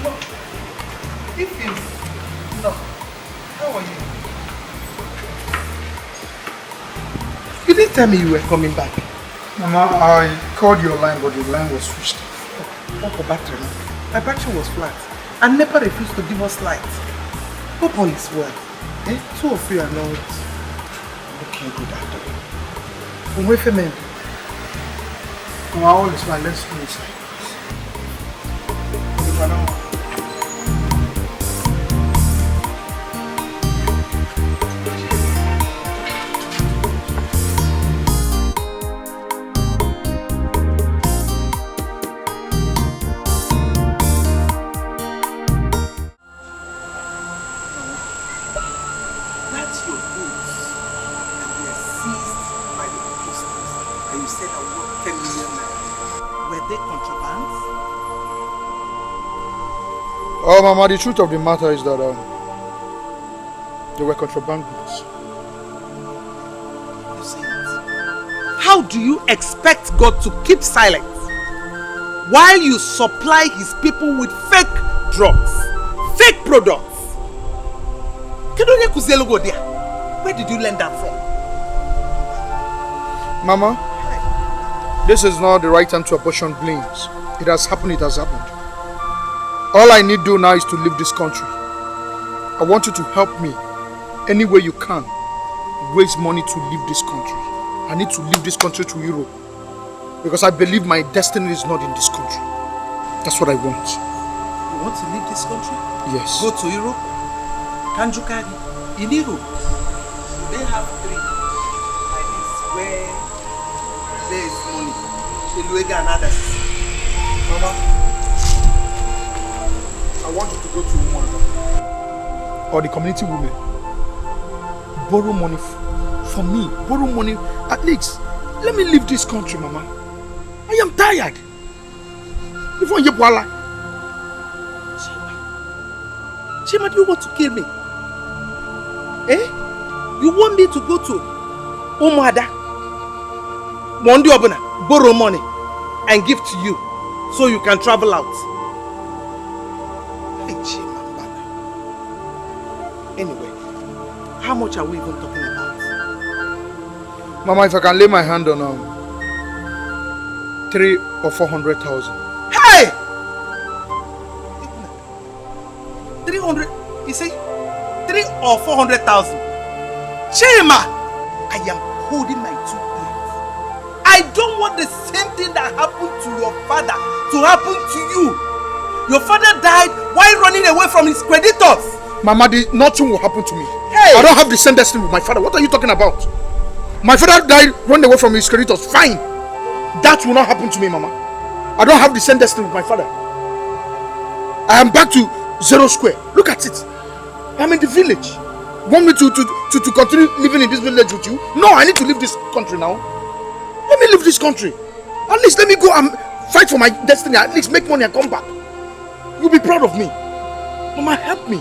No. If you... No. How are you? You didn't tell me you were coming back. Mama, I called your line, but the line was switched off. What for battery? My battery was flat. And NEPA refused to give us light. Hope all is well. Eh? Two of you are not looking good at all. Wait a minute. Mama, all is fine. Let's go inside. Oh, Mama, the truth of the matter is that they were contraband goods. You see it? How do you expect God to keep silent while you supply his people with fake drugs, fake products? Where did you learn that from? Mama, this is not the right time to apportion blames. It has happened, it has happened. All I need to do now is to leave this country. I want you to help me any way you can. Raise money to leave this country. I need to leave this country to Europe. Because I believe my destiny is not in this country. That's what I want. You want to leave this country? Yes. Go to Europe? Kanjukari? In Europe? They have three like this where there is money. Eluega and others. Mama, I want you to go to Umar or the community women. Borrow money for me. Borrow money. At least, let me leave this country, Mama. I am tired. Before you Shema, do you want to kill me? Eh? You want me to go to Umada, Mondi Obuna, borrow money and give to you so you can travel out? Anyway, how much are we even talking about? Mama, if I can lay my hand on 300,000 or 400,000. Hey! 300, you say? 300,000 or 400,000? Chema! I am holding my 2 hands. I don't want the same thing that happened to your father to happen to you. Your father died while running away from his creditors. Mama, nothing will happen to me. Hey! I don't have the same destiny with my father. What are you talking about? My father died running away from his creditors. Fine. That will not happen to me, Mama. I don't have the same destiny with my father. I am back to 0 square. Look at it. I'm in the village. Want me to continue living in this village with you? No, I need to leave this country now. Let me leave this country. At least let me go and fight for my destiny. At least make money and come back. You'll be proud of me. Mama, help me.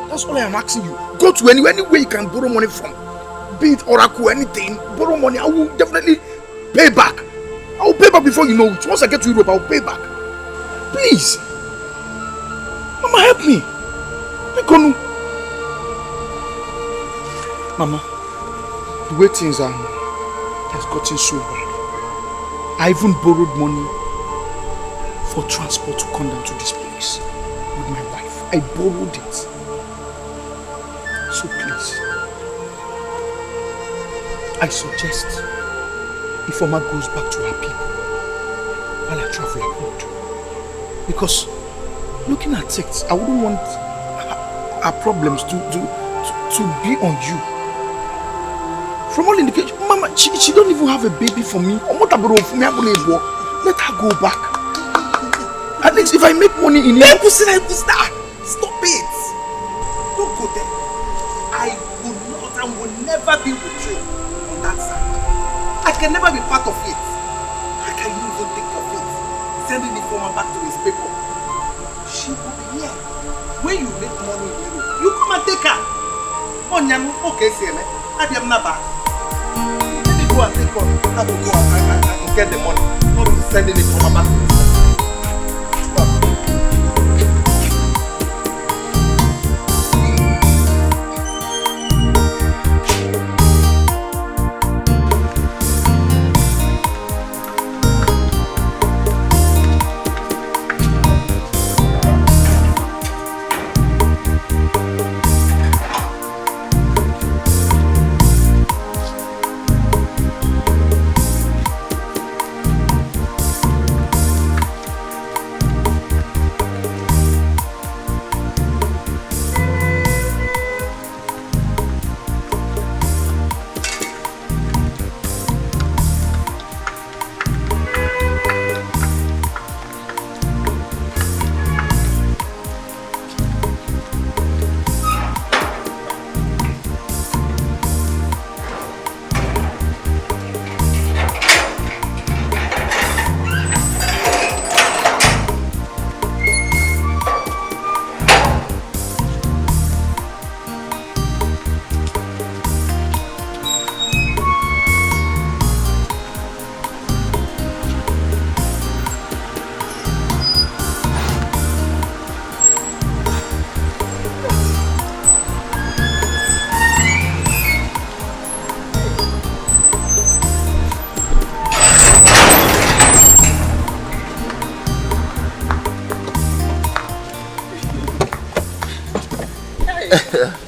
That's all I am asking you. Go to anywhere you can borrow money from. Be it Oracle, anything. Borrow money. I will definitely pay back. I will pay back before you know it. Once I get to Europe, I will pay back. Please. Mama, help me. Mama, the way things are, has gotten so bad. I even borrowed money for transport to come down to this place with my wife. I borrowed it. So please, I suggest Ifeoma goes back to her people while I travel abroad. Because looking at it, I wouldn't want our problems to be on you. From all indications, Mama, she don't even have a baby for me. Let her go back. At least if I make money in here. Stop it. Don't go there. I will not and will never be with you on that side. I can never be part of it. How can you even think of it? Sending the former back to his people. She will be here. When you make money in Europe, you come and take her. Oh, Nyamu, okay, see me. I am not back. Let me go and take her. I will go and get the money. Not sending it from her back to his people. Stop.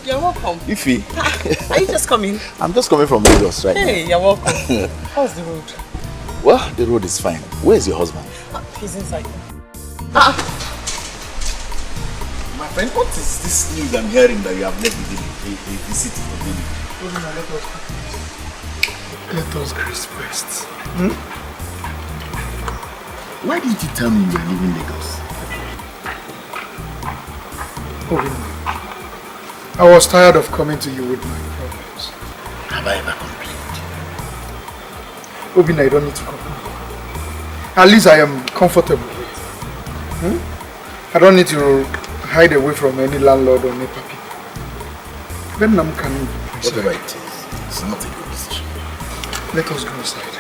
You're welcome. Ify. Are you just coming? I'm just coming from Lagos right now. Hey, you're welcome. How's the road? Well, the road is fine. Where's your husband? He's inside. My friend, what is this news I'm hearing that you have left the city for Delhi? Let us grace first. Why didn't you tell me you were leaving Lagos? I was tired of coming to you with my problems. Have I ever complained? Obin, I don't need to complain. At least I am comfortable with it. I don't need to hide away from any landlord or NEPA people. Then I'm can. Whatever it is, it's not a good decision. Let us go inside.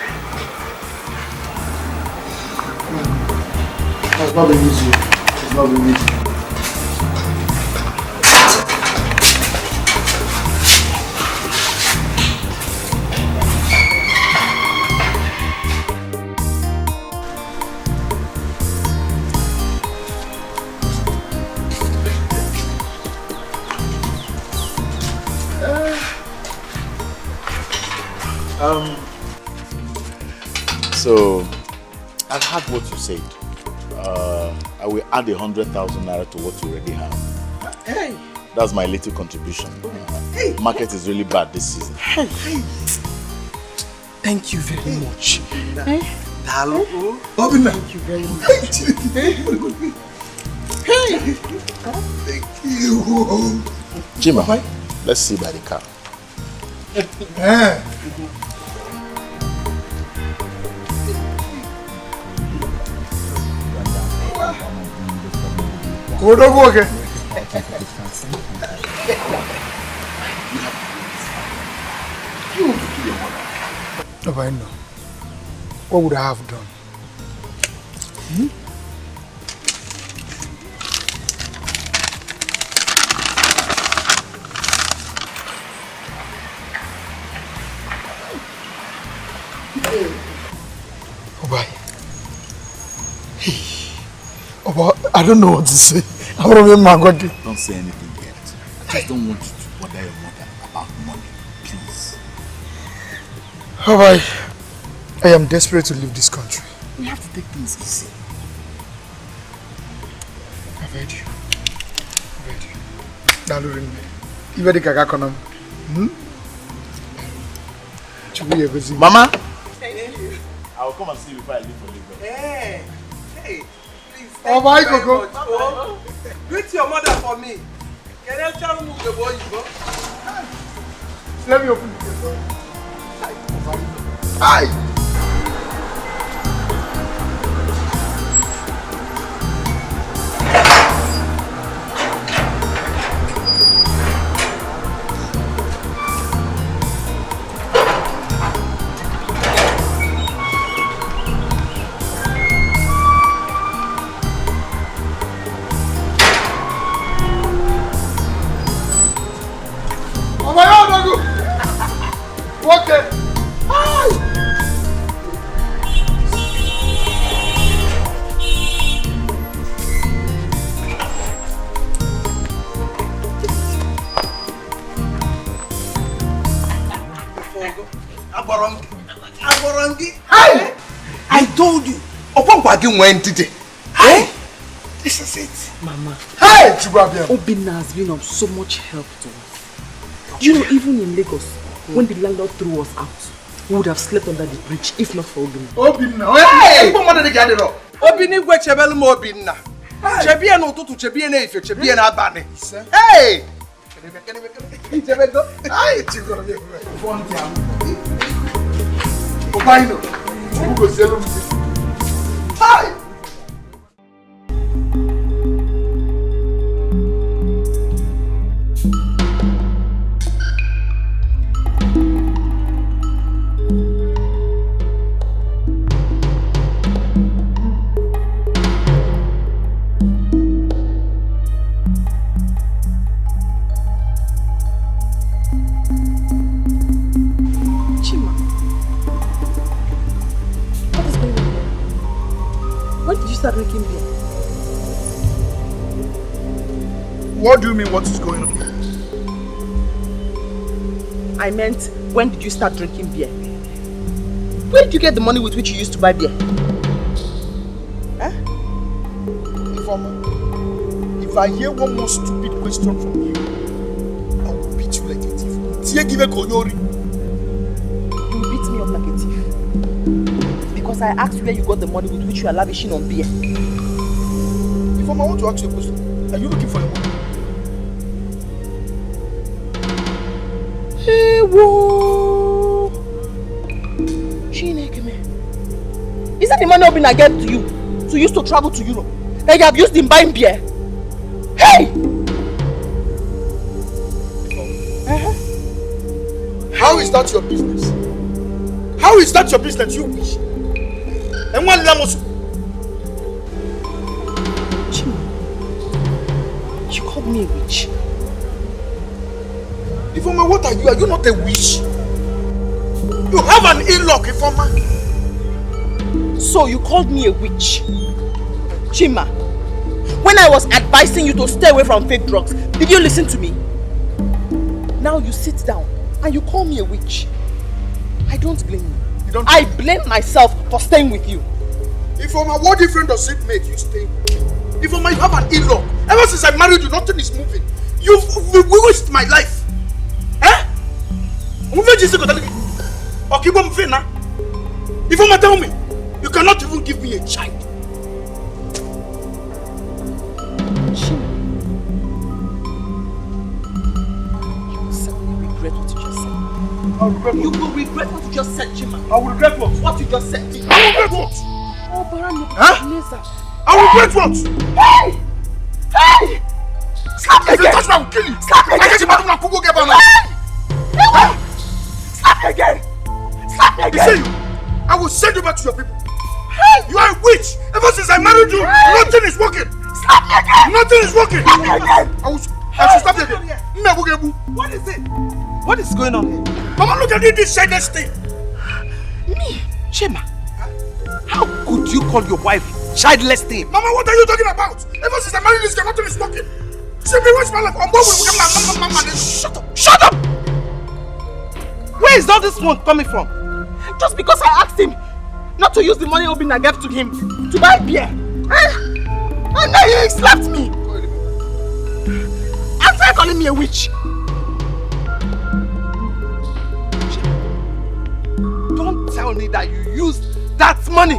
It's not been easy. It's not been easy. So, I've heard what you said. I will add 100,000 naira to what you already have. Hey! That's my little contribution. Hey! Market is really bad this season. Hey! Thank you very much. Hello? Thank you very much. Hey! Thank you. Jima, let's see by the car. Go again. No, but I know. What would I have done? Obai. Hey. Oba, I don't know what to say. I'm Don't say anything yet. I just don't want you to bother your mother about money, please. Obai, I am desperate to leave this country. We have to take things easy. I've heard you. Dalurin me. Even the gaga konam. Mama! I will come and see you before I leave for Lagos. Hey! Please. Oh my God! Greet your mother for me. Can I tell you the boy you go? Let me open the door. Hi! I told you. Hey! This is it. Mama. Hey! Obinna has been of so much help to us. You know, even in Lagos, when the landlord threw us out, we would have slept under the bridge if not for Obinna. Obinna! Hey! Obinna gwe chebelu mo Obinna. Chebie no tutu chebie na ife chebie na abani. Hey! Hey! Obaino! Hi! Start making beer. What do you mean what is going on? I meant, when did you start drinking beer? Where did you get the money with which you used to buy beer? Huh? If I hear one more stupid question from you, I will beat you like a thief. You will beat me up like a thief. Because I asked you where you got the money with which you are lavishing on beer. If I want to ask you a question, are you looking for the money? Hey, whoa! Is that the money I've been again to you? To use to travel to Europe? That you have used in buying beer? Hey! How is that your business? How is that your business, you wish? And one lamos. You called me a witch. Ifoma, what are you? Are you not a witch? You have an ill-luck, Ifoma. So you called me a witch? Chima, when I was advising you to stay away from fake drugs, did you listen to me? Now you sit down and you call me a witch. I don't blame you. I blame myself for staying with you. Ifoma, what difference does it make you stay with me? Ifoma, you have an ill-luck. Ever since I married you, nothing is moving. You've waste my life. Eh? Ifoma, tell me, you cannot even give me a child. You will certainly regret what you just said. You will regret what you just said, Chima. I will regret what? What you just said. I will regret what? Oh, Barani. Huh? I will regret what? Hey! Hey! Slap me again! If you touch me, I will kill you. Slap me again! Hey! Slap me again! Slap me again! You see you? I will send you back to your people. Hey! You are a witch! Ever since I married you, nothing is working! Slap me again! Nothing is working! Slap me again! I should stop you again. What is it? What is going on here? Mama, look at this shyness thing! Me? Chema? How could you call your wife childless thing? Mama, what are you talking about? Ever since I married this girl, nothing is working. She be waste my life. Shut up! Shut up! Where is all this one coming from? Just because I asked him not to use the money Obina gave to him to buy beer. And now he slapped me. And started calling me a witch. Don't tell me that you used that money.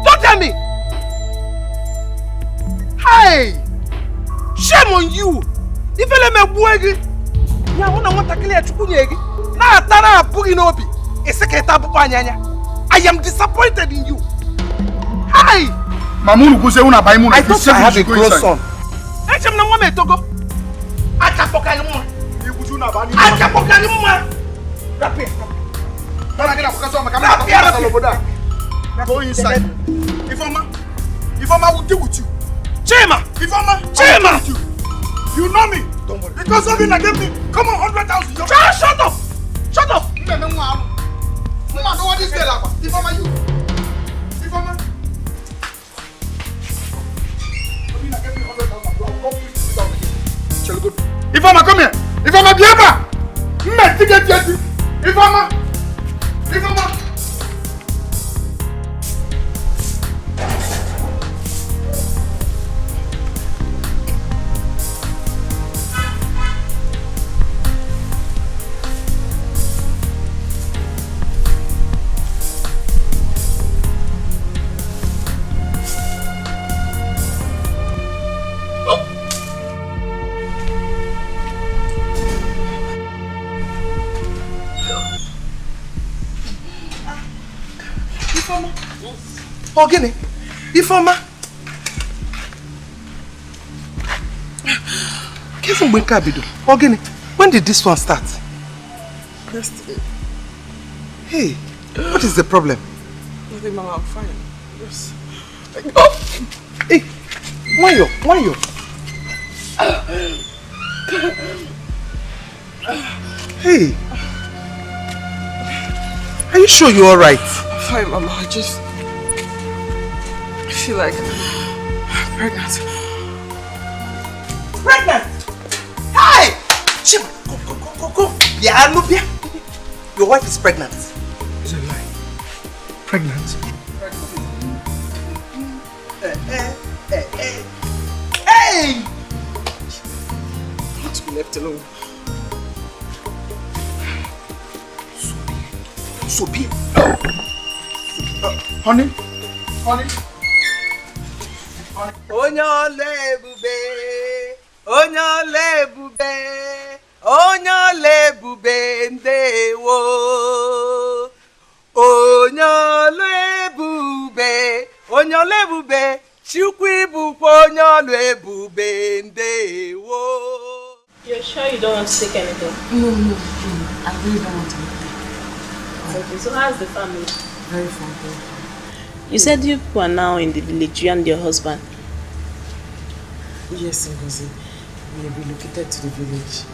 Don't tell me. Hey! Shame on you! If you let me buegi, ya wana want to kill you chukunyegi. Na tara bugi nobi. Eseketa bupanyanya. I am disappointed in you. Hey! Mamunu kuse una baimu. I thought I have a close son. Echem na mwame togo. Achapoka ni mwa. Achapoka ni mwa. Rapia. Go inside. Ifoma will deal with you. Chema! Ifoma! Chema! You know me. Don't worry. Because of it, I gave me. Come on, 100,000. Shut up! Shut up! Mama, know what this girl about? Ifoma, you. Ifoma. I gave me 100,000. Ifoma, come here. Ifoma, Biaba. Ifoma. Ifoma. Ogini, Ifoma. Ogini, when did this one start? Yesterday. Hey, what is the problem? Nothing, Mama, I'm fine. Yes. Oh! Hey, why you? Hey, are you sure you're alright? I'm fine, Mama. I feel like I'm pregnant. Pregnant? Hey! Chima, go. Yeah, look here. Your wife is pregnant. It's a lie. Pregnant? Hey! Not to be left alone. So be it. Honey? Onyole ebube, onyole ebube, onyole ebube ndewo. Onyole ebube, Chukwu ibukwa onyole ebube ndewo. You're sure you don't want to take anything? No. I really don't want anything. Okay, so how's the family? Very fine. You said you people are now in the village, you and your husband. Yes, Ngozi. We have relocated to the village.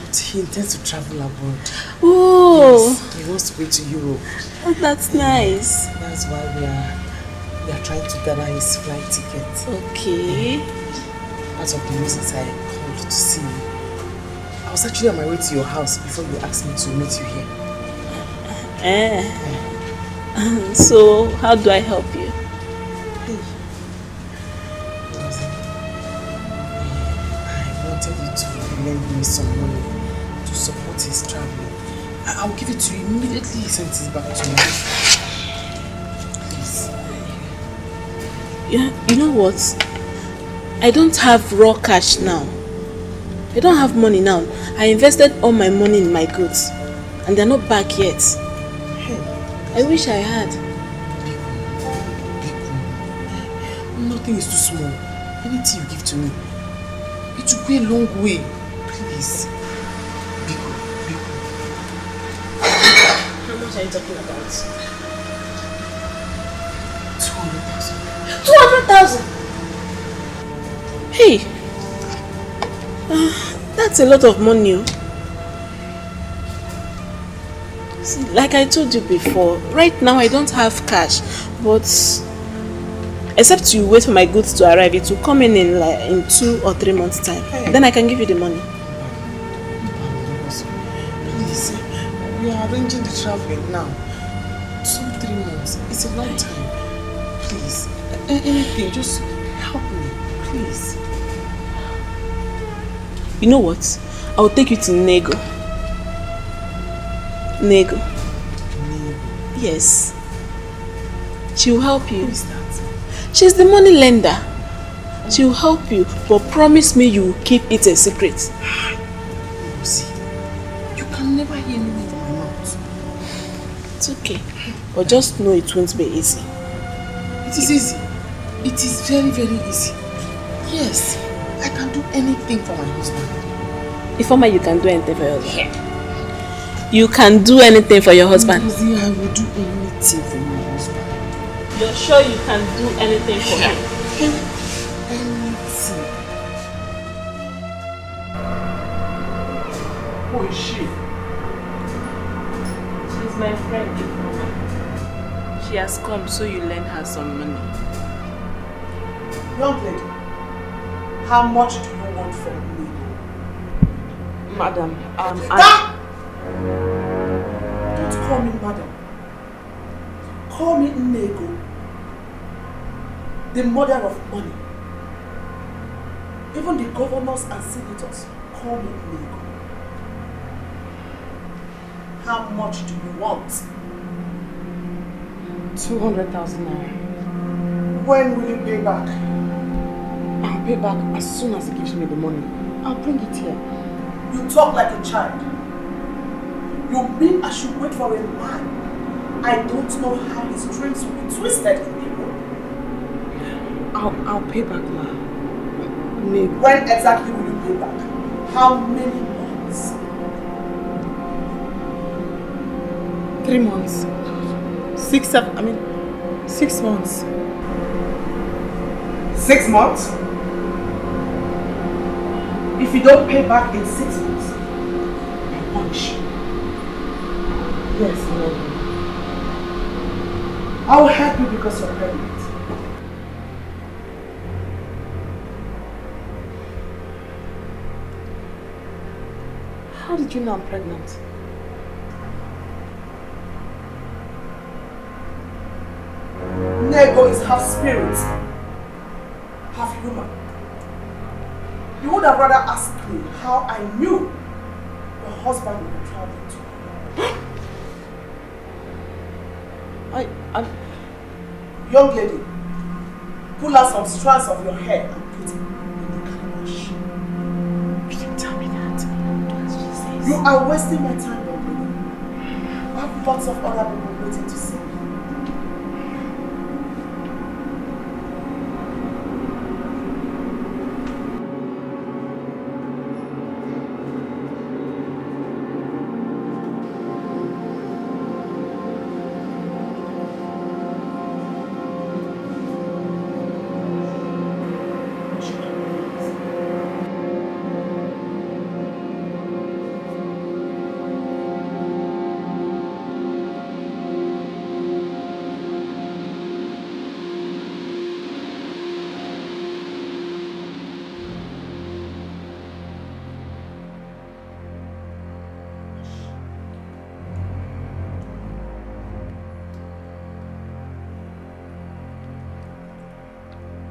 But he intends to travel abroad. Oh! Yes, he wants to go to Europe. Oh, that's nice. That's why we are trying to gather his flight ticket. Okay. Part of the reasons I called to see you. I was actually on my way to your house before you asked me to meet you here. So, how do I help you? I wanted you to lend me some money to support his traveling. I'll give it to you immediately he sends it back to me. Please. Yeah, you know what? I don't have raw cash now. I don't have money now. I invested all my money in my goods and they're not back yet. I wish I had. Nothing is too small. Anything you give to me, it will go a long way. Please. Biko. How much are you talking about? 200,000. 200,000? Hey! That's a lot of money. See, like I told you before, right now I don't have cash, but except you wait for my goods to arrive, it will come in 2 or 3 months time. Hey. Then I can give you the money. Please, we are arranging the traveling now. 2-3 months. It's a long time. Please, anything, just help me, please. You know what? I'll take you to Nego. Nego. Yes. She will help you. Who is that? She's the money lender. She will help you, but promise me you will keep it a secret. See, you can never hear me with my mouth. It's okay. But just know it won't be easy. It is easy. It is very, very easy. Yes, I can do anything for my husband. Ifeoma, you can do anything for your husband. You can do anything for your husband. I will do anything for my husband. You're sure you can do anything for him? Anything. Who is she? She's my friend, Ifeoma. She has come so you lend her some money. Young lady, how much do you want from me? Madam, Don't call me madam. Call me Nego. The mother of money. Even the governors and senators call me Nego. How much do you want? 200,000 naira. When will you pay back? I'll pay back as soon as he gives me the money. I'll bring it here. You talk like a child. You mean I should wait for a man? I don't know how his dreams will be twisted in people. I'll pay back, ma. When exactly will you pay back? How many months? 3 months. 6 months. 6 months? If you don't pay back in 6 months, I'll punish you. Yes, Lord. I will help you because you're pregnant. How did you know I'm pregnant? Nego is half spirit, half human. You would have rather asked me how I knew your husband would be traveling to. Young lady, pull out some strands of your hair and put it in the calabash. You didn't tell me that. That's what she says. You are wasting my time, young lady. I have lots of other people waiting to see me.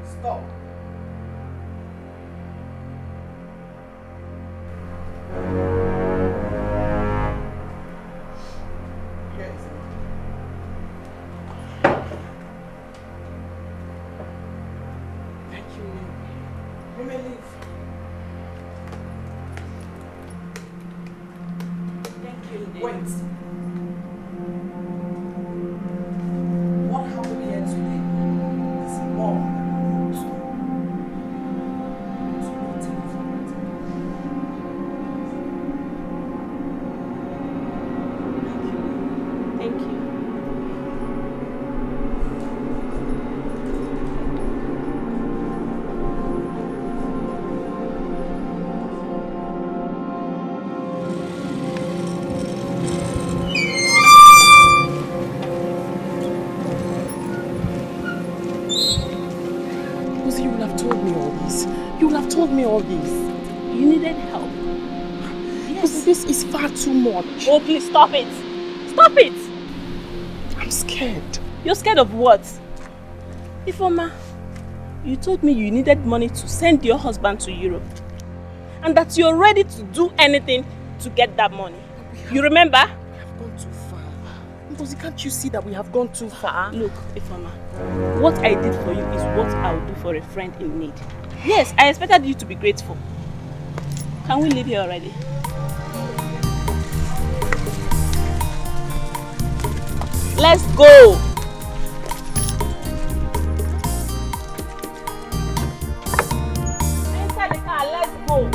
Stop. Yes. Thank you, You may leave. Thank you, Wait. What happened here today is more than to not take it for granted. Thank you. Rosie, you would have told me all this. You would have told me all this. You needed help. Rosie, this is far too much. Oh, please stop it. Stop it. I'm scared. You're scared of what? Ifeoma, you told me you needed money to send your husband to Europe. And that you're ready to do anything to get that money. You remember? We have gone too far. Rosie, can't you see that we have gone too far? Look, Ifeoma, what I did for you is what I would do for a friend in need. Yes, I expected you to be grateful. Can we leave here already? Let's go! Enter the car, let's go!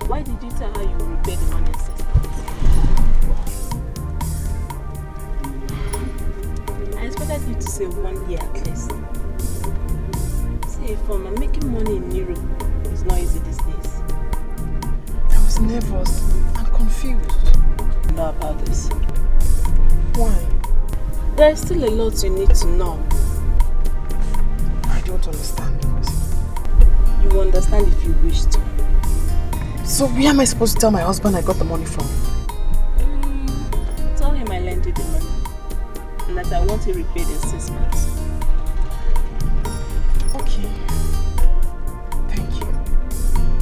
Why did you tell her you will repay the money in 6 months? I expected you to say 1 year at least. See, Ifeoma, making money in Europe is not easy these days. I was nervous and confused. You know about this. Why? There is still a lot you need to know. I don't understand, Rosie. You will understand if you wish to. So where am I supposed to tell my husband I got the money from? Tell him I lent you the money and that I want it repaid in 6 months. Okay. Thank you.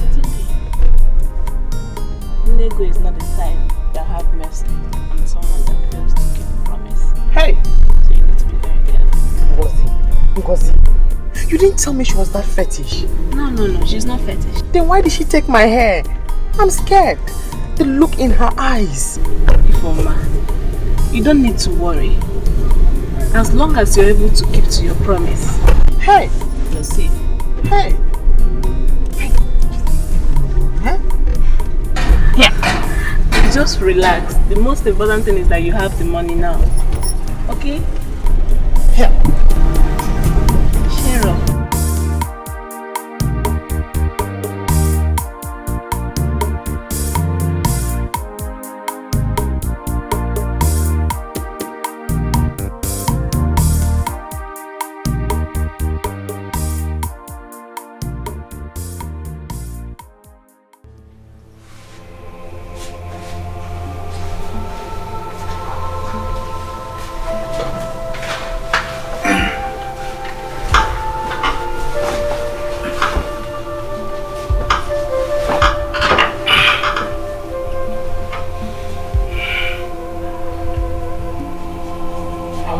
It's okay. Nego is not the type that have mercy on someone that fails to keep a promise. Hey! So you need to be very careful. Ngozi, you didn't tell me she was that fetish. No, she's not fetish. Then why did she take my hair? I'm scared. The look in her eyes. Ifeoma, you don't need to worry. As long as you're able to keep to your promise, Hey! you're safe. Hey! Huh? Yeah. Just relax. The most important thing is that you have the money now. Okay? Here. Cheer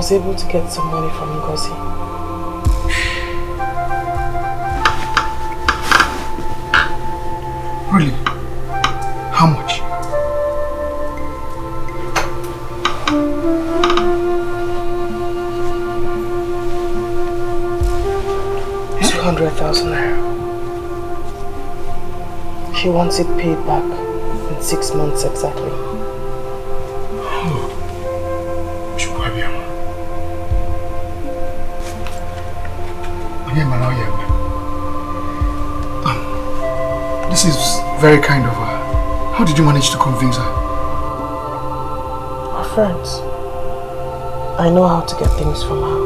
was able to get some money from Ngozi. Really? How much? ₦200,000. She wants it paid back in 6 months exactly. This is very kind of her. How did you manage to convince her? We're friends. I know how to get things from her.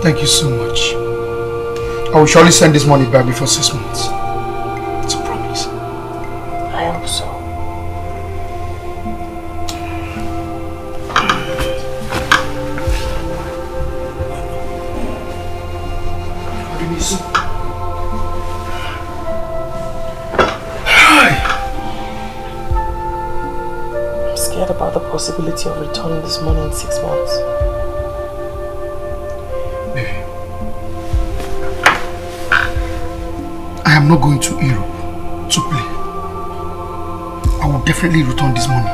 Thank you so much. I will surely send this money back before 6 months. It's a promise. I hope so. I'm scared about the possibility of returning this money in 6 months. Baby, I am not going to Europe to play. I will definitely return this money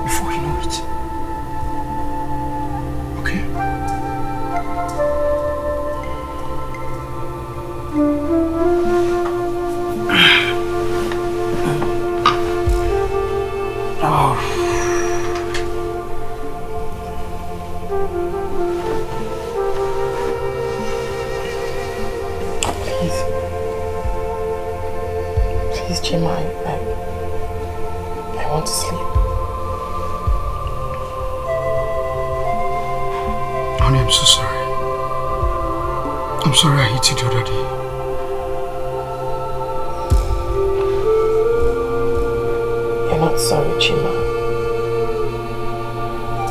before you know it. Okay? Oh. Please, Chima, I want to sleep. Honey, I'm so sorry. I'm sorry I hit you the other day. You're not sorry, Chima.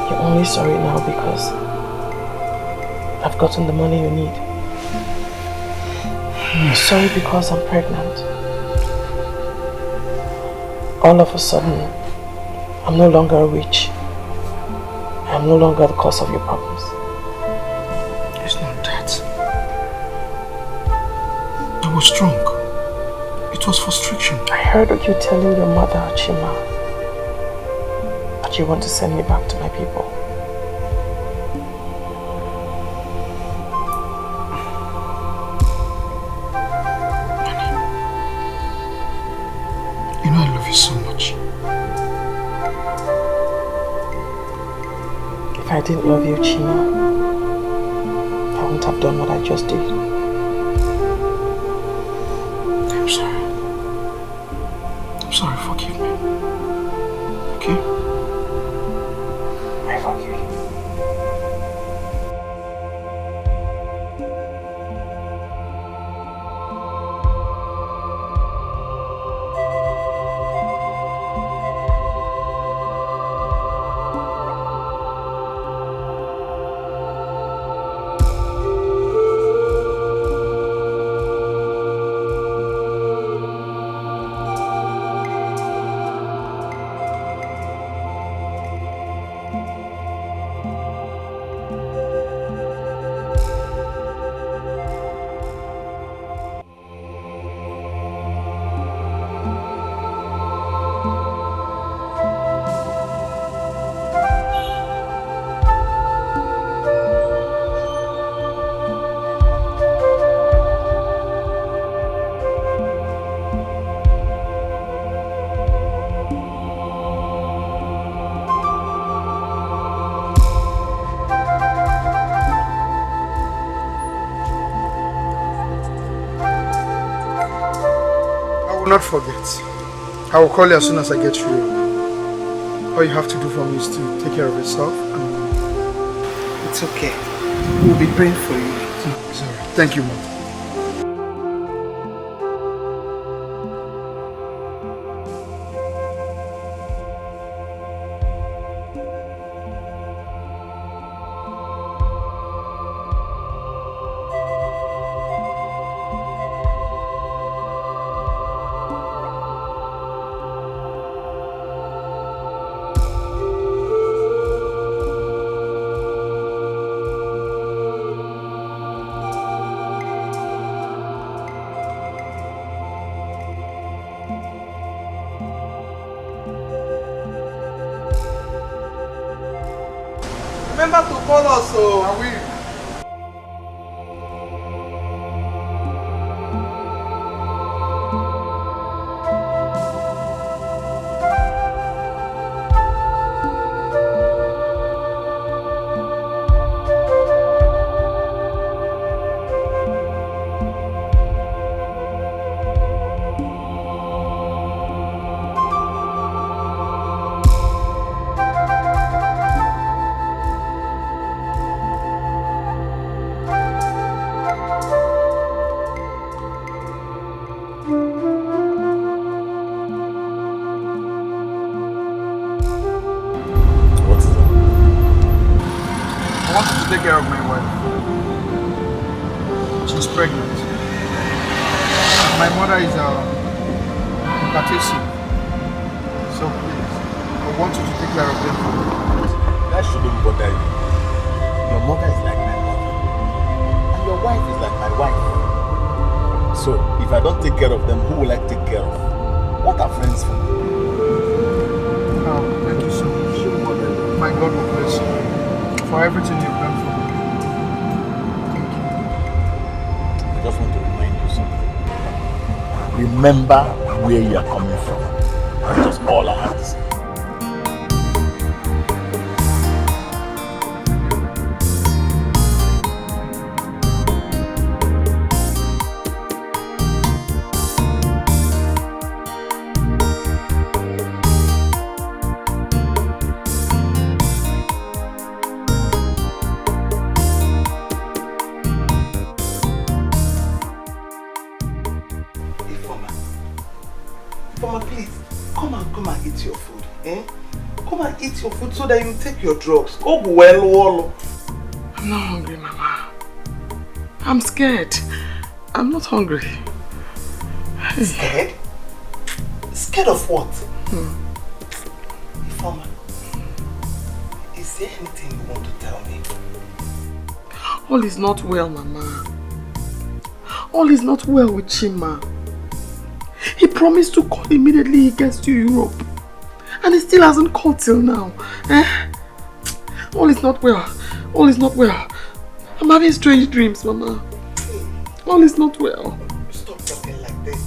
You're only sorry now because I've gotten the money you need. You're sorry because I'm pregnant. All of a sudden, I'm no longer a witch. I'm no longer the cause of your problems. It's not that. I was drunk. It was frustration. I heard you telling your mother, Chima, that you want to send me back to my people. You know I love you so much. If I didn't love you, Chima, I wouldn't have done what I just did. I'm sorry. I'm sorry, forgive me. Okay? I forgive you. Not forget. I will call you as soon as I get through. All you have to do for me is to take care of yourself. It's okay. We'll be praying for you. Sorry. Thank you, Mom. Remember to call us, so I will. What is that? I want you to take care of my wife. She's pregnant. My mother is hypertensive. So please, I want you to take care of them for me. That shouldn't bother you. Your mother is like my mother. And your wife is like my wife. So, if I don't take care of them, who will I take care of? What are friends for? Thank you so much. Shouldn't bother you. My God will bless you for everything you've done for me. I just want to remind you something. Remember where you are coming from. That's just all I have to say. Ifeoma, please, come and eat your food. Come and eat your food so that you take your drugs. Oh, well. I'm not hungry, Mama. I'm scared. I'm not hungry. Scared? Scared of what? Ifeoma, is there anything you want to tell me? All is not well, Mama. All is not well with Chima. He promised to call immediately he gets to Europe. And he still hasn't called till now. All is not well. All is not well. I'm having strange dreams, Mama. All is not well. Stop talking like this.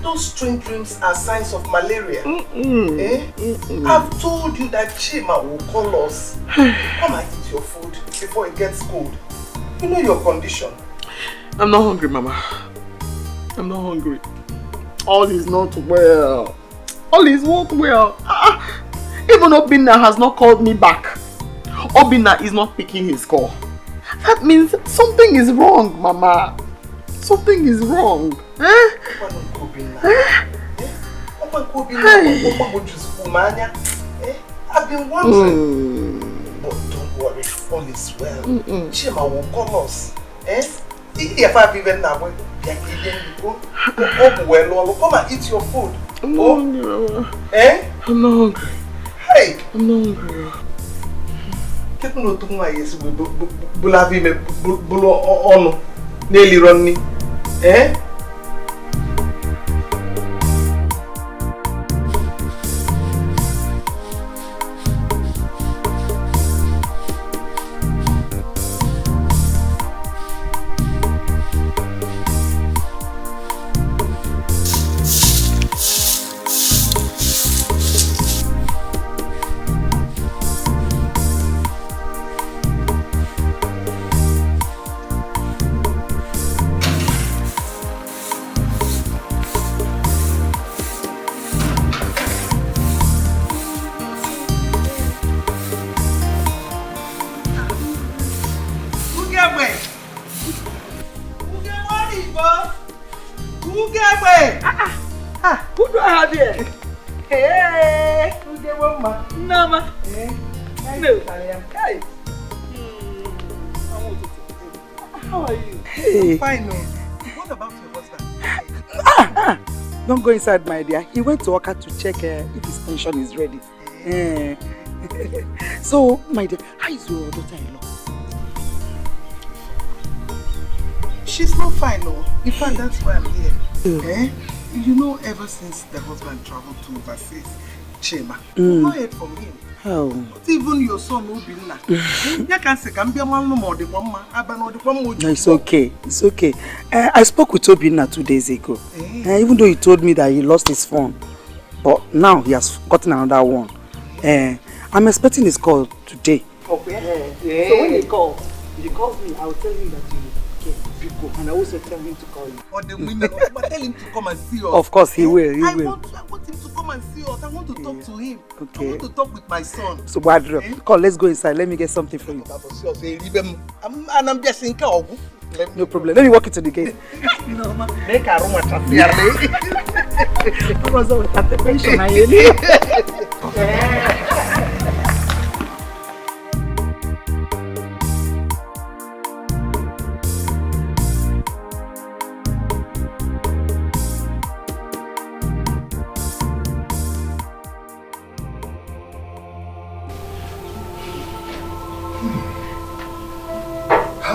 Those strange dreams are signs of malaria. I've told you that Chima will call us. Come and eat your food before it gets cold. You know your condition. I'm not hungry, Mama. I'm not hungry. All is not well. All is not well. Even Obinna has not called me back. Obinna is not picking his call. That means something is wrong, Mama. Something is wrong. I've been wondering. But don't worry, all is well. Chima will call us. If I've even now, come and eat your food. I'm not hungry, Mama. I'm not hungry. Hey! I'm not hungry. Keep no to my yes, Bulavi me bulo ono nearly run me. Who do I have here? Hey, Nama. No. Hey. How are you? Hey. I'm fine, no. What about your husband? Don't go inside, my dear. He went to work out to check if his pension is ready. So, my dear, how is your daughter-in-law? She's not fine, no. In fact, that's why I'm here. You know, ever since the husband traveled to overseas, Chima. We've not heard from him. Oh. Not even your son will be now. You can say, can be a man no more the one man. No, it's okay. It's okay. I spoke with Obinna 2 days ago. Even though he told me that he lost his phone. But now he has gotten another one. I'm expecting his call today. Okay. So when he calls me, I will tell him that you go, and I also tell him to call you. Or the women, but tell him to come and see us. Of course, he will. I want him to come and see us. I want to talk to him. Okay. I want to talk with my son. So, Badro, come, let's go inside. Let me get something for you. I'm just in car. No problem. Let me walk into the gate. No, ma. Make a room at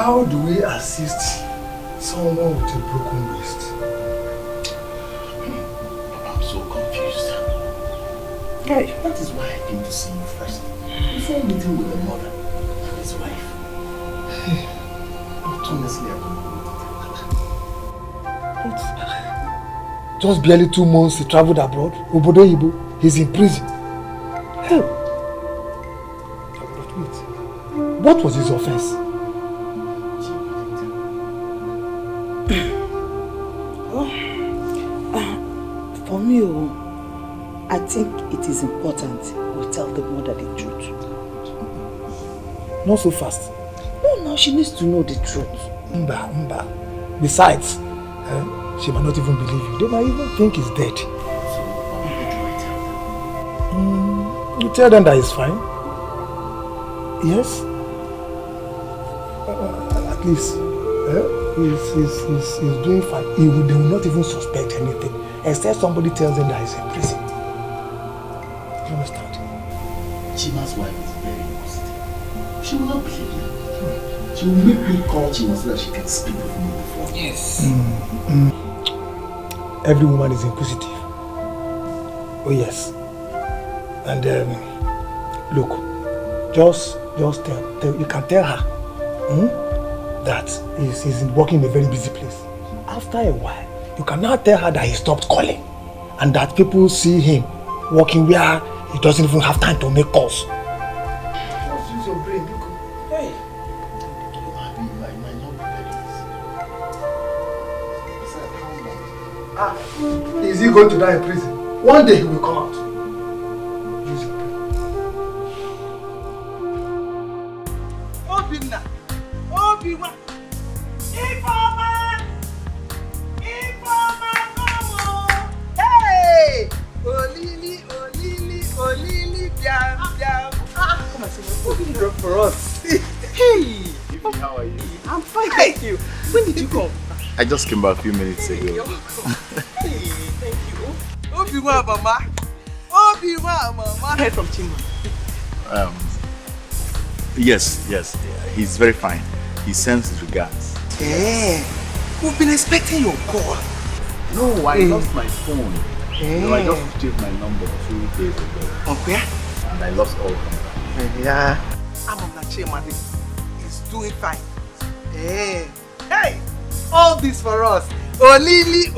How do we assist someone with a broken wrist? I'm so confused. Hey. That is why I came to see you first. Before meeting with the mother and his wife. But honestly, I don't know. Just barely 2 months he traveled abroad. Obodo Ibo, he's in prison. Hell. But wait, what was his offense? For me, I think it is important we tell the mother the truth. Not so fast. No, she needs to know the truth. Mba. Besides, she might not even believe you. They might even think he's dead. So, what do I tell them? You tell them that he's fine. Yes. At least, he's doing fine. They will not even suspect anything, except somebody tells them that he's in prison. You understand? Chima's wife is very inquisitive. She will not believe me. She will make me call Chima so that she can speak with me before. Yes. Every woman is inquisitive. Oh yes. And look, just tell you can tell her that he's working in a very busy place. After a while, you can now tell her that he stopped calling and that people see him working where he doesn't even have time to make calls. Just use your brain, Nico. Hey. I might not be ready. Besides, how long? Is he going to die in prison? One day he will come out. Use your brain. Obinna! Obiwa! Ifeoma! Come on! Hey! Olili, biam. Come and see what you drop for us. Hey! How are you? I'm fine, thank you. When did you come? I just came back a few minutes ago. Hey, thank you. Obiwa, mama. I heard from Chima. Yes, he's very fine. He sends his regards. Yeah, we've been expecting your call. No, I lost my phone. No, I just changed my number 2 days ago. Okay. And I lost all contact. Yeah. I'm on that Chima. He's doing fine. Hey, all this for us. Olili,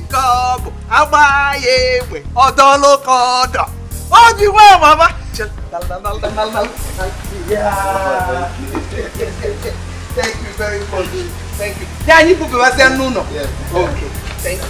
kobo. Abaye, odolo kodo. Oh, you well, mama. Yeah. Thank you very much. Thank you. Yeah, you could be there, no. Yes. Okay. Thank you.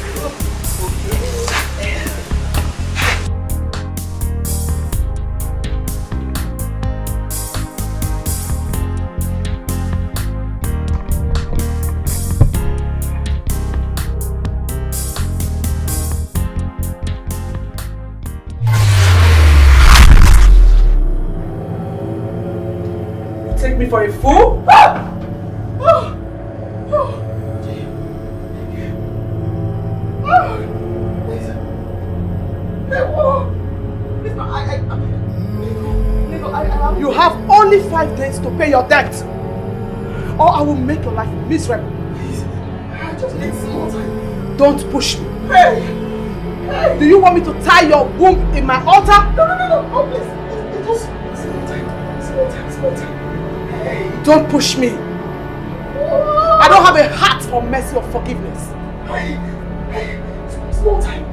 Take me for a fool? You have only 5 days to pay your debt, or I will make your life miserable. I just need some more time. Don't push me. Hey! Do you want me to tie your womb in my altar? No. Oh, please. Just small time. Hey, don't push me. I don't have a heart for mercy or forgiveness. Small time.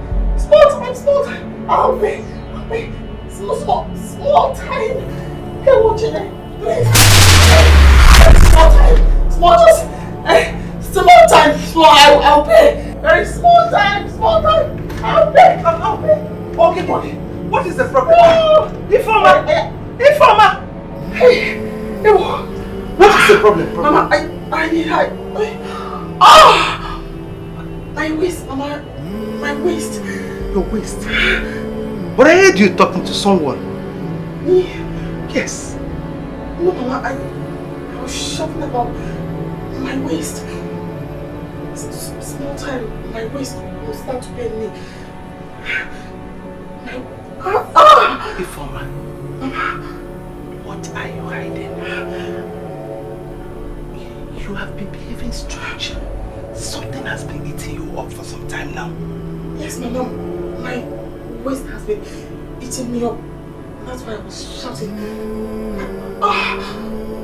I'll pay. Small time. Hey, watch it, please. Small time. Small time. I'll pay. Very small time. I'll pay. Okay, buddy. What is the problem? Informer! Hey! What is the problem? Mama, my waist, Mama. My waist. Your waist? But I heard you talking to someone. Me? Yes. No, Mama, I was shouting about my waist. Small time, my waist will start to pain me. Informer, what are you hiding? You have been behaving strange. Something has been eating you up for some time now. Yes, Mama. My waist has been eating me up. That's why I was shouting.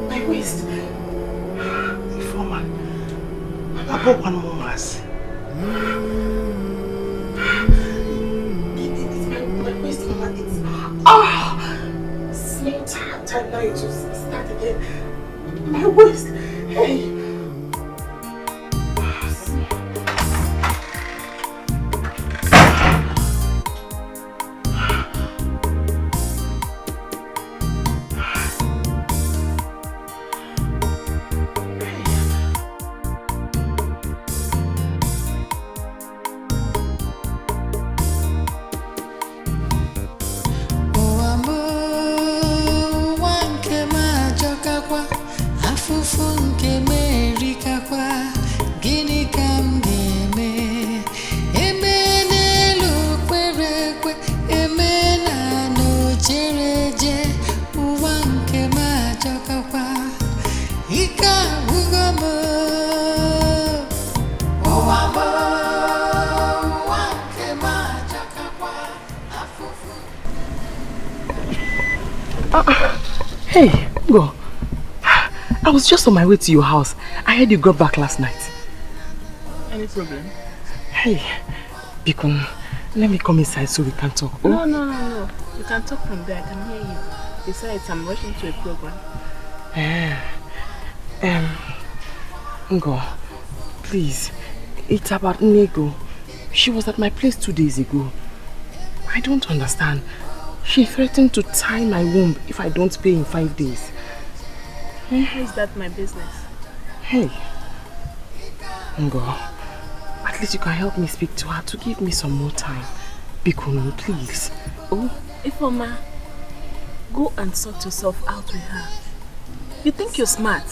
My waist. Informer, I got one more mass. It's my waist, Mama. It's small time now. You just start again. My waist. Hey. Hey, Ngo. I was just on my way to your house. I heard you got back last night. Any problem? Hey, Bikon, let me come inside so we can talk. Oh? No. You can talk from there. I can hear you. Besides, I'm rushing to a program. Ngo, please. It's about Nego. She was at my place 2 days ago. I don't understand. She threatened to tie my womb if I don't pay in 5 days. How is that my business? Hey, Ngo, at least you can help me speak to her to give me some more time. Bikonu, please. Oh, Ifeoma, go and sort yourself out with her. You think you're smart?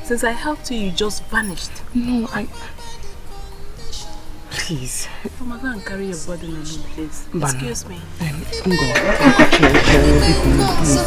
Since I helped you, you just vanished. No, Please. Ifeoma, go and carry your burden on me, please. Excuse me. Ngo, Bikonu, please.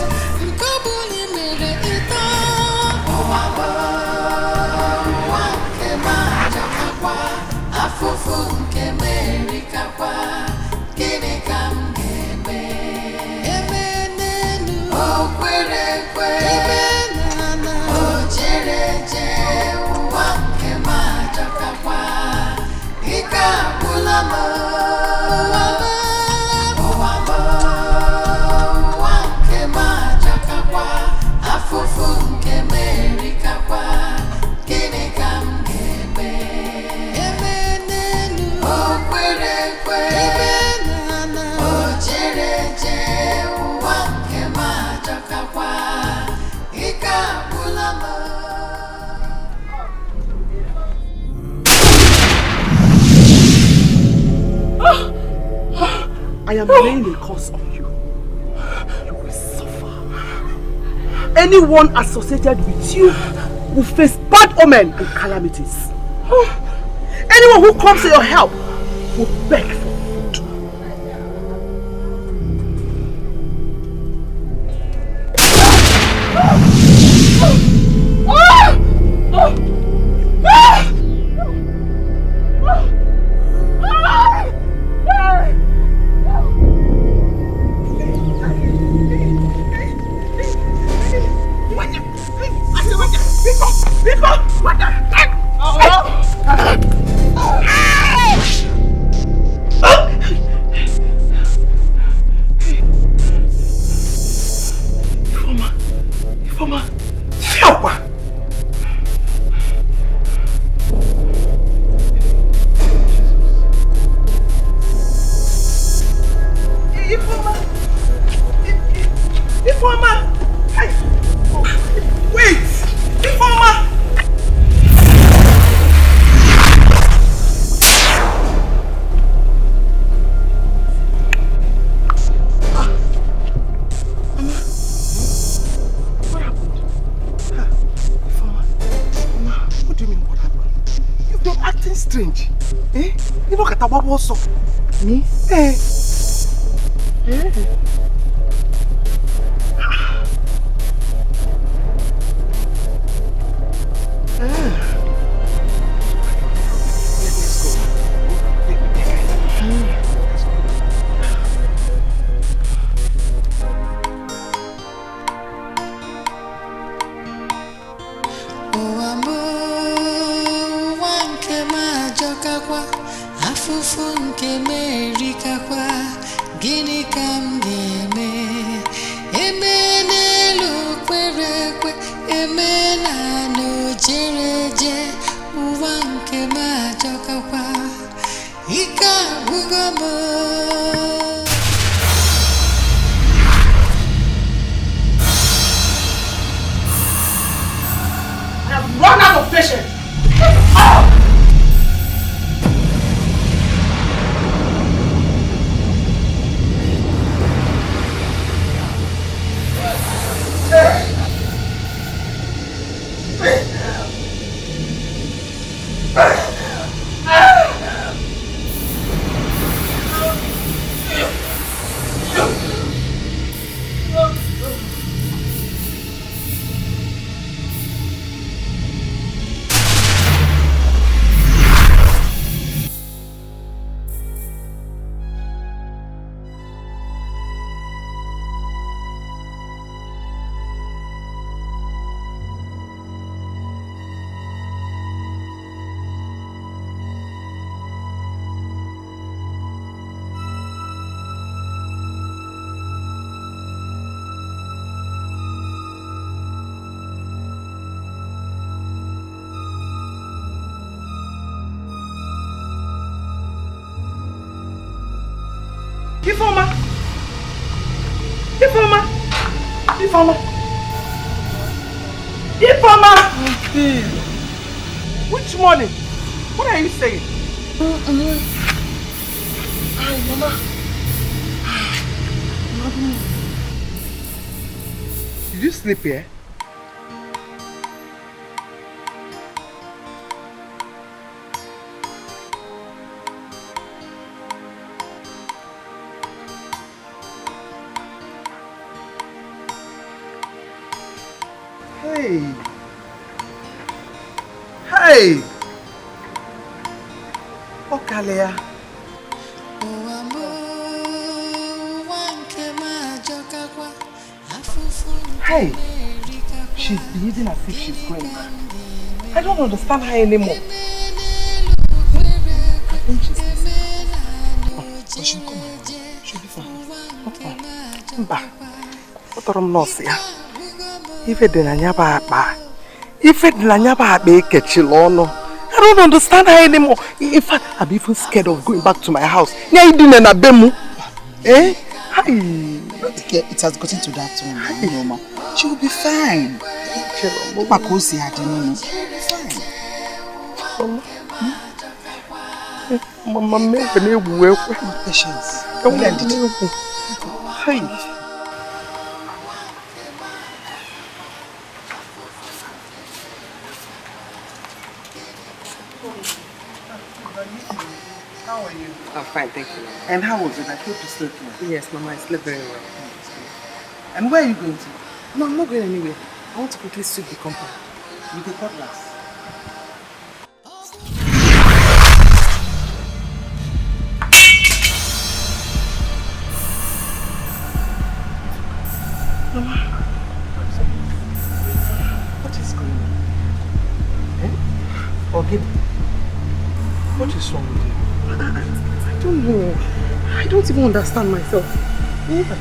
I am laying a curse on you. You will suffer. Anyone associated with you will face bad omen and calamities. Anyone who comes to your help will beg for food. Informer! Hey! Wait! Informer! Strange. Eh? You look at the bubble also. Me? Eh. Which morning? What are you saying? Mama. Did you sleep here? Hey! Hey! Okalia. Hey! She's behaving as if she's going mad. I don't understand her anymore. I think she's listening. Oh, but she'll come around. She'll be fine. Mba. What am I saying? Ife dị na nyaba akpa. Ife dị na nyaba akpa ekechila ọnụ. I don't understand her anymore. In fact, I'm even scared of going back to my house. Nya idine na bemu. Eh? Hi. It has gotten to that one, Mama. She will be fine. Makosi hadini. Mama, me patience. Hi. How are you? I'm fine, thank you. And how was it? I hope you slept well. Yes, Mama, I slept very well. And where are you going to? No, I'm not going anywhere. I want to quickly sweep the compound. With the cutlass. Mama, what is going on? Eh? Organ, what is wrong with you? I don't know. I don't even understand myself. You need to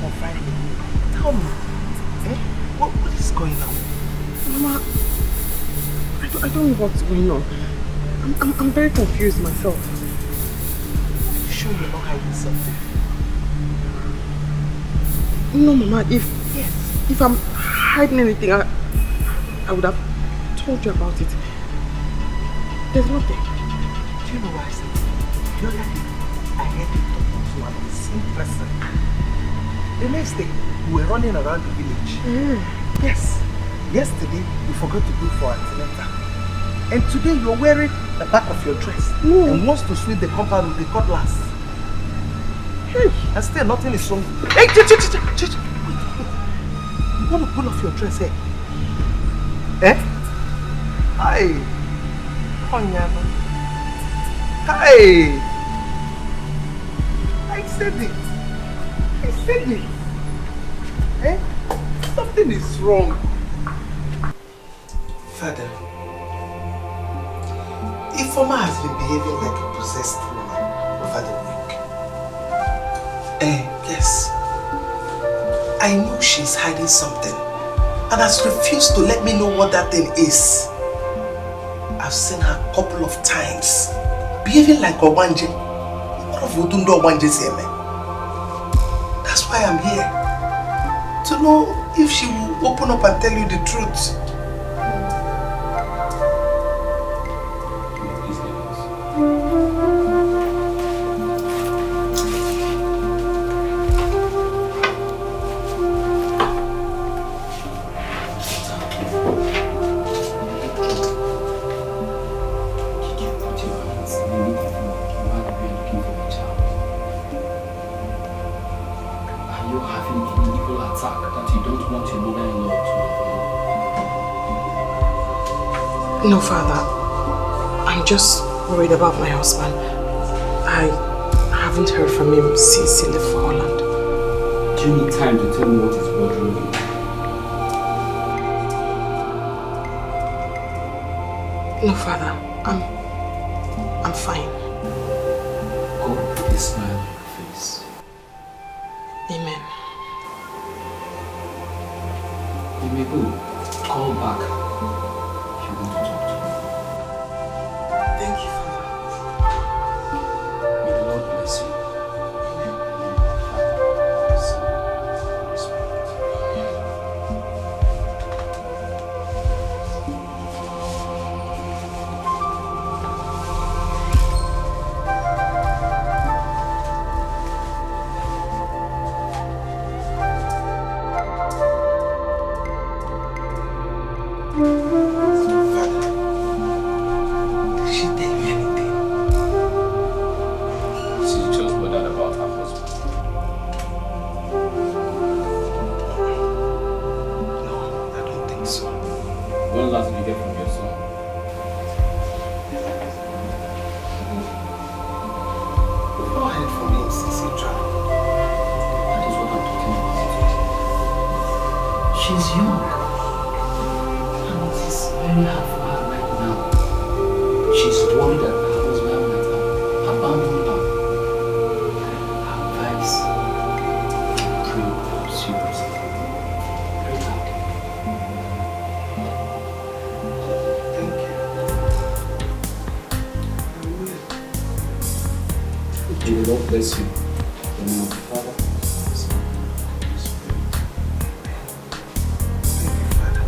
confide in me. Tell me. Eh? What is going on? Mama, I don't know what's going on. I'm very confused myself. Are you sure you're not hiding something? No, Mama, if I'm hiding anything, I would have told you about it. There's nothing. Do you know what I said? The other day, I heard you talking to an unseen person. The next day, we were running around the village. Yes. Yesterday, you forgot to go for antenatal. And today, you're wearing the back of your dress. And wants to sweep the compound with the cutlass. Hey, and still nothing is wrong. Hey, wait. You want to pull off your dress, eh? Eh? Hi. Onyama. Hi. I said it. Eh? Something is wrong. Father, Ifeoma has been behaving like a possessed woman over the week. Yes. I know she's hiding something and has refused to let me know what that thing is. I've seen her a couple of times behaving like Obanje. That's why I'm here. To know if she will open up and tell you the truth. No, Father. I'm just worried about my husband. I haven't heard from him since he left for Holland. Do you need time to tell me what is bothering you? No, Father. I'm fine. God put a smile on your face. Amen. You may go. Call back. Bless you. In the name of the Father, the Son, and the Holy Spirit. Thank you, Father.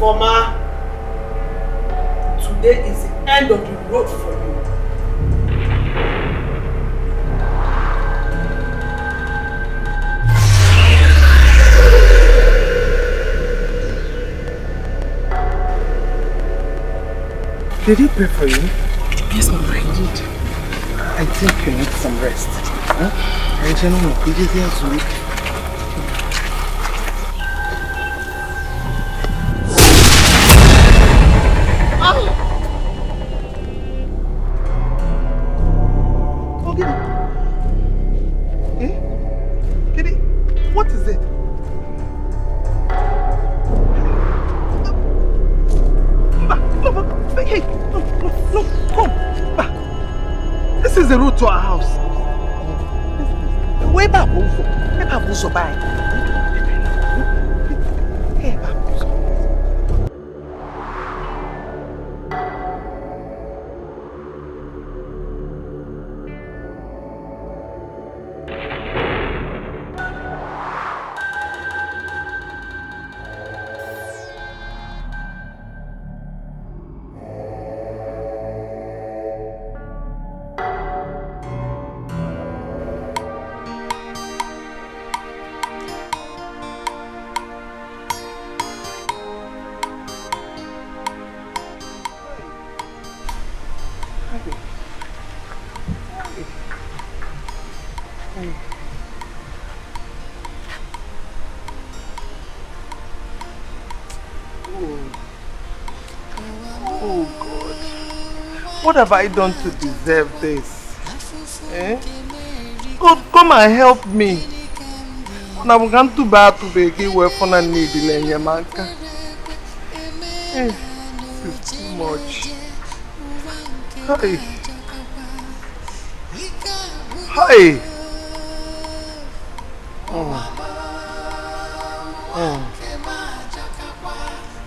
Ifeoma, today is the end of the road for you. Did he pray for you? Yes, Mama, I did. I think you need some rest. Huh? I don't know. Could you hear me? What is it? Hey, no, come. This is the road to our house. Where back also? Where back also by? Hey, back also. What have I done to deserve this? Eh? God, come and help me. Now we can't do bad to be Orphan and need the manka. This is too much. Hey. Hey.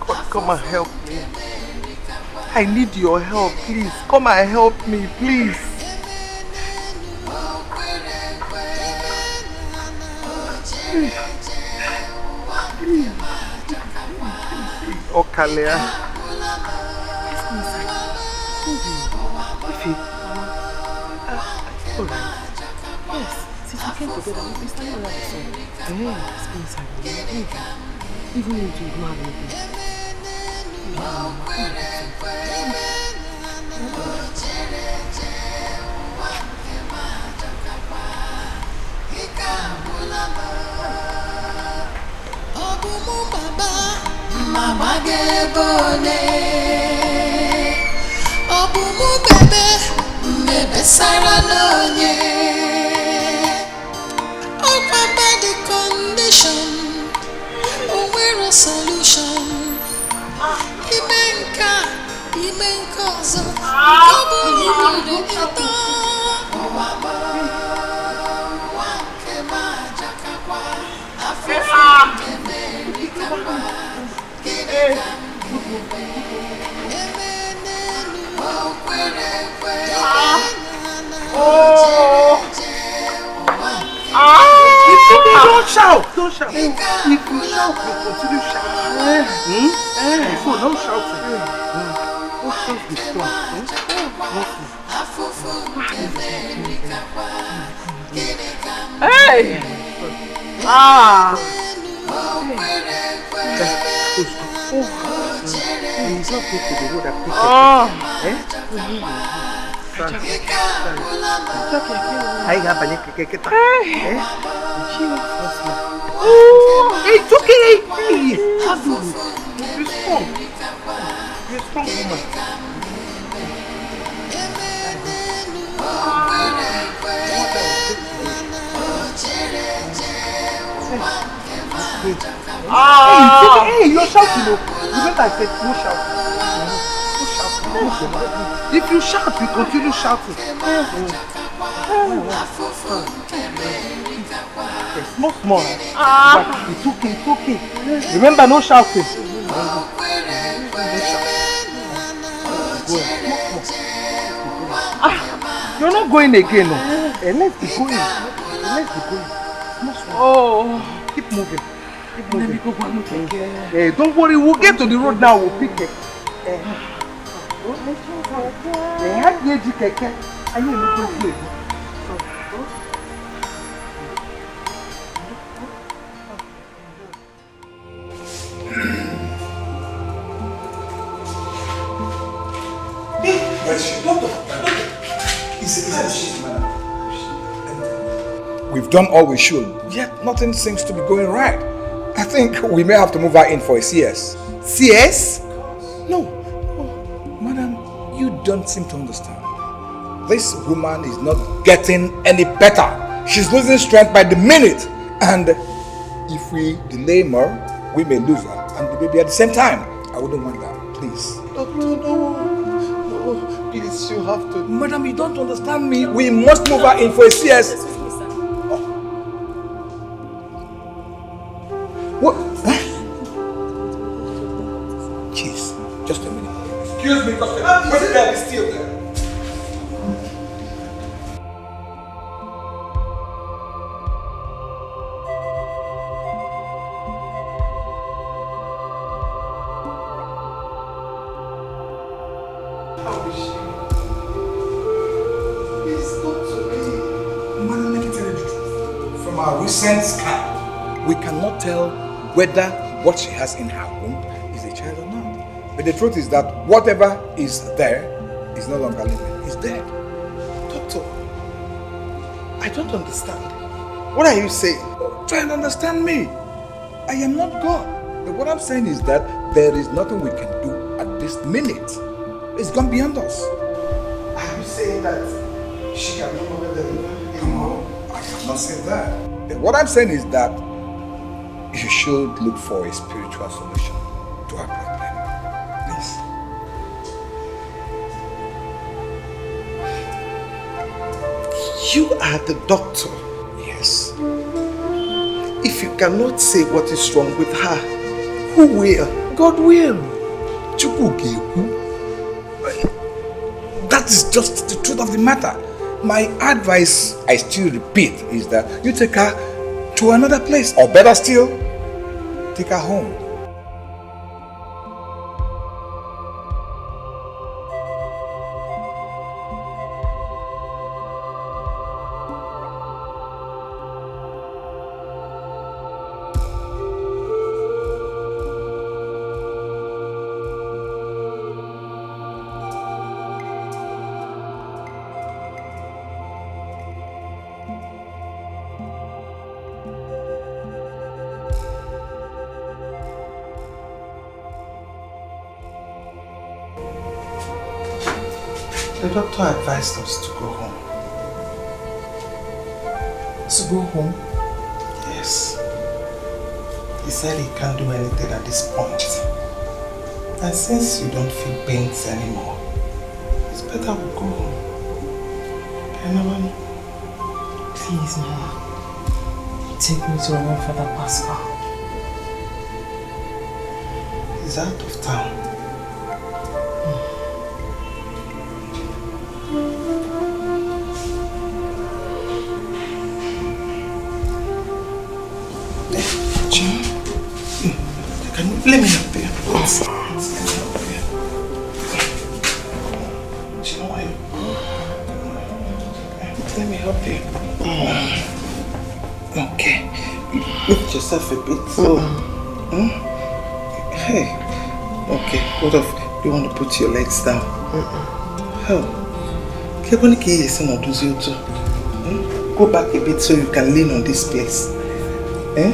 God, come and help me. I need your help, please. Come and help me, please. Okalia. Yes, since we came together, we've been standing around the sun. Let's go inside. Even if you don't have anything. Mama gebole Obumu bebe sara lonye Okwaba the condition Owero solution Imenka ozo Obumu bebe ito Owabo Wanke majakakwa Afrika Amerikakwa Don't shout! Don't shout! If you shout, you continue shouting. So don't shout. Don't be strong. Hey! He's not good to the road that it's okay. You're strong. You're a strong woman. Hey, you're shouting. Remember I said no shout. No shout. If you shout, you continue shouting. Small. It's okay. Remember no shouting. You're not going again. No. Let's be going. Small. Keep moving. Hey, don't worry, we'll get to the road now, we'll pick it. Where is she? Doctor! We've done all we should, yet nothing seems to be going right. I think we may have to move her in for a CS. CS? No. Madam, you don't seem to understand. This woman is not getting any better. She's losing strength by the minute. And if we delay more, we may lose her and the baby at the same time. I wouldn't want that. Please. Doctor, no. Please, you have to. Madam, you don't understand me. We must move her in for a CS. Excuse me, sir. What? Jeez, just a minute. Excuse me, doctor. Where's the baby still there? Recent scan, we cannot tell whether what she has in her womb is a child or not. But the truth is that whatever is there is no longer living, it's dead. Doctor, I don't understand. What are you saying? Try and understand me. I am not God. But what I'm saying is that there is nothing we can do at this minute. It's gone beyond us. Are you saying that she can no longer deliver? Come on, I cannot say that. What I'm saying is that you should look for a spiritual solution to our problem. Please. You are the doctor. Yes. If you cannot say what is wrong with her, who will? God will. That is just the truth of the matter. My advice, I still repeat, is that you take her to another place, or better still, take her home. The doctor advised us to go home. To go home? Yes. He said he can't do anything at this point. And since you don't feel pains anymore, it's better we go home. Okay, Mama? Please, Mama. Take me to our Father Pascal. He's out of town. Let me help you. Let me help you. Okay. Lift yourself a bit. So. Hey. Okay. What if you want to put your legs down? How? Go back a bit so you can lean on this place. Eh?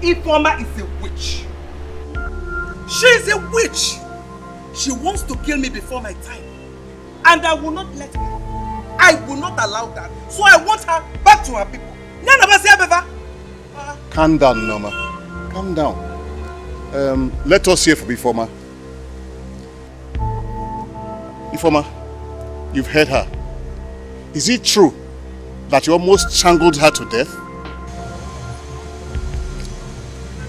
Ifeoma is a witch. She is a witch. She wants to kill me before my time. And I will not let her. I will not allow that. So I want her back to her people. Calm down, Norma. Calm down. Let us hear from Ifeoma. Ifeoma, you've heard her. Is it true that you almost strangled her to death?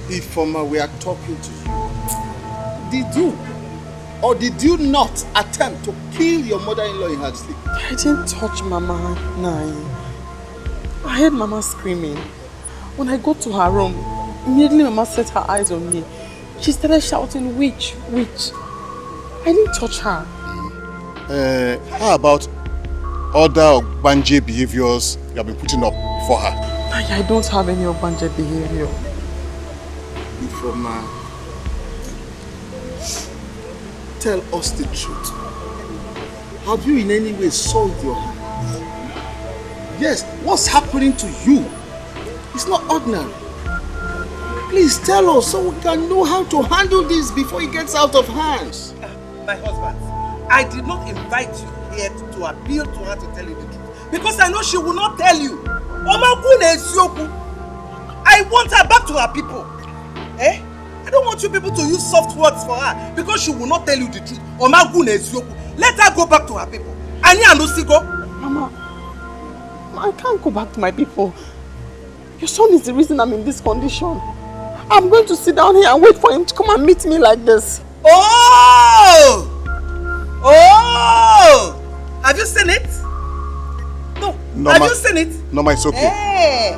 Ifeoma, we are talking to you. Did you or did you not attempt to kill your mother-in-law in her sleep? I didn't touch Mama, Nai. I heard Mama screaming. When I got to her room, immediately Mama set her eyes on me. She started shouting, witch, witch. I didn't touch her. How about other Ogbanje behaviors you have been putting up for her? I don't have any Ogbanje behavior. Ifeoma, tell us the truth. Have you in any way soiled your hands? Yes, what's happening to you? It's not ordinary. Please tell us so we can know how to handle this before it gets out of hands. My husband, I did not invite you here to appeal to her to tell you the truth. Because I know she will not tell you. I want her back to her people. I don't want you people to use soft words for her because she will not tell you the truth. Let her go back to her people. Mama, I can't go back to my people. Your son is the reason I'm in this condition. I'm going to sit down here and wait for him to come and meet me like this. Oh! Oh! Have you seen it? No. Have you seen it? No, it's okay. Hey!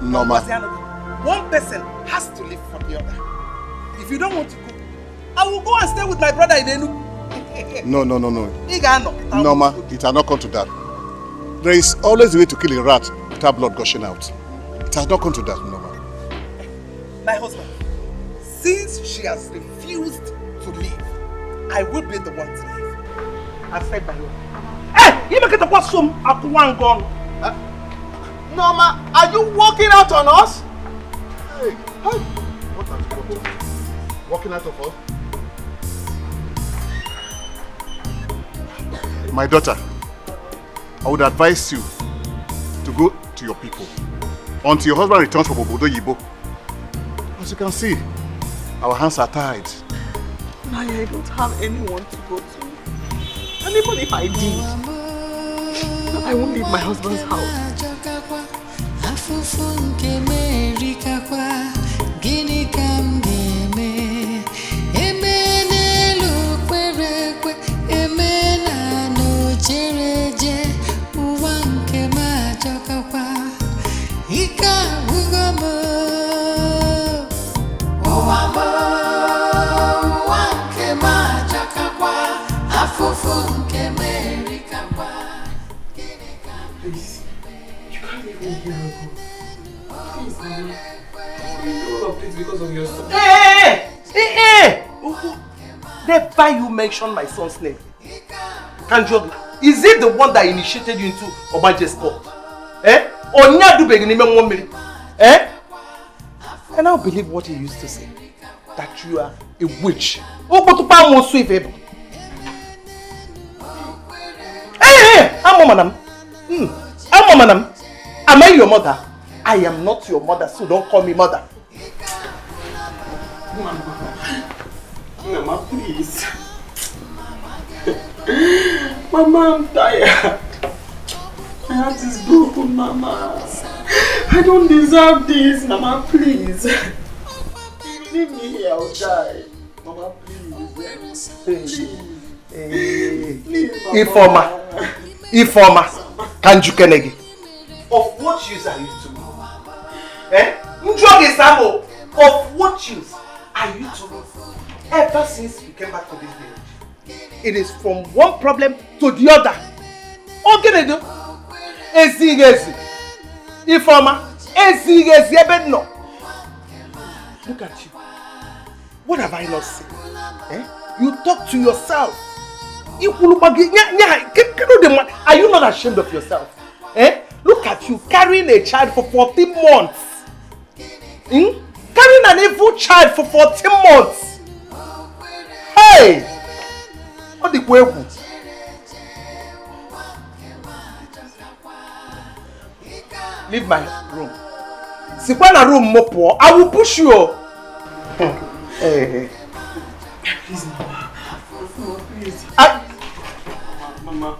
Norma. One person has to live for the other. If you don't want to go, I will go and stay with my brother in Enugu. No. Norma, it has not come to that. There is always a way to kill a rat without blood gushing out. It has not come to that, Norma. My husband, since she has refused to leave, I will be the one to leave. I've said my own. Hey! You make it a question at one gun. Norma, are you walking out on us? Hey! What are you doing? Walking out of us? My daughter, I would advise you to go to your people until your husband returns from Obodo Yibo. As you can see, our hands are tied. I don't have anyone to go to. And even if I did, I won't leave my husband's house. Please, you can't leave me here. Please, Mama. You know all of this because of your son. Hey! Never you mention my son's name. Kanjogi, is it the one that initiated you into Obanje's sport? And I believe what he used to say, that you are a witch. Hey! I'm madam. Am I your mother? I am not your mother, so don't call me mother. Mama, please. Mama, I'm tired. My heart is broken, Mama. I don't deserve this, Mama, please. Leave me here, I'll die. Mama, please. Please, Mama. Ifeoma, Kanju Kenegi. Of what use are you to me? Of what use are you to me? Ever since you came back to this village, it is from one problem to the other. Okay, do? Ezi. Ifeoma, ezi no. Look at you. What have I not seen? You talk to yourself. Are you not ashamed of yourself? Look Look at you carrying a child for 14 months. Carrying an evil child for 14 months. Hey! What the way? Leave my room. Sikwana room mopo. I will push you. Hey. Please, Mama. Please. Mama.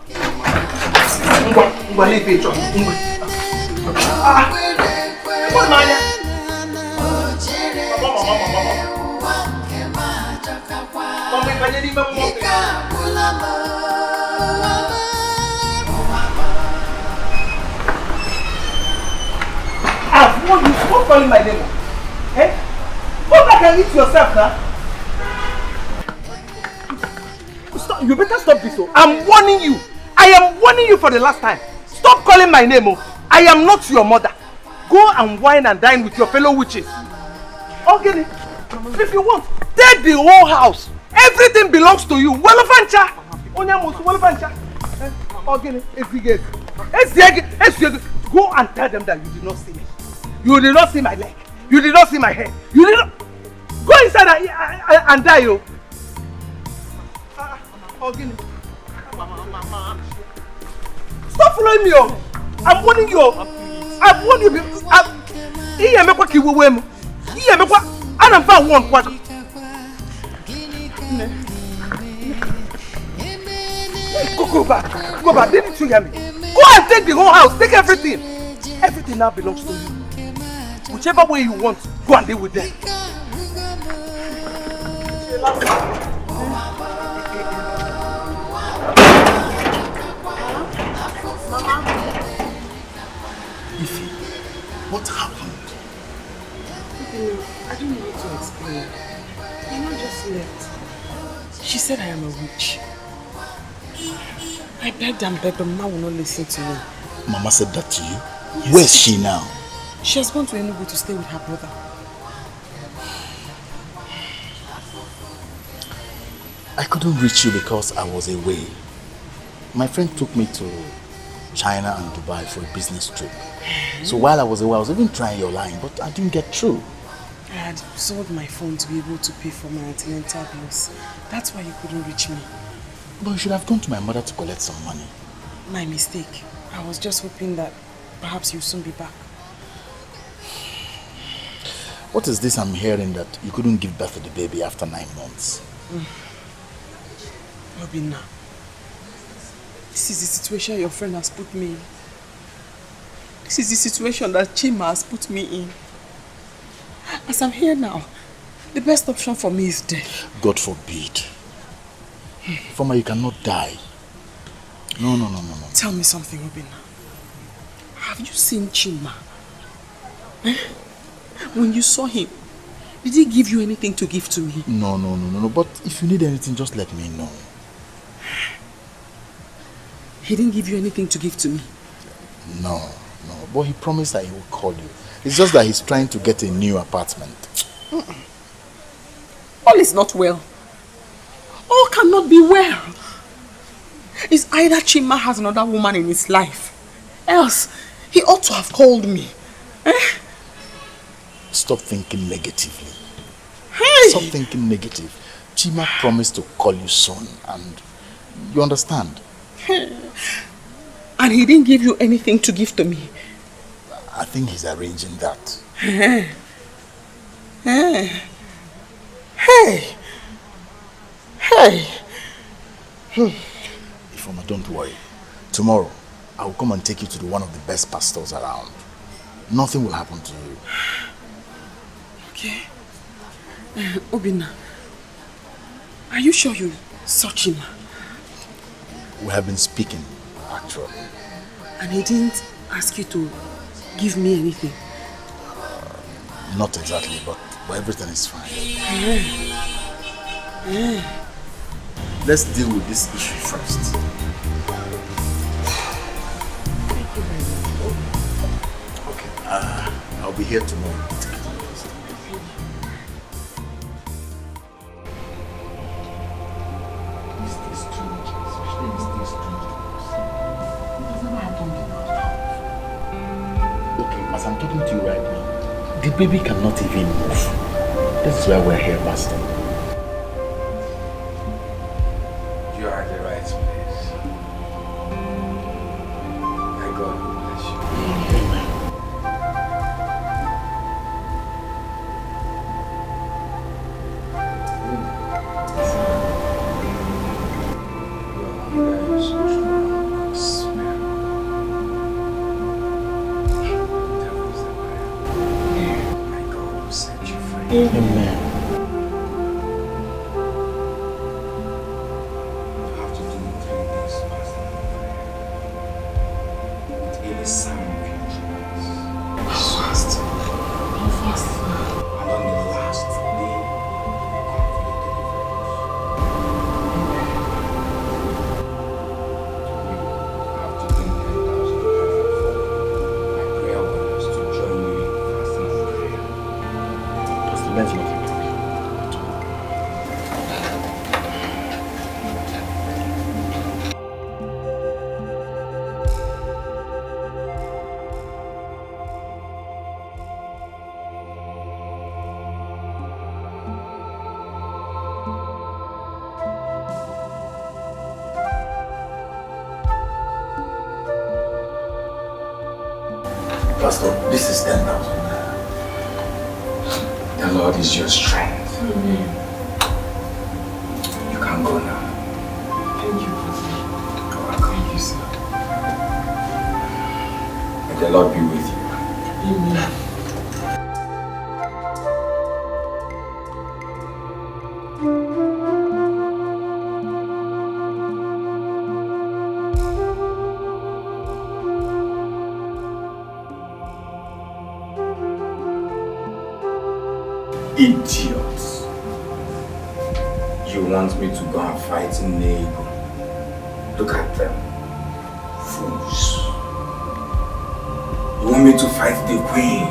Leave it. What Mama. I've warned you, stop calling my name. Eh? Go back and eat yourself now. Stop, you better stop this. I'm warning you. I am warning you for the last time. Stop calling my name. I am not your mother. Go and wine and dine with your fellow witches. Okay, if you want, take the whole house. Everything belongs to you. Walafancha. Walafancha. Okay, if you get, go and tell them that you did not see me. You did not see my leg. You did not see my head. You did not. Go inside and die, yo. Stop following me, yo. I'm warning you. I'm warning you. Go back. Go back. Didn't you hear me? Go and take the whole house. Take everything. Everything now belongs to you. Whichever way you want, go and deal with them. Ify, what happened? I don't know what to explain. Mama just left. She said I am a witch. I begged and begged, but Mama will not listen to me. Mama said that to you? Yes, where's she now? She has gone to Enugu to stay with her brother. I couldn't reach you because I was away. My friend took me to China and Dubai for a business trip. So while I was away, I was even trying your line, but I didn't get through. I had sold my phone to be able to pay for my antenatal bills. That's why you couldn't reach me. But you should have gone to my mother to collect some money. My mistake. I was just hoping that perhaps you'll soon be back. What is this I'm hearing that you couldn't give birth to the baby after 9 months? Obinna, this is the situation your friend has put me in. This is the situation that Chima has put me in. As I'm here now, the best option for me is death. God forbid. Foma, you cannot die. No. Tell me something, Obinna. Have you seen Chima? Eh? When you saw him, did he give you anything to give to me? No. But if you need anything, just let me know. He didn't give you anything to give to me? No. But he promised that he will call you. It's just that he's trying to get a new apartment. All is not well. All cannot be well. It's either Chima has another woman in his life, else he ought to have called me. Stop thinking negatively. Hey! Stop thinking negative. Chima promised to call you soon, and you understand? And he didn't give you anything to give to me? I think he's arranging that. Hey! Ifoma, don't worry. Tomorrow, I will come and take you to one of the best pastors around. Nothing will happen to you. Okay. Obinna, are you sure you saw Chima? We have been speaking, actually. And he didn't ask you to give me anything? Not exactly, but everything is fine. Let's deal with this issue first. Thank you very much. Okay, I'll be here tomorrow. as I'm talking to you right now, the baby cannot even move. This is why we're here, Pastor. You are at the right place. May God bless you. Amen. Amen. You have to do 3 days fasting and prayer with any sign of your choice. Fast. How fast? And on the last day, come for your deliverance. You have to bring 10,000 for my prayer warriors to join you in fasting and prayer. Pastor, let's not. Pastor, this is 10,000. The Lord is your strength. Amen. You can go now. Thank you, Pastor. You're welcome. Thank you, sir. May the Lord be with you. Amen. Idiots. You want me to go and fight in Nego? Look at them. Fools. You want me to fight the queen?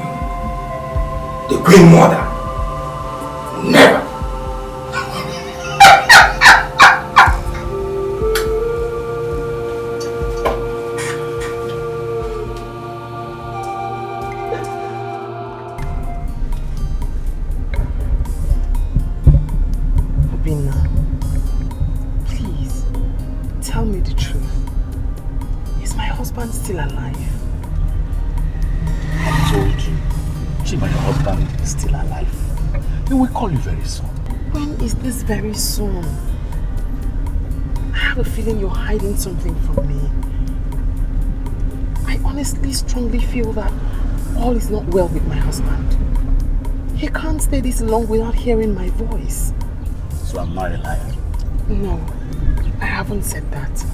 The queen mother? Never. Obinna, please, tell me the truth. Is my husband still alive? I told you. Chima, your husband is still alive. He will call you very soon. When is this very soon? I have a feeling you're hiding something from me. I honestly strongly feel that all is not well with my husband. He can't stay this long without hearing my voice. So I'm not a liar. No, I haven't said that.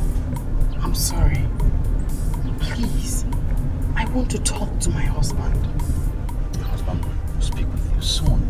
I'm sorry. Please, I want to talk to my husband. Your husband will speak with you soon.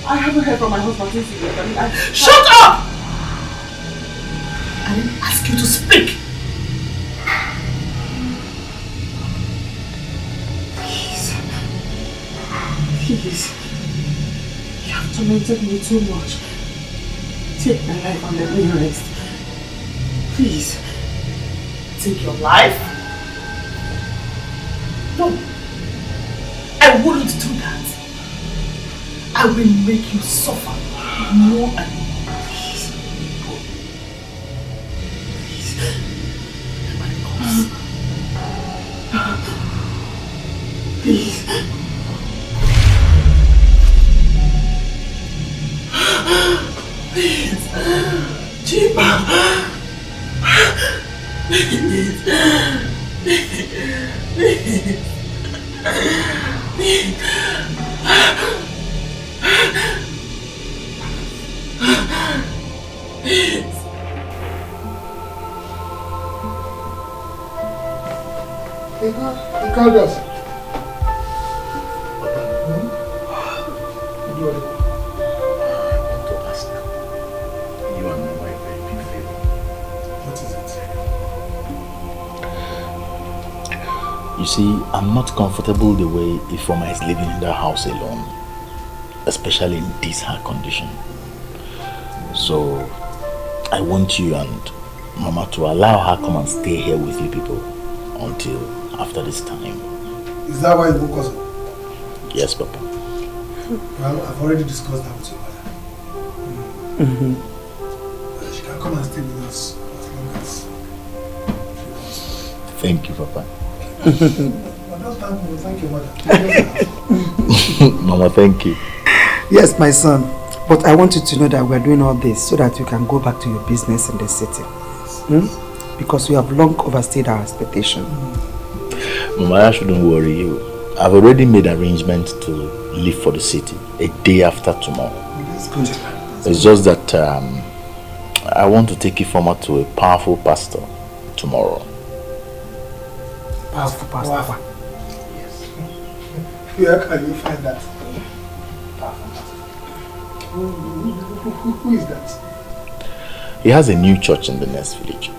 I haven't heard from my husband since he left. Shut up! I didn't ask you to speak. Please. You have tormented me too much. Take my life and let me rest. Please. Take your life? No. I wouldn't do that. I will make you suffer more and more. Please. Please. Nobody comes. Please. Chima. Please. Please. Please. Please. He called us. You see, I'm not comfortable the way Ifeoma is living in the house alone, especially in this her condition. So, I want you and Mama to allow her come and stay here with you people until after this time. Is that why you woke us up? Yes, Papa. Well, I've already discussed that with your mother. She can come and stay with us as long as she wants. Thank you, Papa. But don't thank your mother. Mama, thank you. Yes, my son. But I want you to know that we are doing all this so that you can go back to your business in the city. Because we have long overstayed our expectation. Mama, I shouldn't worry you. I've already made arrangements to leave for the city a day after tomorrow. That's good. It's just that I want to take Ifeoma to a powerful pastor tomorrow. Powerful pastor. Wow. Yes. Where can you find that? Who is that? He has a new church in the next village.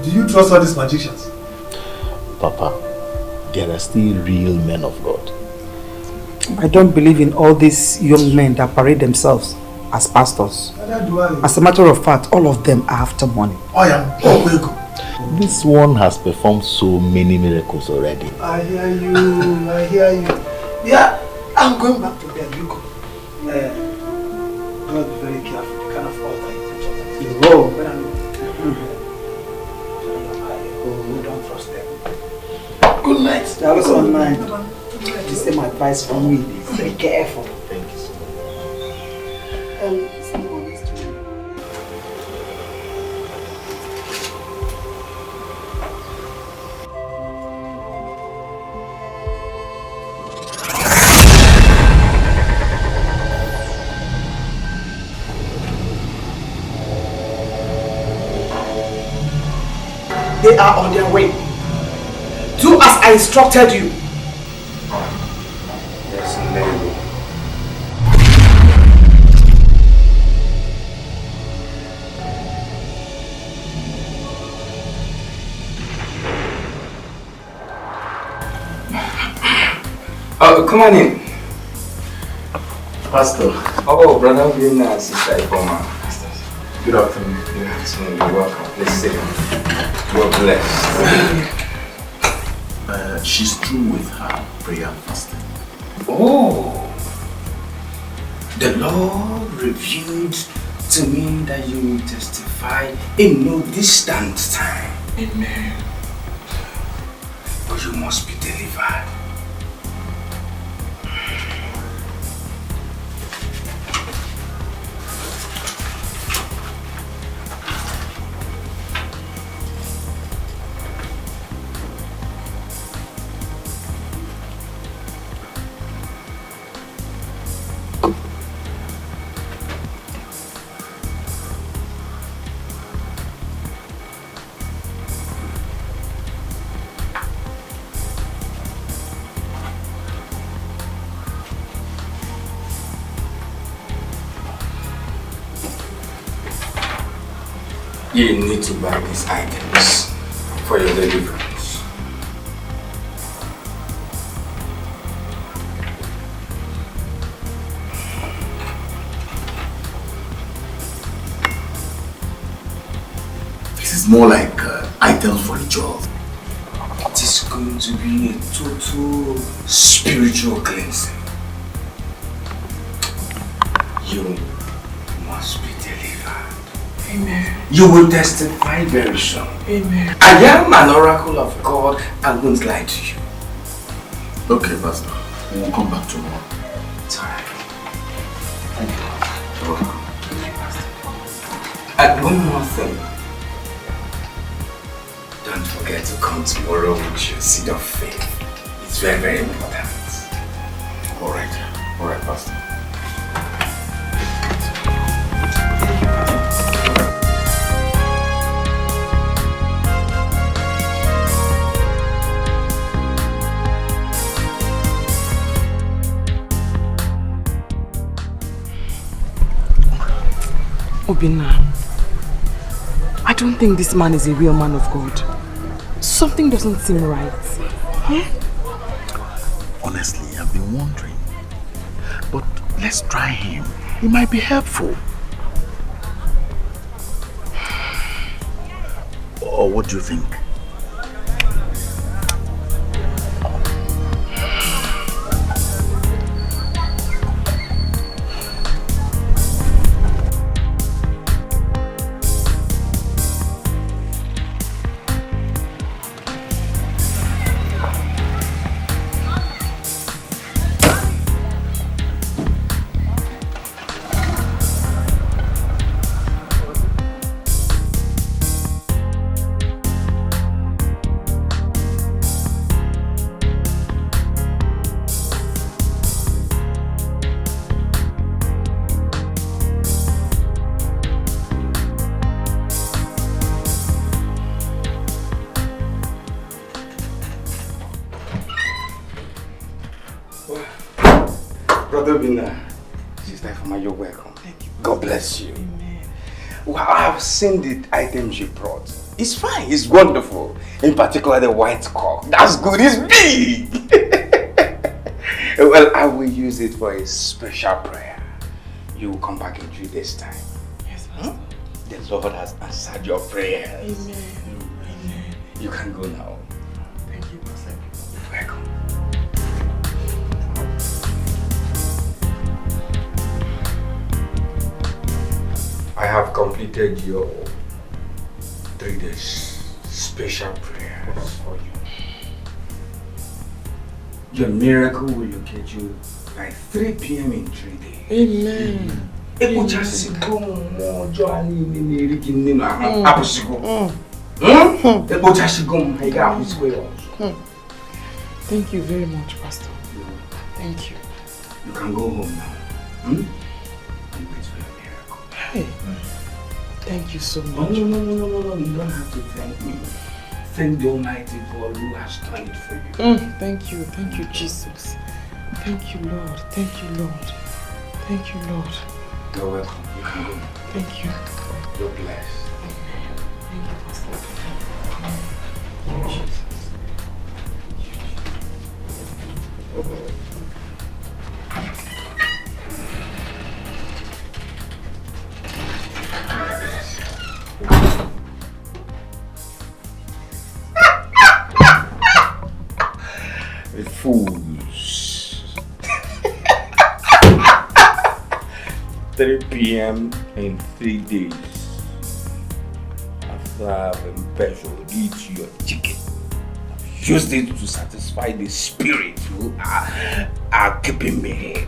Do you trust all these magicians? Papa, there are still real men of God. I don't believe in all these young men that parade themselves as pastors. As a matter of fact, all of them are after money. I am Wazico. This one has performed so many miracles already. I hear you. Yeah, I'm going back to bed. You go. God, be very careful. The kind of altar you put on. Don't trust them. Good night. That was on mine. This is my advice from me. Be careful. Thank you so much. They are on their way. Do as I instructed you. Yes, Lady. Come on in. Pastor. Oh, brother, good night, sister Ifeoma. Good afternoon. Good afternoon. You're welcome. Please sit down. You're blessed. She's through with her prayer and fasting. Oh, the Lord revealed to me that you will testify in no distant time. Amen. But you must be delivered. You need to buy these items for your deliverance. This is more like items for a job. It is going to be a total spiritual cleansing. You must be delivered. Amen. You will testify very soon. Amen. I am an oracle of God and won't lie to you. Okay, Pastor. We'll come back tomorrow. It's alright. Thank you. And one more thing. Don't forget to come tomorrow with your seed of faith. It's very, very important. Alright, Pastor. Obinna, I don't think this man is a real man of God. Something doesn't seem right. Huh? Honestly, I've been wondering. But let's try him. He might be helpful. Or what do you think? Sister Ifeoma, you're welcome. Thank you. God bless you. Amen. Well, I have seen the items you brought. It's fine. It's wonderful. In particular, the white cock. That's good. It's big. Well, I will use it for a special prayer. You will come back in 3 days' time. Yes, Pastor. The Lord has answered your prayers. Amen. Amen. You can go now. Thank you, Pastor. You're welcome. I have completed your 3 days special prayers for you. Your miracle will locate you by 3 p.m. in 3 days. Amen. Thank you very much, Pastor. Thank you. You can go home now. Hey, thank you so much. No, you don't have to thank me. Thank the Almighty God who has done it for you. Thank you, Jesus. Thank you, Lord. Thank you, Lord. Thank you, Lord. You're welcome. You can go. Thank you. You're blessed. Amen. Thank you, Pastor. Fools. 3 p.m. in 3 days. After I've embezzled eat your chicken, I've used it to satisfy the spirit who are keeping me here.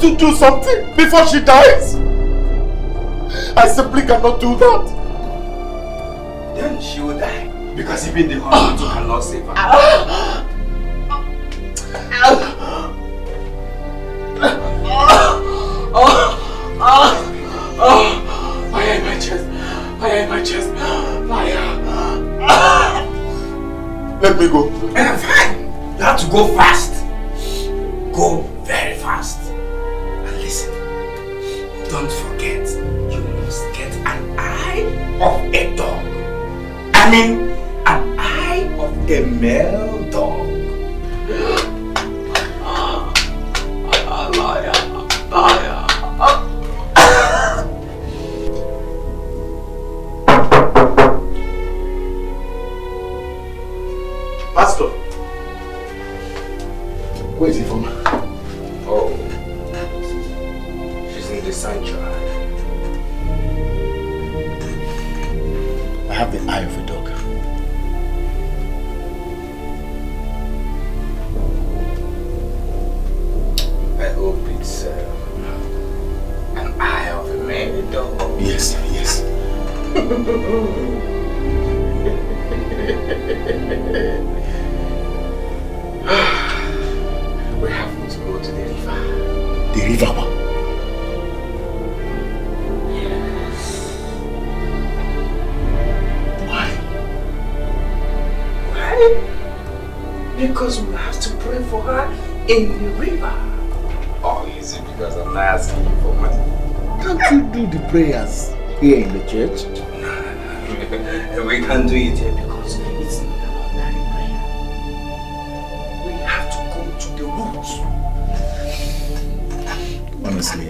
To do something before she dies. I simply cannot do that. Then she will die because even the hospital cannot save her. Fire in my chest. Fire in my chest. Fire. Let me go. Fine. You have to go fast. Go very fast. Don't forget, you must get an eye of a dog. I mean, an eye of a male dog. Pastor, where is he from? Oh. The sanctuary. I have the eye of a dog. I hope it's an eye of a male dog. Yes, yes. We have to go to the river. The river? Because we have to pray for her in the river. Or is it because I'm not asking you for money? Can't you do the prayers here in the church? No. We can't do it here because it's not an ordinary prayer. We have to go to the roots. Honestly,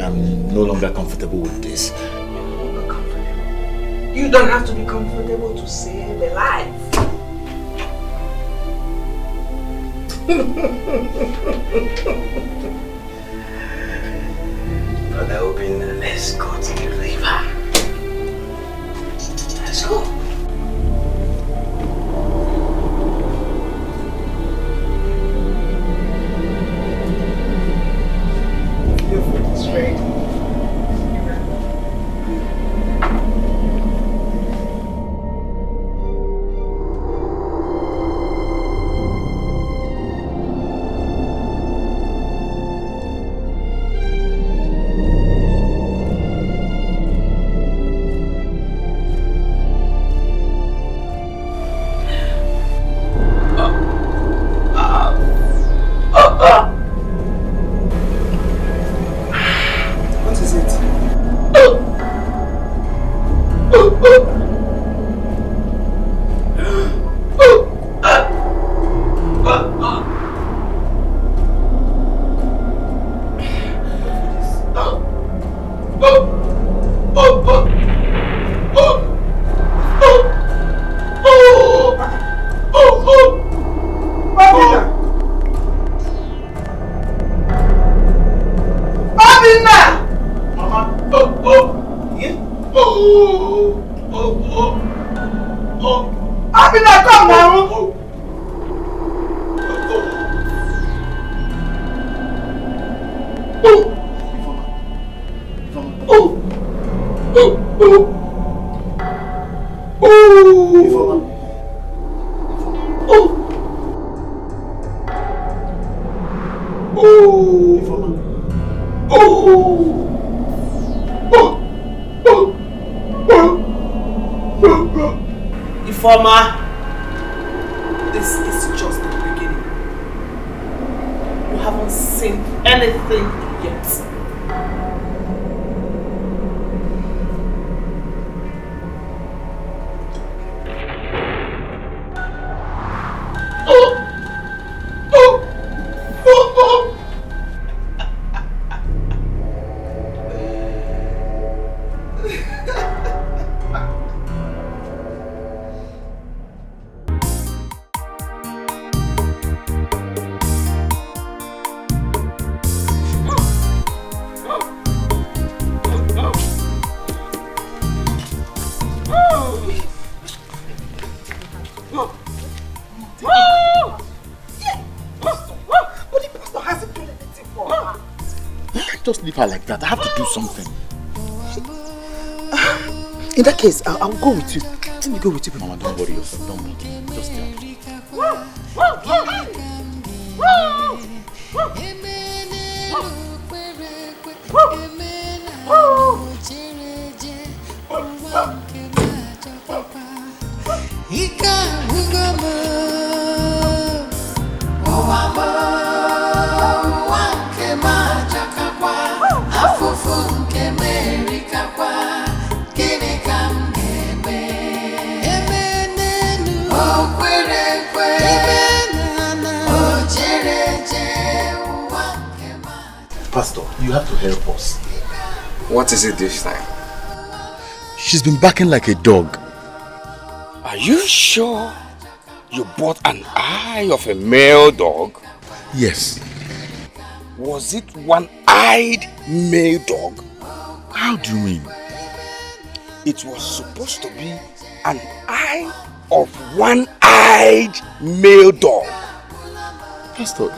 I'm no longer comfortable with this. You're no longer comfortable. You don't have to be comfortable to save a life. Brother Obin, let's go to the river. Let's go. Your food is ready. Informer, this is just the beginning. You haven't seen anything yet. Just leave her like that. I have to do something. In that case, I'll go with you. Let me go with you. Mama, don't worry yourself. Don't worry. Just tell me. Pastor, you have to help us. What is it this time? She's been barking like a dog. Are you sure you bought an eye of a male dog? Yes. Was it one-eyed male dog? How do you mean? It was supposed to be an eye of one-eyed male dog. Pastor,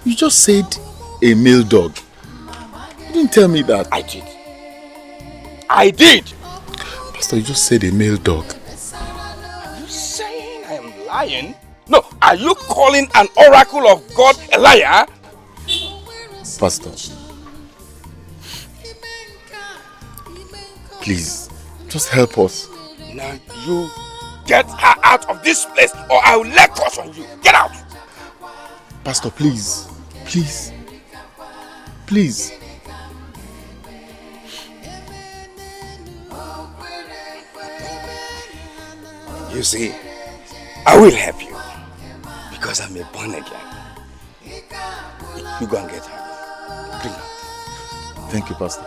you just said a male dog. You didn't tell me that. I did. I did. Pastor, you just said a male dog. Are you saying I am lying? No, are you calling an oracle of God a liar? Pastor, please, just help us. Now you get her out of this place or I will let curse on you. Get out! Pastor, please, please, please. You see, I will help you because I'm a born again. You go and get her. Bring her. Thank you, Pastor.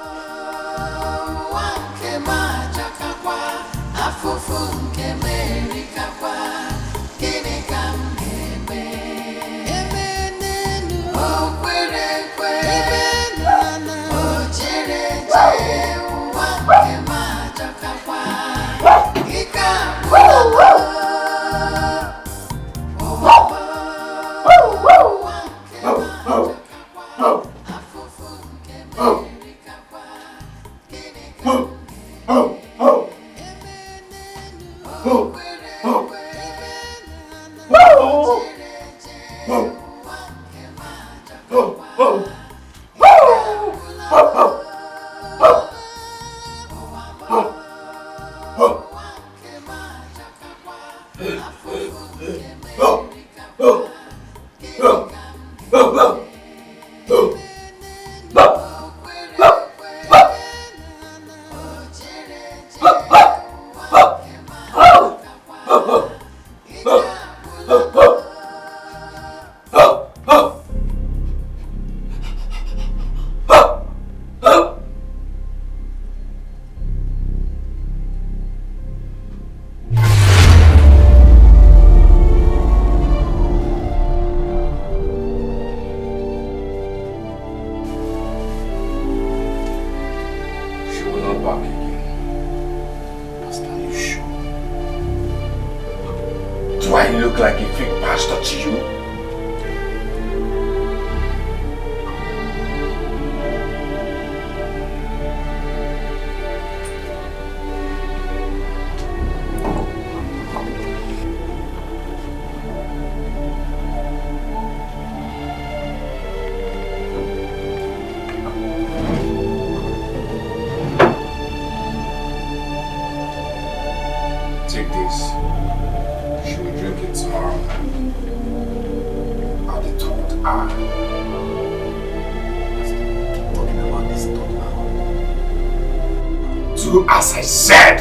As I said,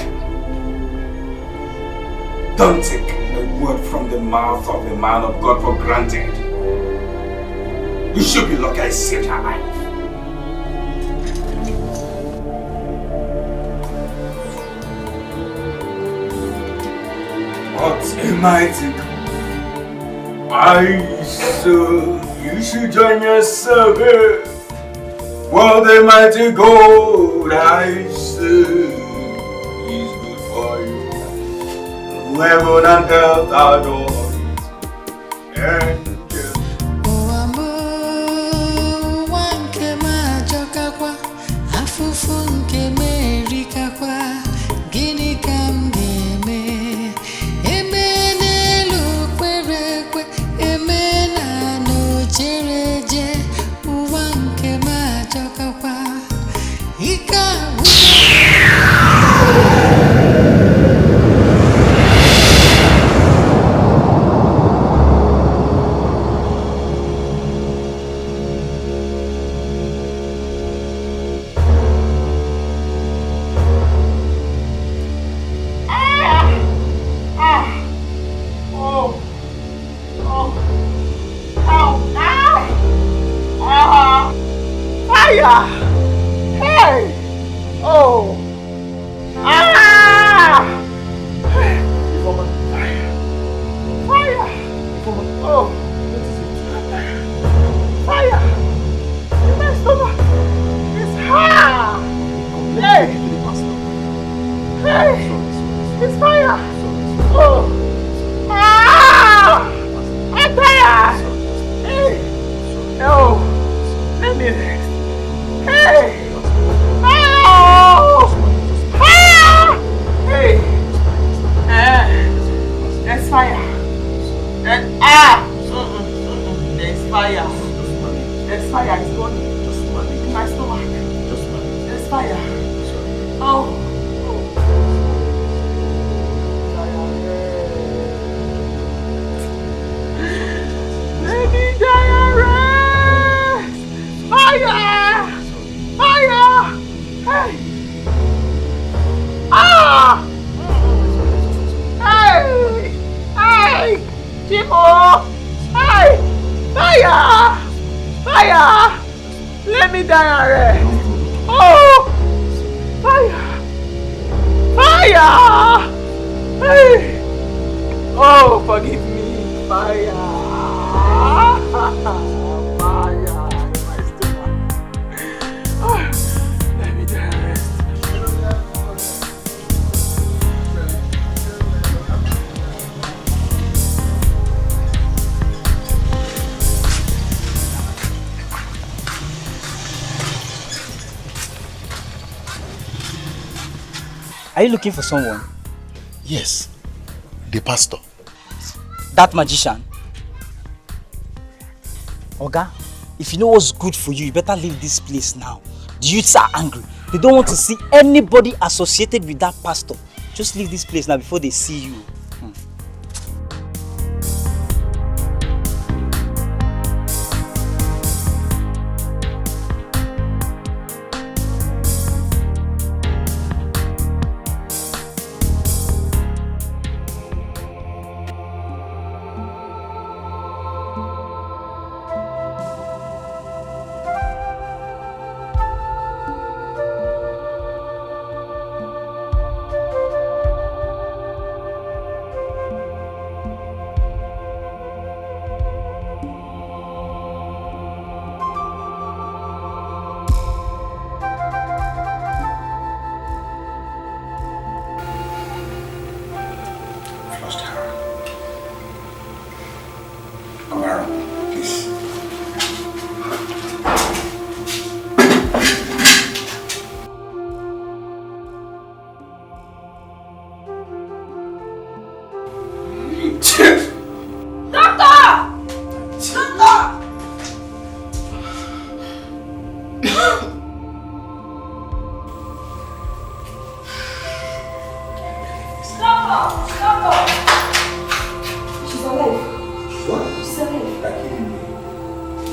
don't take a word from the mouth of a man of God for granted. You should be lucky I saved her life. What am I to do? I said you should join yourself here. What the mighty God I said. Heaven and earth adore it. Angels. Oh, amor, wanke majoka kwa, afufu nke merika kwa, gini kamgeme. Eme nelu kwerekwe, eme na no chereje, wanke majoka kwa, ika. Are you looking for someone? Yes, the pastor. That magician? Oga, if you know what's good for you, you better leave this place now. The youths are angry. They don't want to see anybody associated with that pastor. Just leave this place now before they see you.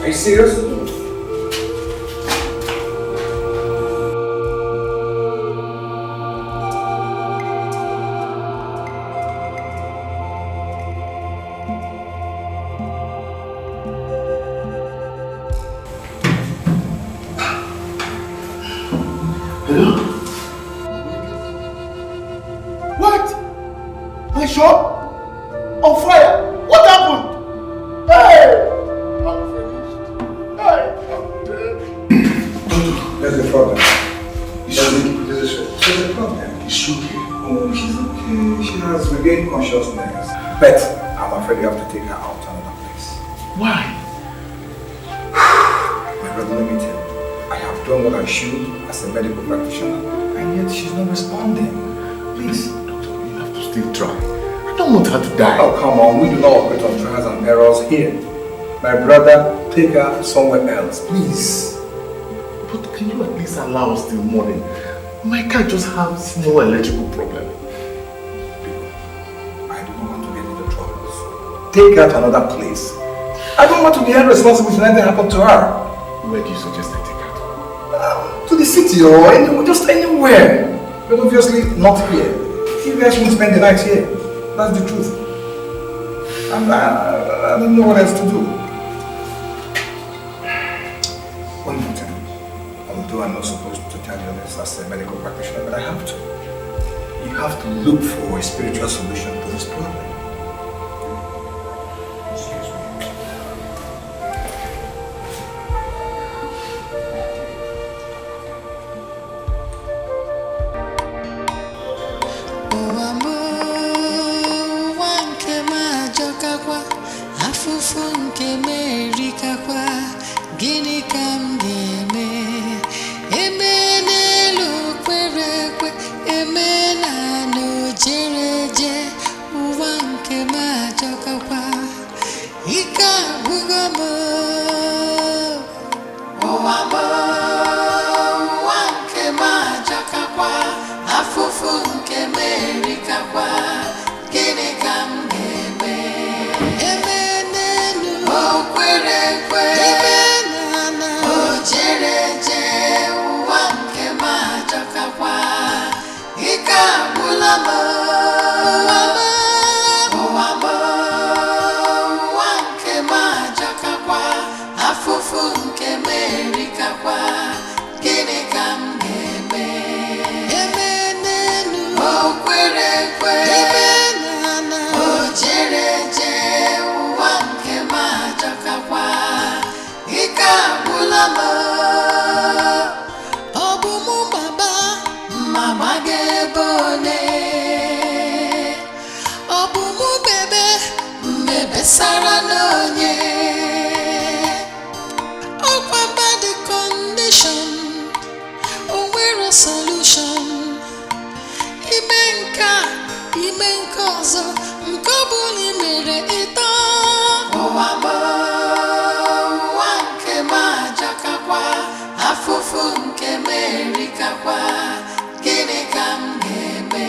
Are you serious? Hello? What? My shop? On fire? What happened? Hey! I'm finished. Hey! I'm dead. There's a problem. There's a problem. Is she okay? Oh, she's okay. She has regained consciousness. But I'm afraid you have to take her out to another place. Why? My brother, let me tell you. I have done what I should as a medical practitioner, and yet she's not responding. Please. Doctor, you have to still try. I don't want her to die. Oh, come on. We do not operate on trials and errors here. My brother, take her somewhere else, please. But can you at least allow us till morning? My car just has small electrical problem. I do not want to get into trouble. Take her to another place. I don't want to be held responsible if anything happened to her. Where do you suggest I take her to? To the city or anywhere, just anywhere. But obviously not here. You guys won't spend the night here. That's the truth. And I don't know what else to do. One more time. Although I'm not supposed to tell you this as a medical practitioner, but I have to. You have to look for a spiritual solution to this problem. Excuse me. Afụfụ nke merikakwa, gịnị ka m ga-eme? Eme n'elu kwere ekwe, eme n'ala jere eje, ụwa nke m ajọkakwa, ike agwụgo m. Ụwa m, ụwa nke m ajọkakwa, afụfụ nke merikakwa, gịnị ka m ga-eme? Sara n'onye ọkwa bad condition, o nwere solution. Ime nke ọzọ, nke ọ bụla i mere ịtọ. Ụwa m, ụwa nke m ajọkakwa, afụfụ nke m erikakwa, gịnị ka m ga-eme?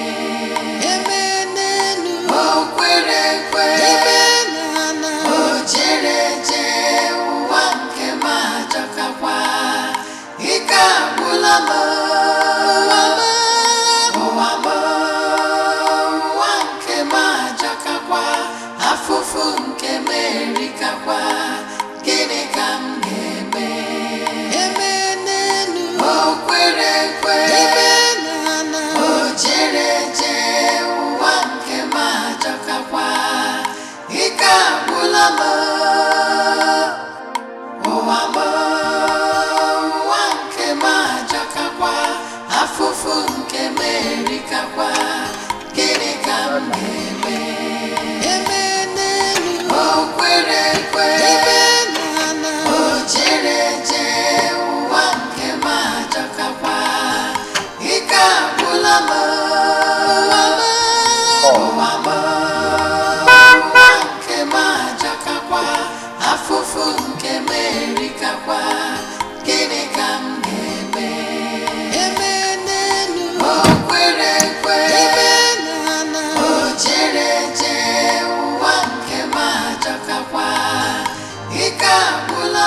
Eme n'elu o kwere ekwe, ụwa nke m ajọkakwa, ike agwụla m. Ụwa m, ụwa nke m ajọkakwa, afụfụ nke m erikakwa, gịnị ka m ga-eme? Eme n'elu o kwere ekwe, o jere eje, ụwa nke m ajọkakwa, ike agwụla m. Ụwa m, ụwa nke m ajọkakwa, afụfụ nke m erikakwa, gịnị ka m ga-eme? Eme n'elu o kwere ekwe, o jere eje, ụwa nke m ajọkakwa, ike agwụla m. Ụwa m, ụwa nke m ajọkakwa, afụfụ nke m erikakwa, gịnị ka m ga-eme? Eme n'elu o kwere ekwe, o jere eje, ụwa nke m ajọkakwa, ike agwụla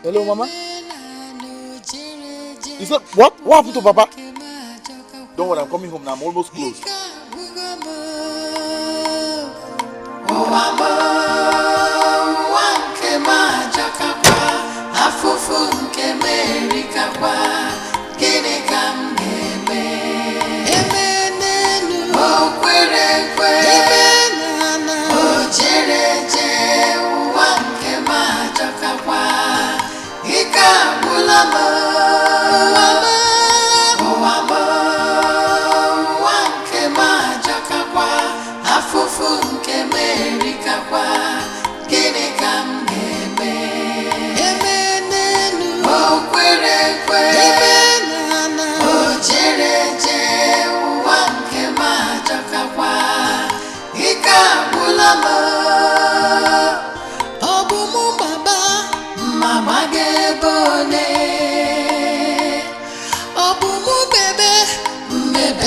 Hello, Mama. Is that what? What happened to Papa? Don't worry, I'm coming home now. I'm almost close.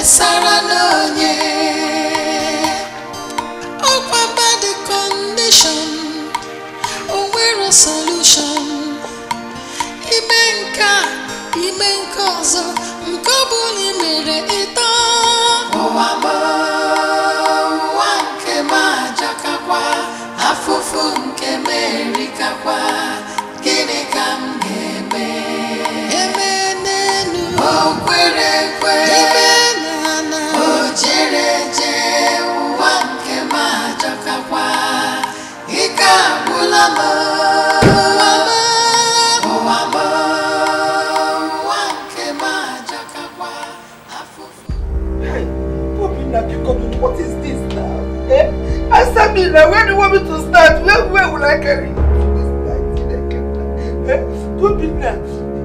Sarah Nonye, oh, bad condition, oh, we're a solution. Imenka, so, Mkobuli mere ito. Oh, amo, wanke majakakwa, afufu nke merikakwa, gini kamgebe. Emenenu, oh, kwere. What is this now? Eh? Answer me now. Where do you want me to start? Where will I carry you? Eh? Don't be now.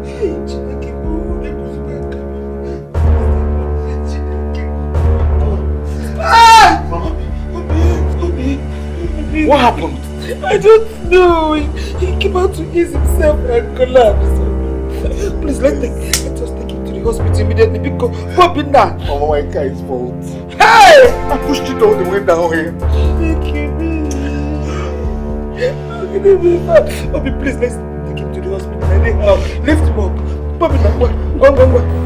Hey, what happened? I don't know. He came out to ease himself and collapsed. Please, let's just take him to the hospital immediately because Bobby now. Oh, my guy's fault. Hey! I pushed it all the way down here. Bobby, please, let's take him to the hospital. Anyhow, lift him up. Bobby now, go.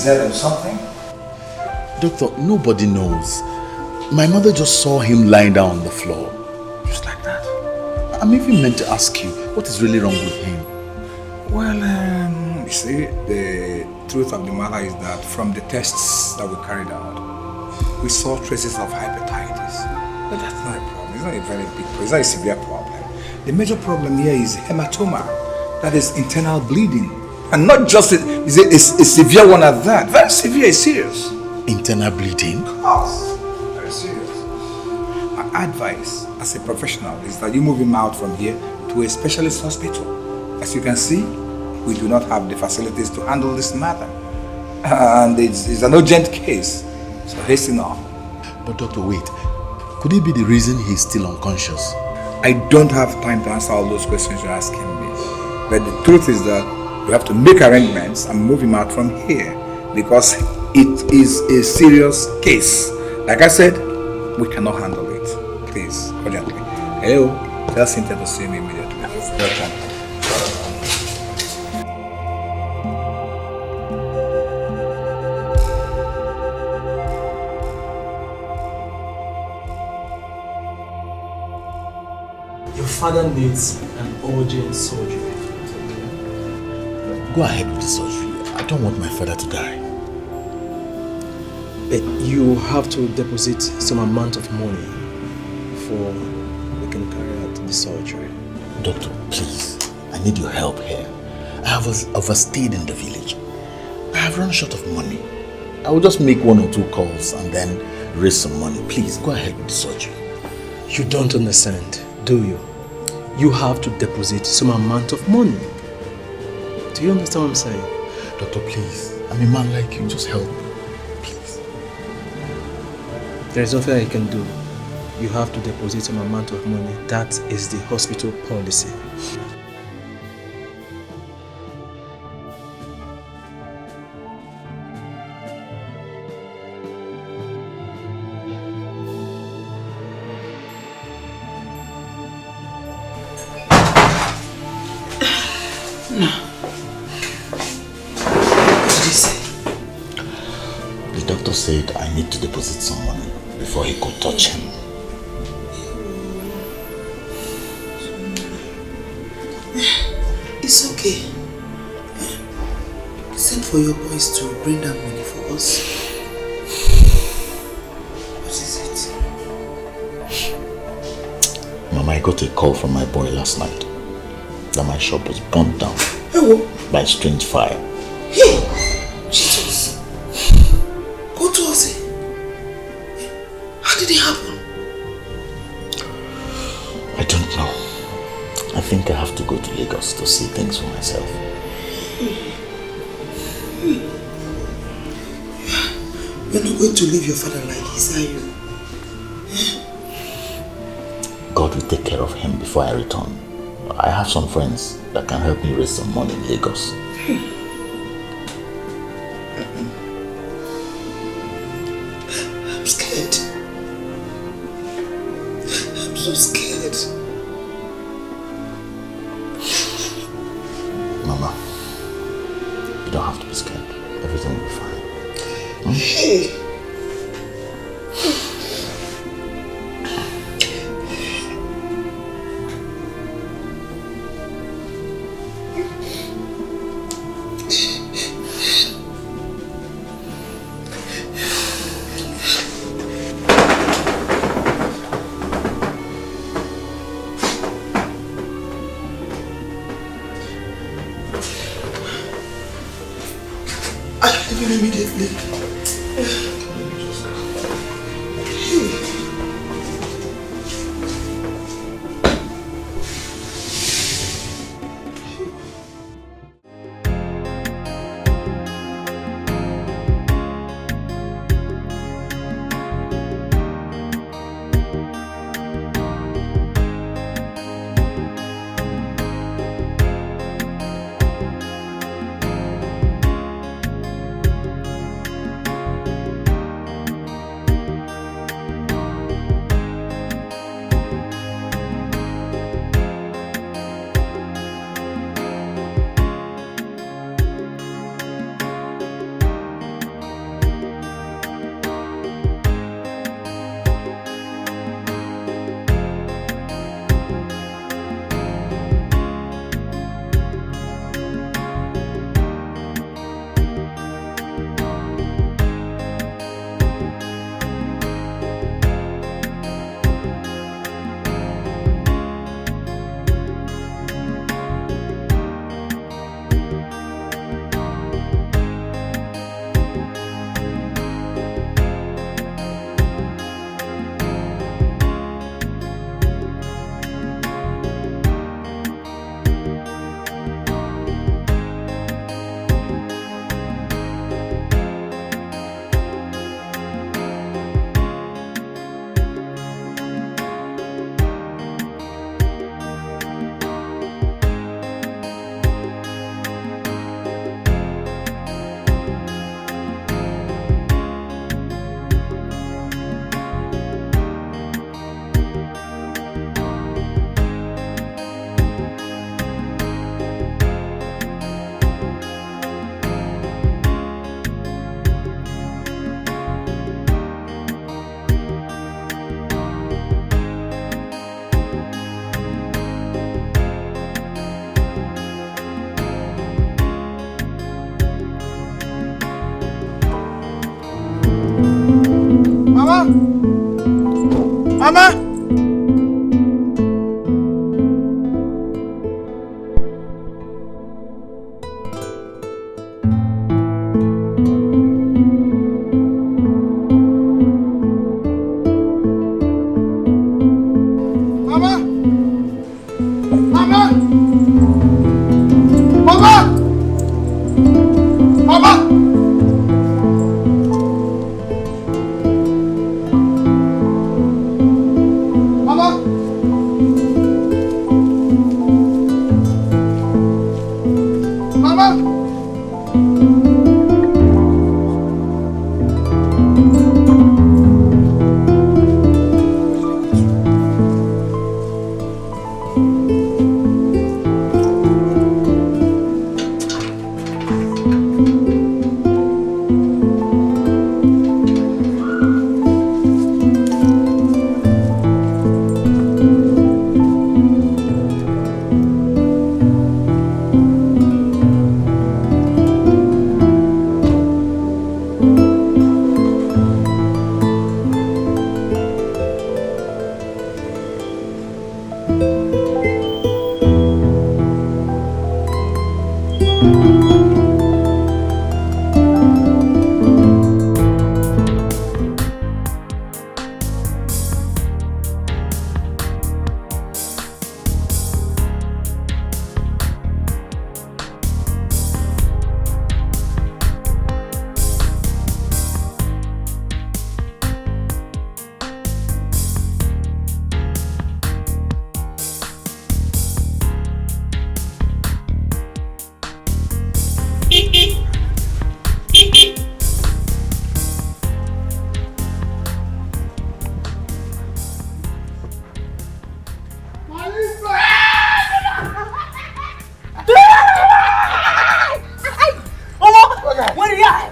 Or something? Doctor, nobody knows. My mother just saw him lying down on the floor. Just like that. I'm even meant to ask you, what is really wrong with him? Well, you see, the truth of the matter is that from the tests that we carried out, we saw traces of hepatitis. But that's not a problem. It's not a very big problem. It's not a severe problem. The major problem here is hematoma. That is internal bleeding. And not just a severe one at that. Very severe, it's serious. Internal bleeding? Of course. Very serious. My advice as a professional is that you move him out from here to a specialist hospital. As you can see, we do not have the facilities to handle this matter. And it's an urgent case. So hasten on. But doctor, wait. Could it be the reason he's still unconscious? I don't have time to answer all those questions you're asking me. But the truth is that we have to make arrangements and move him out from here because it is a serious case. Like I said, we cannot handle it. Please, urgently. Hello, tell Cynthia to see me immediately. Welcome. father needs an urgent surgery. Go ahead with the surgery. I don't want my father to die. You have to deposit some amount of money before we can carry out the surgery. Doctor, please. I need your help here. I have overstayed in the village. I have run short of money. I will just make 1 or 2 calls and then raise some money. Please, go ahead with the surgery. You don't understand, do you? You have to deposit some amount of money. Do you understand what I'm saying? Doctor, please. I'm a man like you. Just help. Please. There is nothing I can do. You have to deposit some amount of money. That is the hospital policy. Said I need to deposit some money before he could touch him. It's okay. Send for your boys to bring that money for us. What is it? Mama, I got a call from my boy last night that my shop was burnt down by strange fire. Hey! Jesus! Go to us. How did it happen? I don't know. I think I have to go to Lagos to see things for myself. You're not going to leave your father like this, are you? God will take care of him before I return. I have some friends that can help me raise some money in Lagos. I'm scared. I'm so scared. Mama, you don't have to be scared. Everything will be fine. Hey! Immediately. Mama! Mama!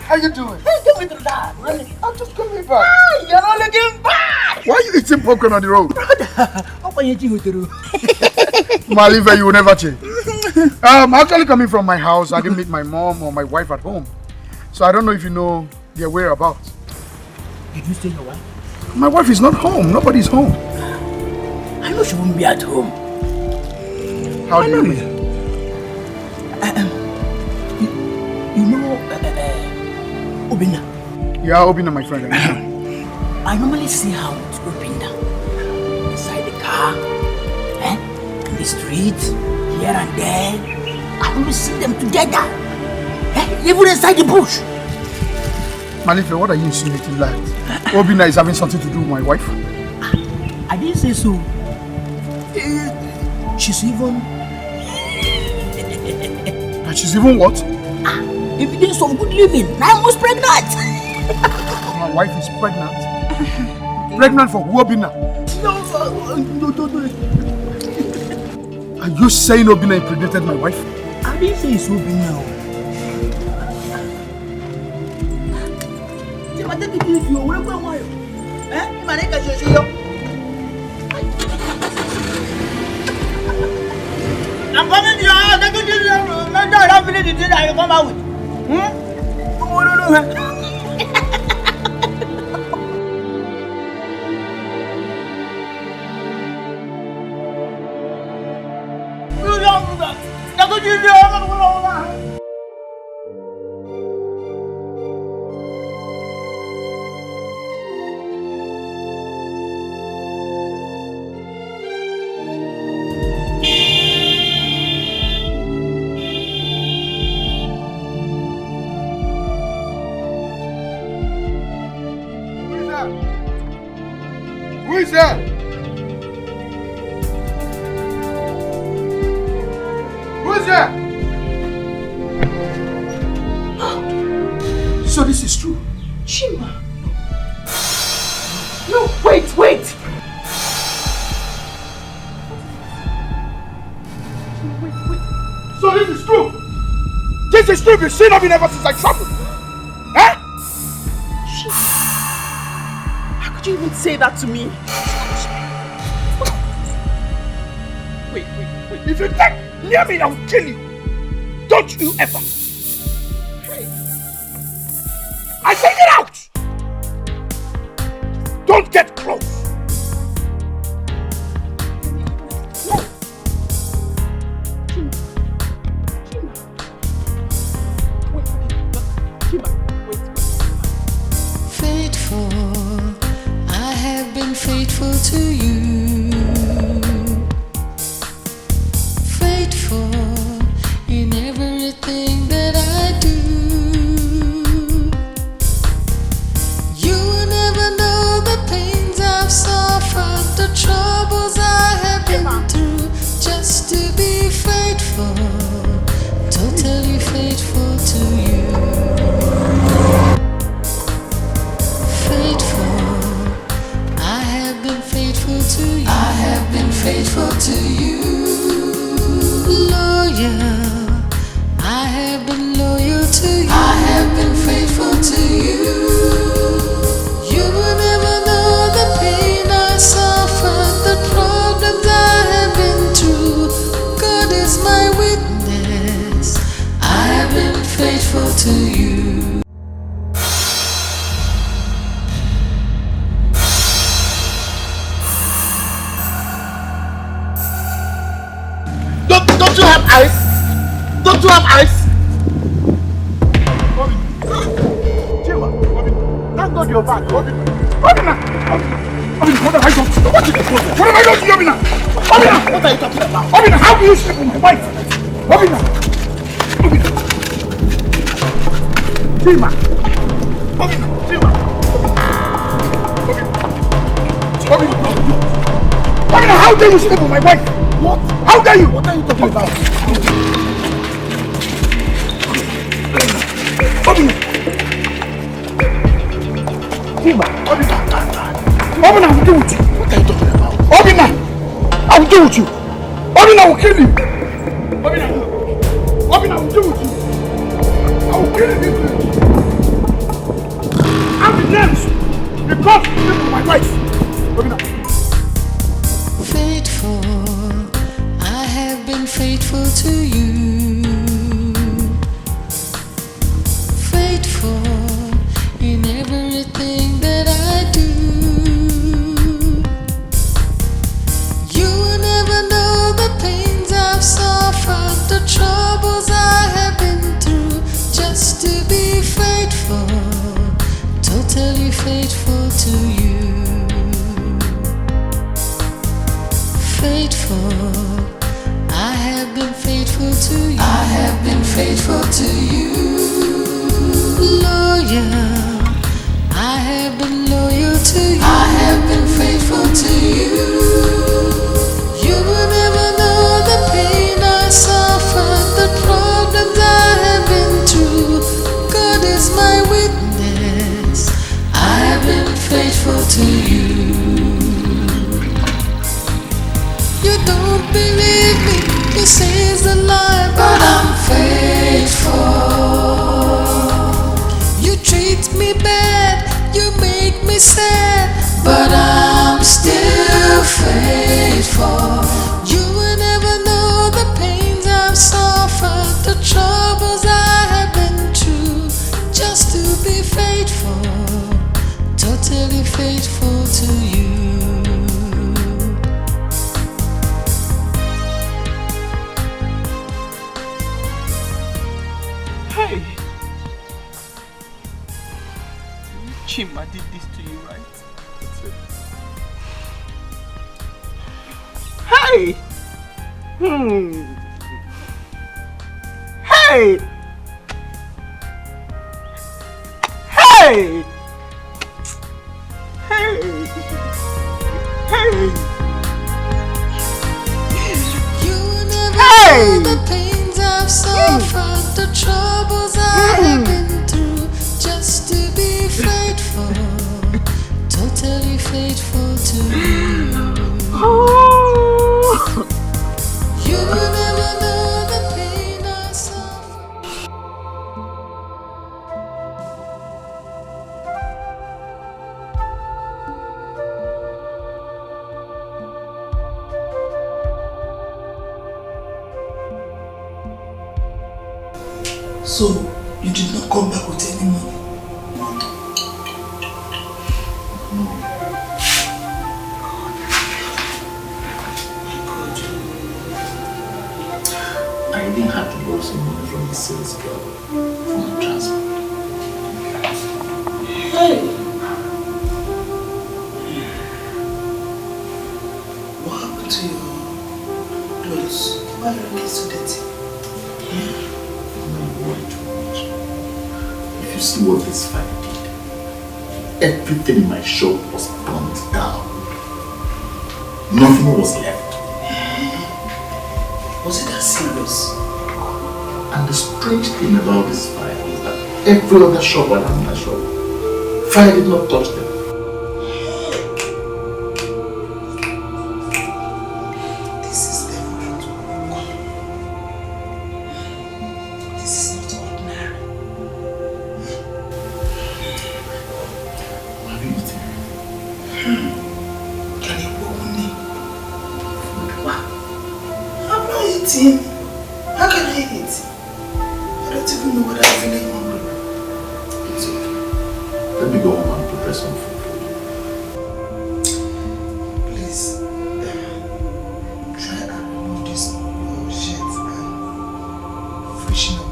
How you doing? Hey, get me to that. I'm just coming back. You're not looking bad. Why are you eating popcorn on the road? Brother, what are you doing? Maliva, you will never change. I'm actually coming from my house. I didn't meet my mom or my wife at home. So I don't know if you know their whereabouts. Did you say your wife? My wife is not home. Nobody's home. I know she won't be at home. How do you mean? You know Obina? Yeah, Obina, my friend. I normally see her with Obina inside the car, in the street, here and there. I always see them together, even inside the bush. Malifa, what are you insinuating, lad? Obina is having something to do with my wife? I didn't say so. She's even... She's even what? Evidence of good living. I was pregnant. My wife is pregnant? Pregnant for who, Obina? No. Are you saying Obina impregnated my wife? I didn't say it's Obina. I'm coming to your house. I don't finish the thing that you come out with. Who is there? Who is there? So this is true. Chima. No, wait. Wait. So this is true. This is true. You've seen of me ever since I traveled. Huh? How could you even say that to me? Wait. If you take near me, I'll kill you. Don't you ever. I say get out. faithful to you. Faithful in everything that I do. You will never know the pains I've suffered, the troubles I have been through, just to be faithful, totally faithful to you. Faithful, I have been faithful to you. I have been faithful to you. Loyal, I have been loyal to you. I have been faithful to you. You will never know the pain I suffered, the problems I have been through. God is my witness. I have been faithful to you. Don't you have eyes? Don't you have eyes? Chima, thank God you're back. Obina, what have I done? What is the problem? What have I done to you, Obina? Obina, what are you talking about? Obina, how do you sleep with my wife? Obina, Chima, Obina, how dare you sleep with my wife? What? How dare you? What are you talking about? Obina, I will deal with you. What are you talking about? Obina, I will deal with you. Obina, I will kill you. Obina, I will deal with you. I will kill you. I'm the next. Because you sleep with my wife. Obina. Faithful, I have been faithful to you. Faithful in everything that I do. You will never know the pains I've suffered, the troubles I have been through, just to be faithful, totally faithful to you. Faithful, I have been faithful to you. I have been faithful to you. Loyal, I have been loyal to you. I have been faithful to you. You will never know the pain I suffered, the problems I have been through. God is my witness. I have been faithful to you. You don't believe me, you say it's a lie, but I'm faithful. You treat me bad, you make me sad, but I'm still faithful. You will never know the pains I've suffered, the troubles I have been through, just to be faithful, totally faithful to you. Hey! Chima did this to you, right? That's it. Hey! Hey! Hey! Hey! Hey! You will never know the pains I've suffered, the troubles I have been through, just to be faithful, totally faithful to you. You will never know the pain I suffered. So, you did not come back with any money? I didn't have to borrow some money from the sales girl for my transport. Hey! this fire did. Everything in my shop was burnt down. Nothing was left. Was it that serious? And the strange thing about this fire was that every other shop around my shop, fire did not touch them. This is different. This is not ordinary. Have you eaten? Can you walk with me? What? I'm not eating. How can I eat? I don't even know whether I'm feeling hungry. It's okay. Let me go home and prepare some food. Please, try and remove this your shirt and freshen up.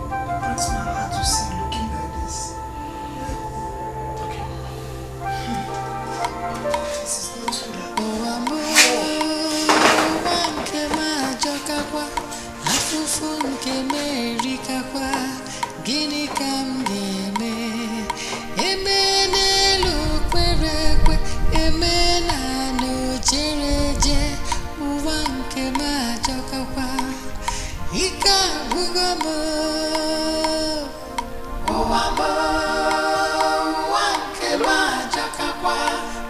It breaks my heart to see you looking like this. Okay. This is not good at all. Gịnị ka m ga-eme? Eme n'elu kwere ekwe, eme n'ala chere eje, ụwa nke m ajọkakwa, ike agwụgo m. Ụwa m, ụwa nke m ajọkakwa,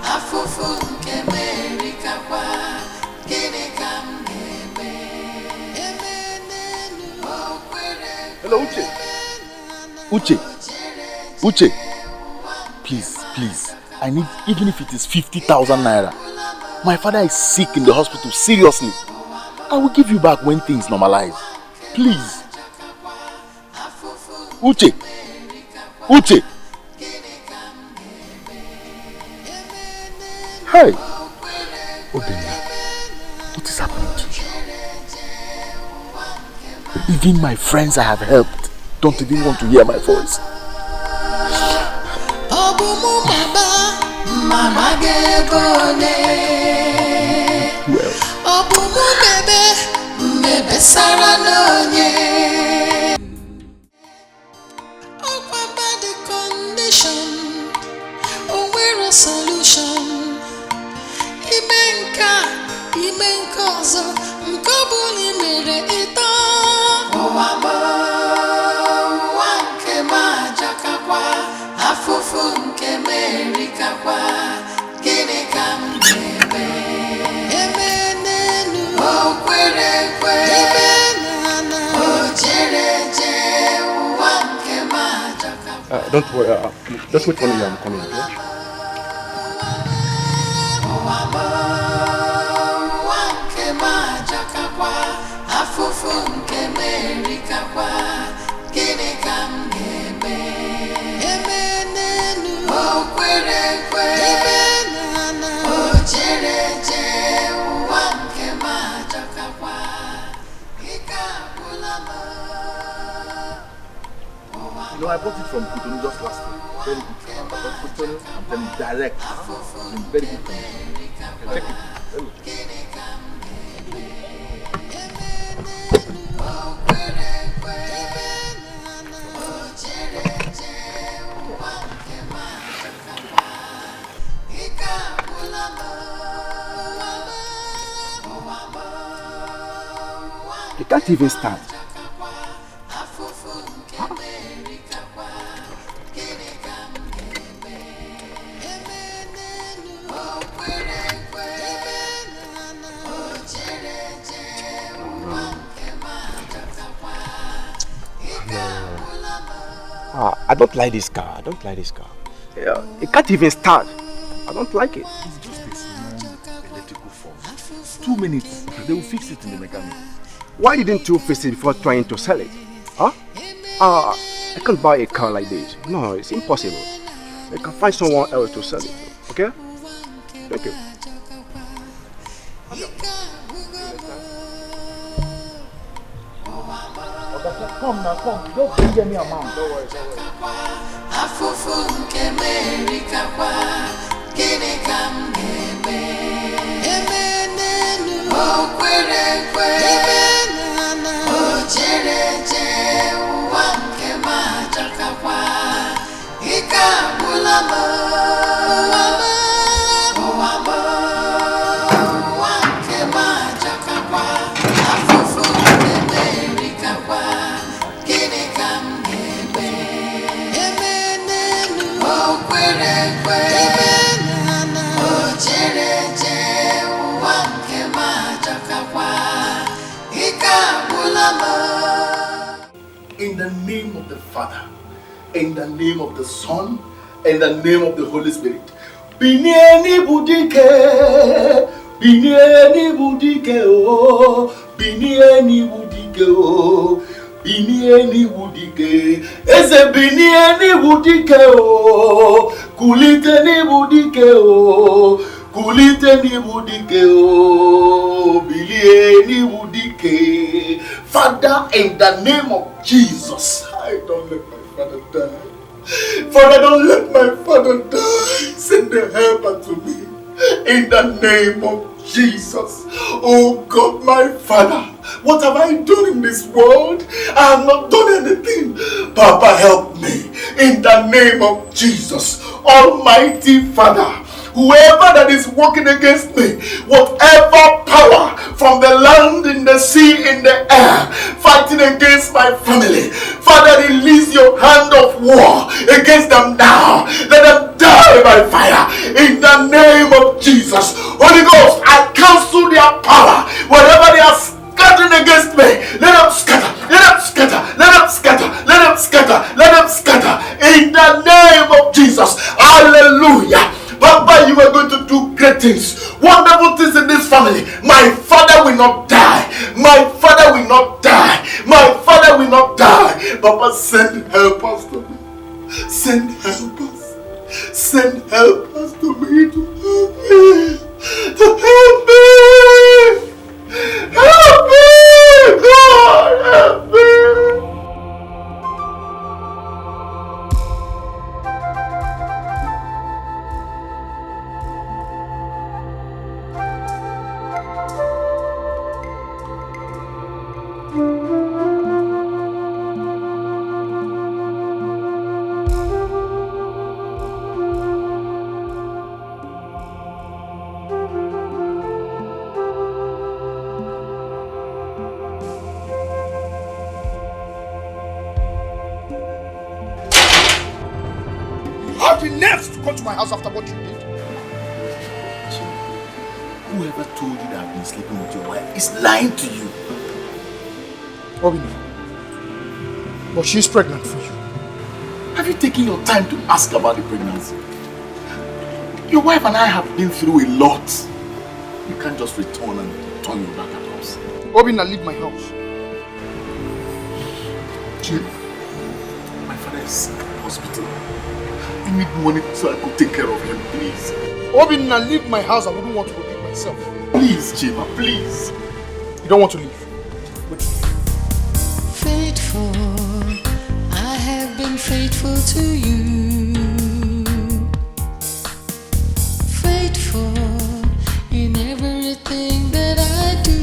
afụfụ nke m erikakwa, gịnị ka m ga-eme? Eme n'elu kwere ekwe. Hello, Uche. Uche. Please. I need, even if it is 50,000 naira. My father is sick in the hospital, seriously. I will give you back when things normalize. Please. Uche. Hey. Obenya, what is happening to you? Even my friends I have helped don't even want to hear my voice. Don't worry, just wait for me, I'm coming, okay? You know, I bought it from Cotonou just last week. Very good. I bought Cotonou, I'm telling you, direct. In very good condition. Check it. Very good. You can't even stand. I don't like this car. Yeah, it can't even start. I don't like it. It's just a small electrical fault. 2 minutes, they will fix it in the mechanic. Why didn't you fix it before trying to sell it? Huh? I can't buy a car like this. No, it's impossible. I can find someone else to sell it. Okay? Thank you. Come now, come. Don't bring any amount. Don't worry. In the name of the Father, in the name of the Son, in the name of the Holy Spirit. Binieni budike, binieni budike oh, binieni budike oh, binieni budike. Eze binieni budike oh, kulite ni budike oh, kulite ni budike oh, binieni budike. Father, in the name of Jesus, I don't let my father die. Father, don't let my father die. Send the helper to me. In the name of Jesus. Oh God, my Father, what have I done in this world? I have not done anything. Papa, help me. In the name of Jesus. Almighty Father, whoever that is working against me, whatever power from the land, in the sea, in the air, fighting against my family, Father, release your hand of war against them now. Let them die by fire. In the name of Jesus. Holy Ghost, I cancel their power. Whatever they are scattering against me, let them scatter. Let them scatter. Let them scatter. Let them scatter. Let them scatter. In the name of Jesus. Hallelujah. Papa, you are going to do great things, wonderful things in this family. My father will not die. My father will not die. My father will not die. Papa, send helpers to me. Send helpers. Send helpers to me to help me. To help me. Help me. God, help me. To my house after what you did. Whoever told you that I've been sleeping with your wife is lying to you. Obina, but she's pregnant for you. Have you taken your time to ask about the pregnancy? Your wife and I have been through a lot. You can't just return and turn your back at us. Obina, leave my house. Jim, my father is sick at the hospital. I need money so I could take care of him, please. Obina, leave my house. I wouldn't want to leave myself. Please, Chima, please. You don't want to leave? Faithful, I have been faithful to you. Faithful in everything that I do.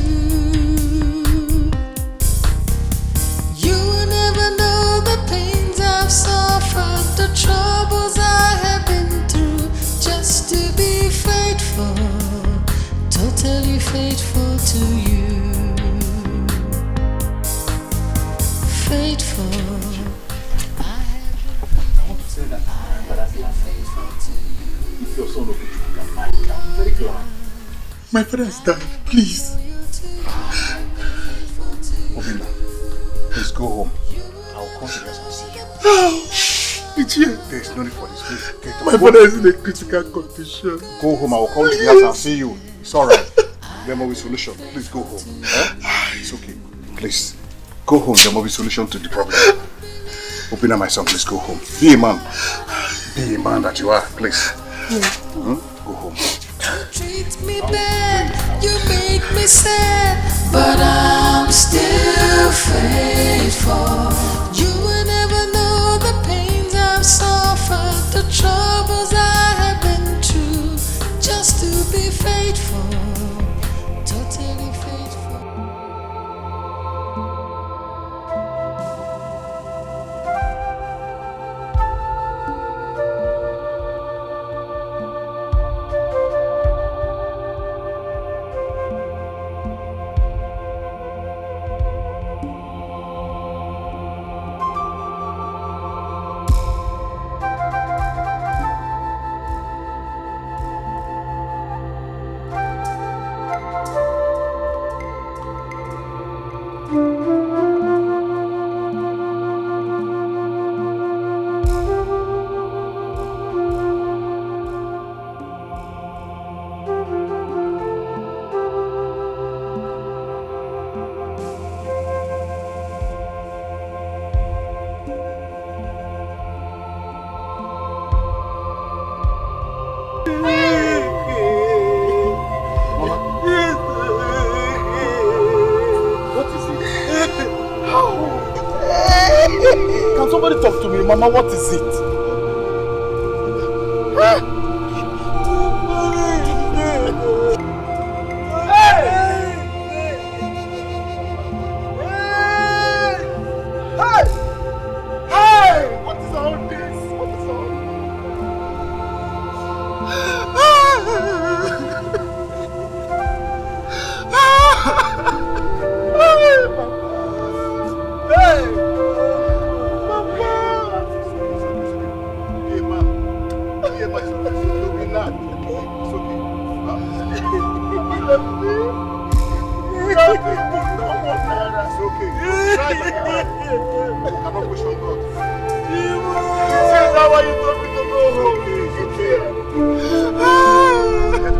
You will never know the pains I've suffered, the troubles I have been through, just to be faithful, totally faithful to you. Faithful. I want to say that if your son can marry, I'm very glad. My father is dying, please. Obina, please go home. I'll come to your house and see you. It's here. There is no need for this. Please get My father is in a critical condition. Go home. I will come to your house and see you. It's alright. There will be a solution. Please go home. It's okay. Please. Go home. There will be a solution to the problem. Obina, my son, please go home. Be a man. Be a man that you are. Please. Go home. You treat me bad, you make me sad, but I'm still faithful. You will never know the pains I've suffered, the troubles I have been through, just to be faithful, totally faithful. talk to me, Mama. What is it? What is all this? What is all this?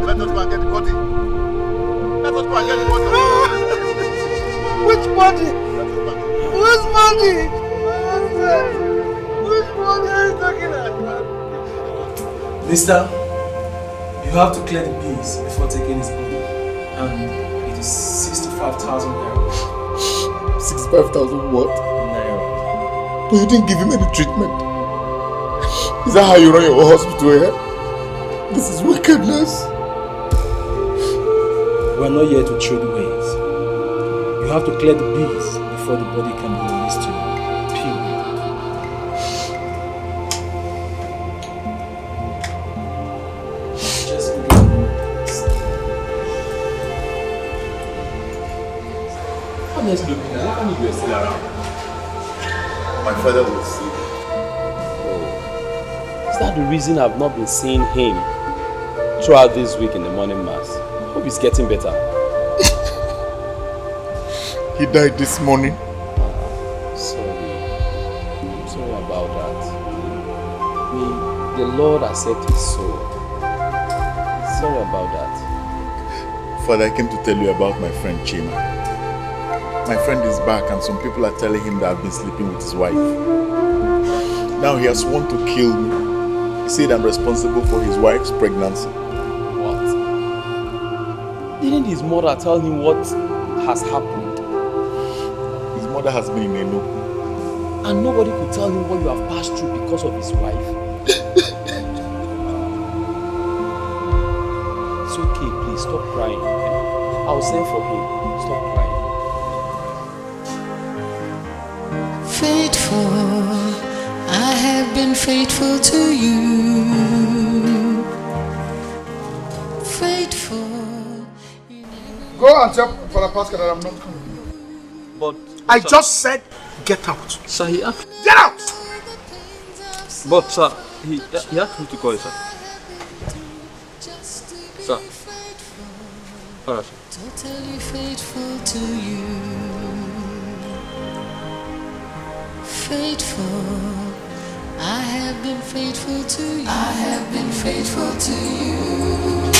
Let us go and get the body. Let us go and get the body. Which body? Whose body? Which body are you talking about? Mister, you have to clear the bills before taking his body. And it is 65,000 naira. 65,000 what? Naira. But you didn't give him any treatment. Is that how you run your hospital here? This is wickedness. We are not here to trade ways. You have to clear the bills before the body can be released to you. Period. Just go. Honestly, how come you are still around? My father will see. Is that the reason I've not been seeing him throughout this week in the morning mass? Hope he's getting better. He died this morning. Sorry. I'm sorry about that. May the Lord accept his soul. Sorry about that. Father, I came to tell you about my friend Chima. My friend is back and some people are telling him that I've been sleeping with his wife. Now he has sworn to kill me. He said I'm responsible for his wife's pregnancy. What? Didn't his mother tell him what has happened? His mother has been in Eno. And nobody could tell him what you have passed through because of his wife? It's okay, please stop crying. I'll send for him. Stop crying. Faithful, I have been faithful to you. Faithful. Go and tell Father Pascal that I'm not coming. But I just said, get out. Sir, he asked. Get out! But sir, he asked me to call you, sir. Sir. Alright, sir. Totally faithful to you. Faithful, I have been faithful to you. I have been faithful to you.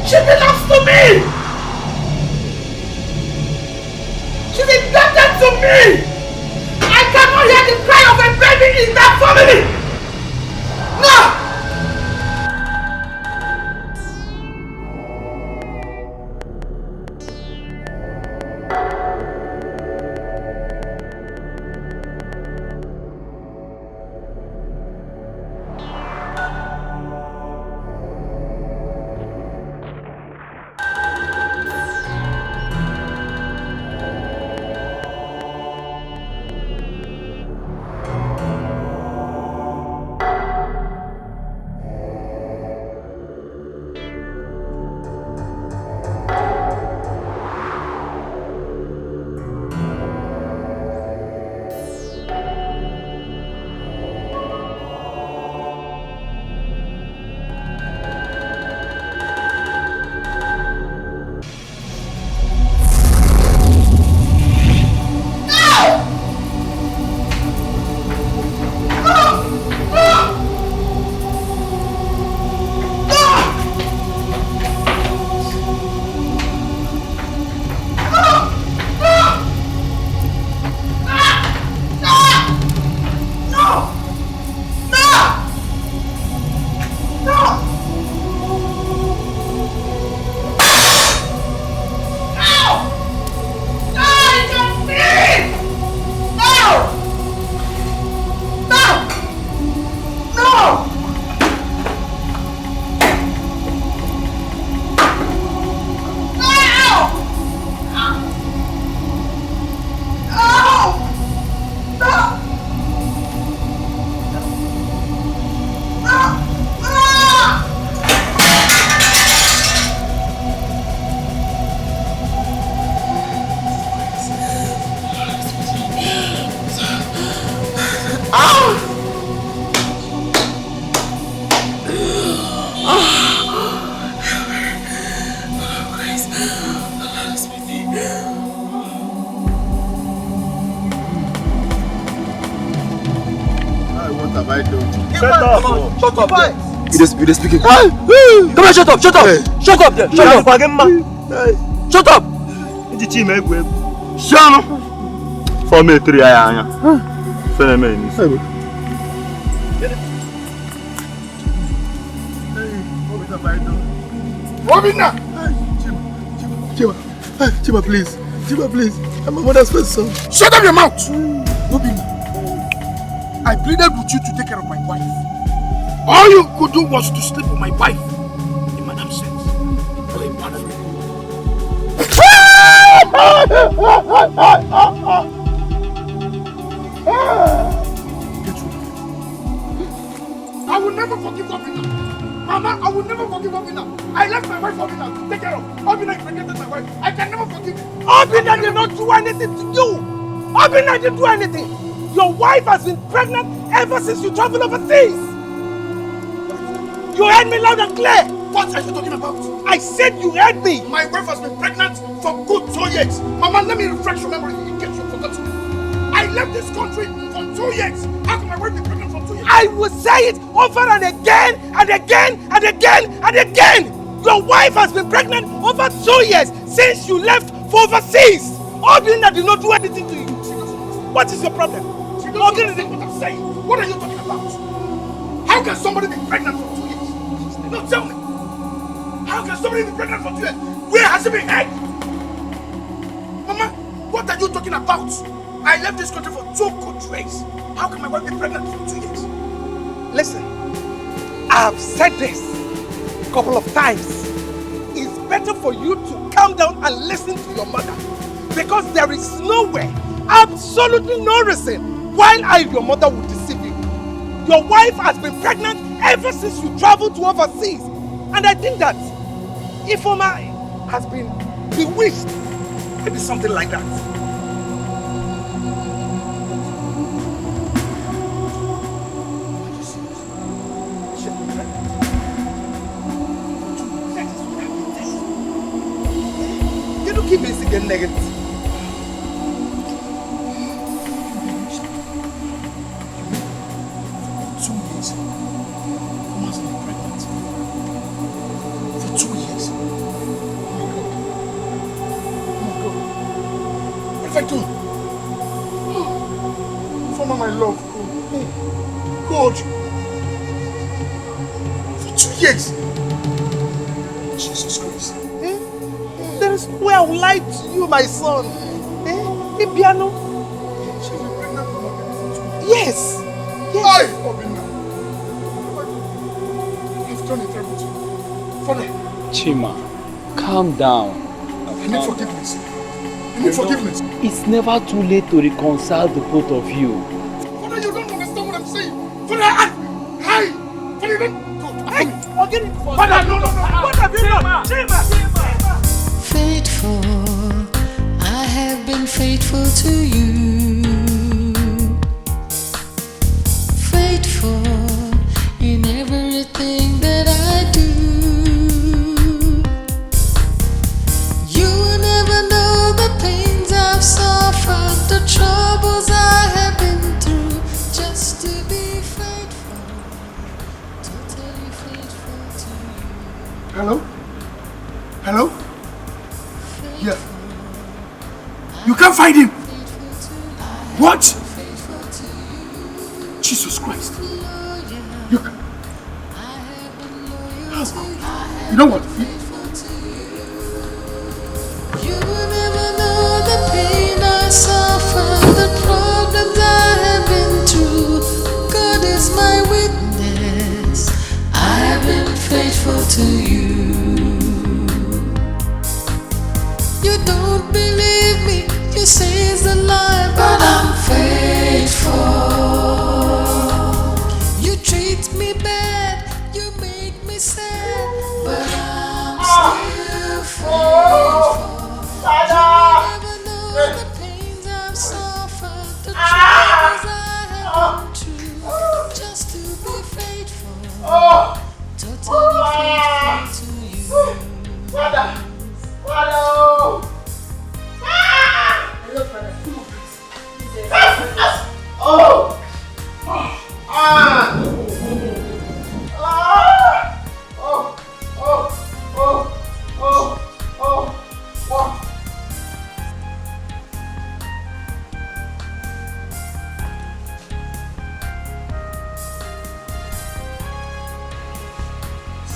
She belongs to me! She's indebted to me! I cannot hear the cry of a baby in that family! No! have I done? Shut up! Shut up! You just speaking. Come on, shut up! Shut up! Shut up there! Shut up! Shut up! Shut up! For me, 3 aya. Phenomenon. Obina! Chima, please. Chima, please. I'm my mother's first son. Shut up your mouth! Obina, I pleaded with you to take care of my wife. All you could do was to sleep with my wife in my absence. You're a bad friend. I will never forgive Obina. Mama, I will never forgive Obina. I left my wife Obina to take care of. Obina impregnated my wife. I can never forgive it. Obina did not do anything to you. Obina didn't do anything. Your wife has been pregnant ever since you traveled overseas. You heard me loud and clear. What are you talking about? I said you heard me. My wife has been pregnant for good 2 years. Mama, let me refresh your memory in case you forgot. I left this country for 2 years. How can my wife be pregnant for 2 years? I will say it over and again and again and again and again. Your wife has been pregnant over 2 years since you left for overseas. Obina did not do anything to you. What is your problem? She doesn't understand what I'm saying. What are you talking about? How can somebody be pregnant for 2 years? No, tell me. How can somebody be pregnant for 2 years? Where has she been had? Mama, what are you talking about? I left this country for 2 good years. How can my wife be pregnant for 2 years? Listen, I've said this a couple of times. It's better for you to calm down and listen to your mother. Because there is no way, absolutely no reason why I, your mother, would deceive you. Your wife has been pregnant ever since you traveled to overseas. And I think that Ifoma has been bewitched. Maybe something like that. You don't keep missing the negative. My love, God, for 2 years. Jesus Christ. There is no way I will lie to you, my son. Piano. Yes. Yes. I've done it, everything. Father. Chima, calm down. I need forgiveness. I need forgiveness. It's never too late to reconcile the both of you. Father, you don't understand what I'm saying. Father, hi. Father, you don't. Father, no. What have you done? Chima. Faithful, I have been faithful to you. Faithful in everything that I do. You will never know the pains I've suffered, the troubles I have been through, just to be faithful, totally faithful to you. Hello? Hello? Yeah. You can't find him. What? Jesus Christ. You can. You know what? You will never know the pain I suffer, the problems I have been through. God is my witness. I have been faithful to you. You don't believe me, you say it's a lie, but I'm faithful. You treat me bad, you make me sad, but I'm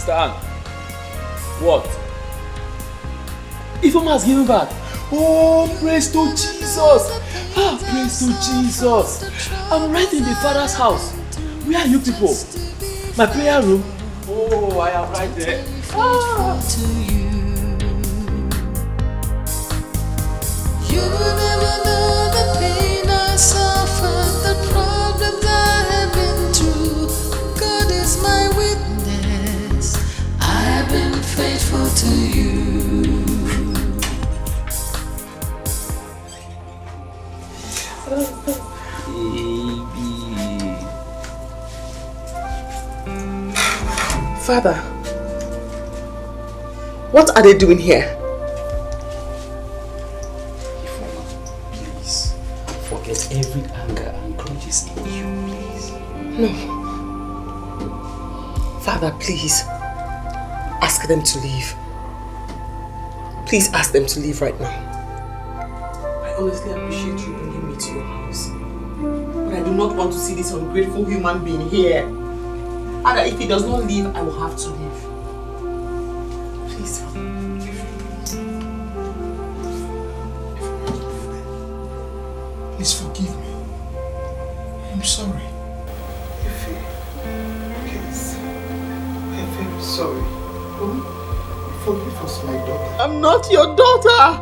Stan. What? Ifeoma has given back. Oh, praise to Jesus. Ah, praise to Jesus. I'm right in the Father's house. Where are you people? My prayer room. Oh, I am right there. Ah. You will never know the pain I suffered, the problems I have been through. God is my witness. I have been faithful to you. Baby. Father, what are they doing here? Please, forget every anger and grudges in you, please. No. Father, please. Ask them to leave. Please ask them to leave right now. I honestly appreciate you bringing me to your house. But I do not want to see this ungrateful human being here. And if he does not leave, I will have to leave. Please. Please forgive me. I'm sorry. Please. I'm very sorry. Forgive us, my daughter. I'm not your daughter.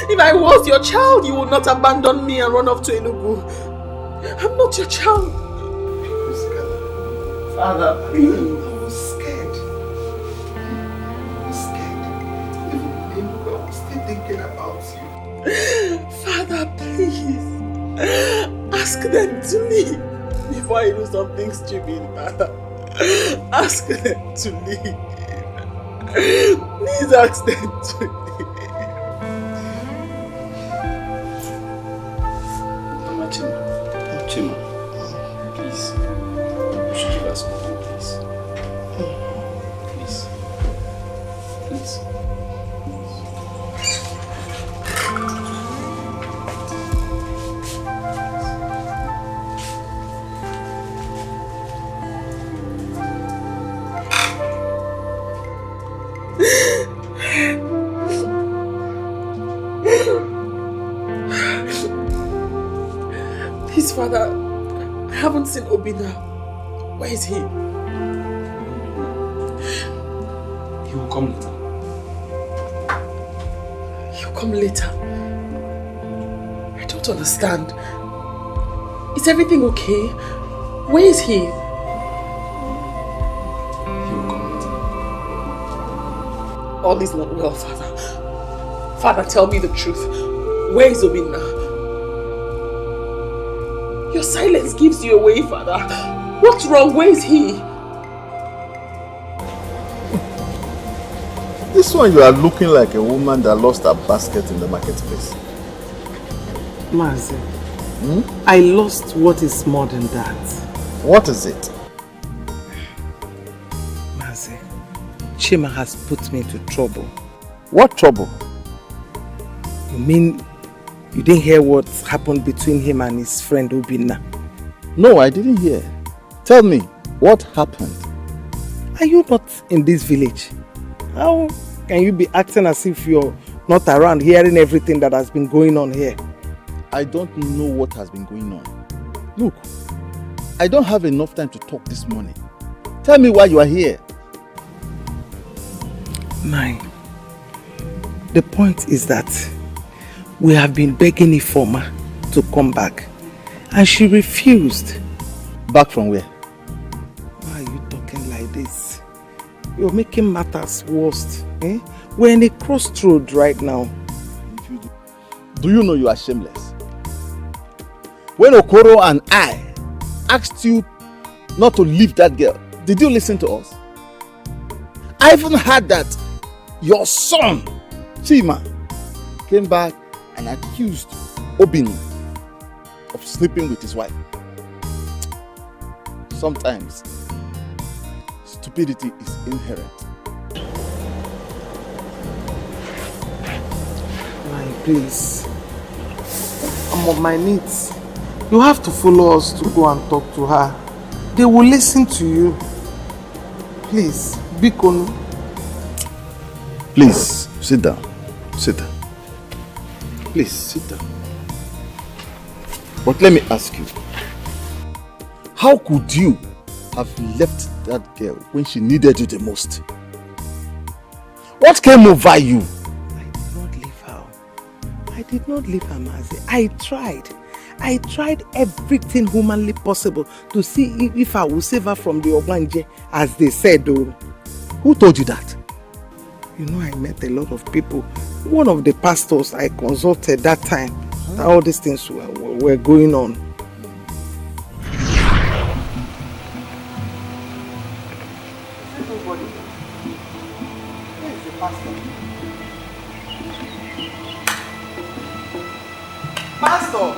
If I was your child, you would not abandon me and run off to Enugu. I'm not your child. Father, please. I was scared. I was still thinking about you. Father, please. Ask them to leave before I do something stupid, Father. Ask them to leave. Please ask them to leave. Mama Chima, please. You should give us something, please. Please. Please. Please, Father, I haven't seen Obina. Where is he? He will come later. He'll come later? I don't understand. Is everything okay? Where is he? He will come later. All is not well, Father. Father, tell me the truth. Where is Obina? Your silence gives you away, Father. What's wrong? Where is he? This one, you are looking like a woman that lost her basket in the marketplace. Mazi, I lost what is more than that. What is it? Mazi, Chima has put me into trouble. What trouble? You mean you didn't hear what happened between him and his friend Obina? No, I didn't hear. Tell me, what happened? Are you not in this village? How can you be acting as if you're not around hearing everything that has been going on here? I don't know what has been going on. Look, I don't have enough time to talk this morning. Tell me why you are here. The point is that we have been begging Ifeoma to come back and she refused. Back from where? Why are you talking like this? You're making matters worse. Eh? We're in a crossroad right now. Do you know you are shameless? When Okoro and I asked you not to leave that girl, did you listen to us? I even heard that your son, Chima, came back and accused Obin of sleeping with his wife. Sometimes stupidity is inherent. Please, I'm on my knees. You have to follow us to go and talk to her. They will listen to you. Please, Bikonu. Please, sit down. Sit down. Please, sit down. But let me ask you, how could you have left that girl when she needed you the most? What came over you? I did not leave her, Mazi. I tried everything humanly possible to see if I would save her from the Obanje, as they said, though. Who told you that? You know, I met a lot of people. One of the pastors I consulted that time, all these things were going on. Pastor!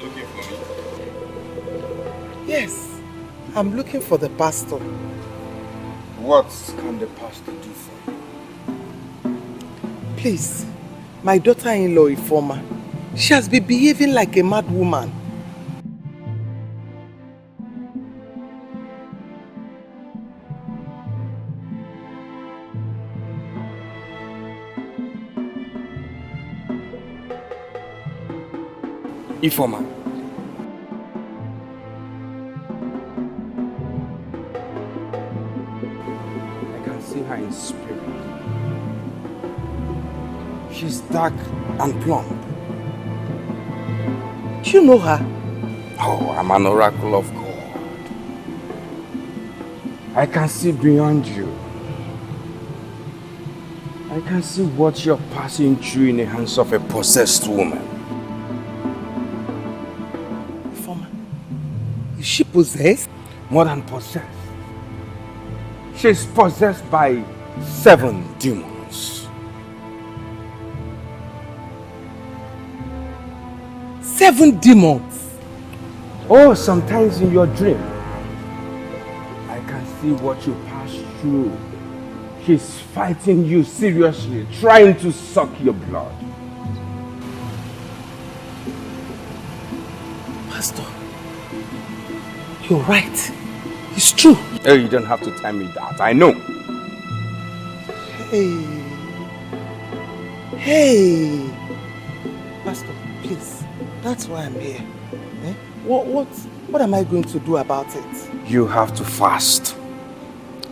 Looking for me? Yes, I'm looking for the pastor. What can the pastor do for you? Please, my daughter-in-law, Ifoma, she has been behaving like a mad woman. Ifoma. I can see her in spirit. She's dark and plump. Do you know her? Oh, I'm an oracle of God. I can see beyond you. I can see what you're passing through in the hands of a possessed woman. Is she possessed? More than possessed. She's possessed by 7 demons. 7 demons? Oh, sometimes in your dream, I can see what you pass through. She's fighting you seriously, trying to suck your blood. Pastor, you're right. It's true. Oh, you don't have to tell me that. I know. Hey. Pastor, please. That's why I'm here. Eh? What am I going to do about it? You have to fast.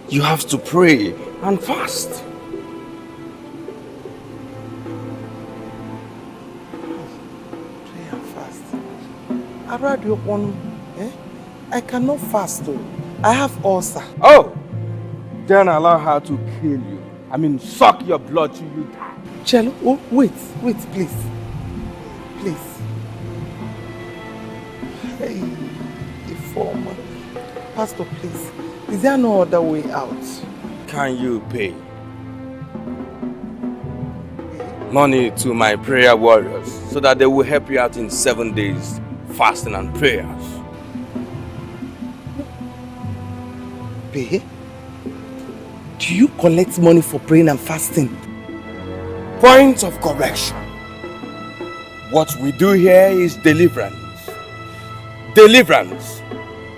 You have to pray and fast. Pray and fast. I cannot fast though. I have ulcer. Oh! Then allow her to kill you. I mean, suck your blood till you die. Cello, wait, please. Please. Hey, Ifoma. Pastor, please. Is there no other way out? Can you pay money to my prayer warriors so that they will help you out in 7 days fasting and prayers? Pay? Do you collect money for praying and fasting? Point of correction. What we do here is deliverance. Deliverance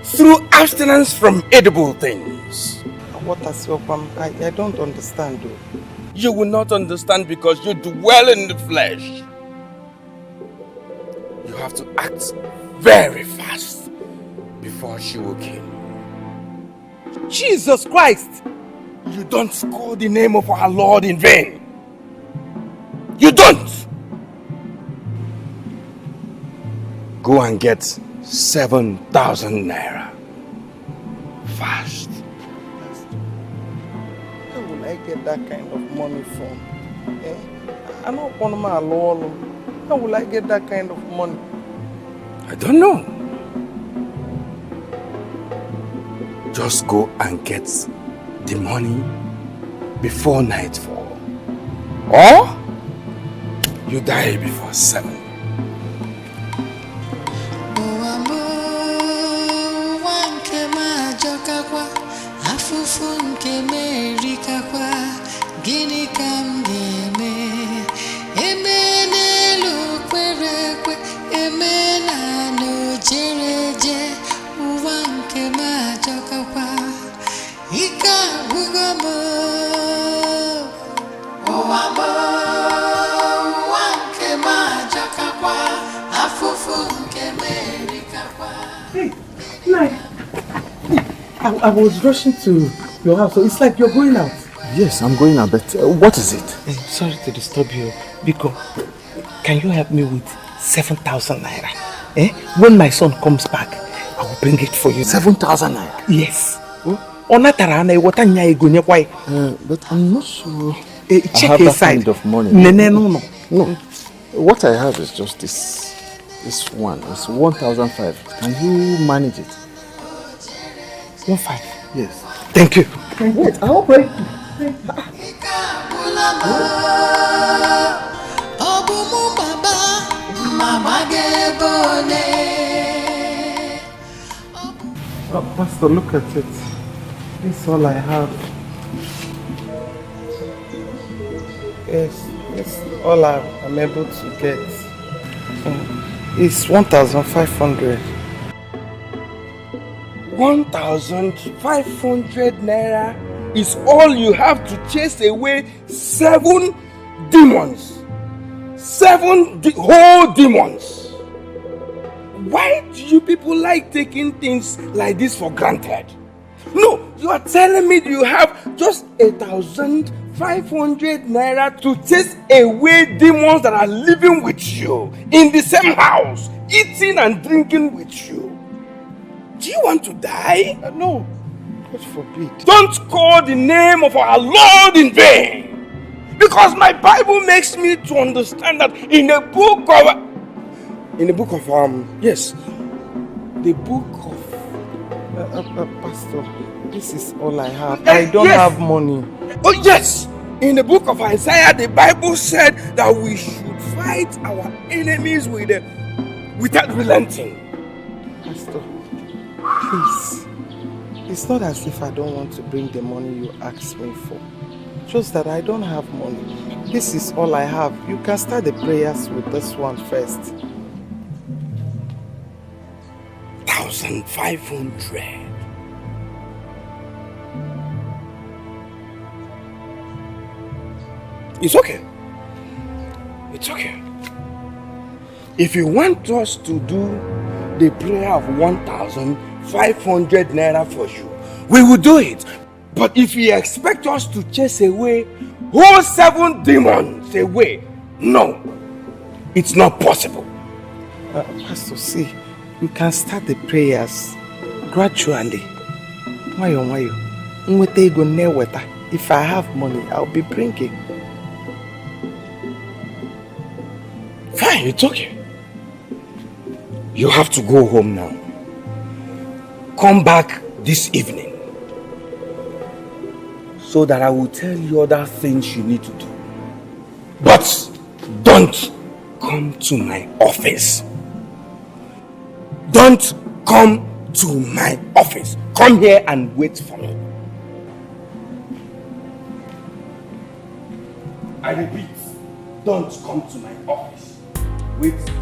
through abstinence from edible things. What has your problem? I don't understand though. You will not understand because you dwell in the flesh. You have to act very fast before she will kill you. Jesus Christ! You don't call the name of our Lord in vain. You don't! Go and get 7,000 naira. Fast. Where will I get that kind of money from? I'm not one of my law. How will I get that kind of money? I don't know. Just go and get the money before nightfall. Or you die before 7. Afufu nke merikakwa I was rushing to your house, so it's like you're going out. Yes, I'm going out, but what is it? Sorry to disturb you, Biko. Can you help me with 7,000 naira? When my son comes back, I will bring it for you. 7,000 naira? Yes. But I'm not sure check I have inside. that kind of money. No. What I have is just this one. It's 1,500. Can you manage it? 1,500? Yes. Thank you. Wait, I hope I... Pastor, look at it. This is all I have. Yes, it's all I'm able to get. It's 1,500. 1,500 naira is all you have to chase away 7 demons. 7 whole demons. Why do you people like taking things like this for granted? No, you are telling me you have just 1,500 naira to chase away demons that are living with you in the same house, eating and drinking with you. Do you want to die? No, God forbid. Don't call the name of our Lord in vain. Because my Bible makes me to understand that in the book of Pastor, this is all I have. I don't have money. Oh yes, in the book of Isaiah, the Bible said that we should fight our enemies without relenting. Pastor, please, it's not as if I don't want to bring the money you asked me for. Just that I don't have money. This is all I have. You can start the prayers with this one first. 1,500. It's okay. It's okay. If you want us to do the prayer of 1,500 naira for you, we will do it. But if you expect us to chase away whole 7 demons away, no, it's not possible. Pastor, see, you can start the prayers gradually. If I have money, I'll be bringing. Fine, it's okay. You have to go home now. Come back this evening, so that I will tell you other things you need to do. But don't come to my office. Don't come to my office. Come here and wait for me. I repeat, don't come to my office. Wait for me.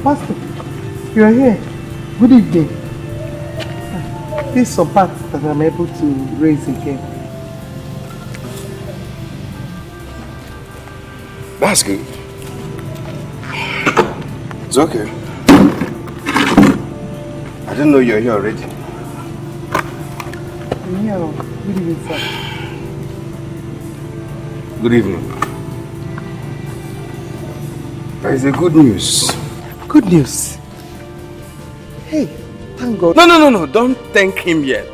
Pastor, you are here. Good evening. This is some parts that I'm able to raise again. That's good. It's okay. I didn't know you're here already. I'm here. Good evening, sir. Good evening. There is a good news. Good news? Hey, thank God. No. Don't thank him yet.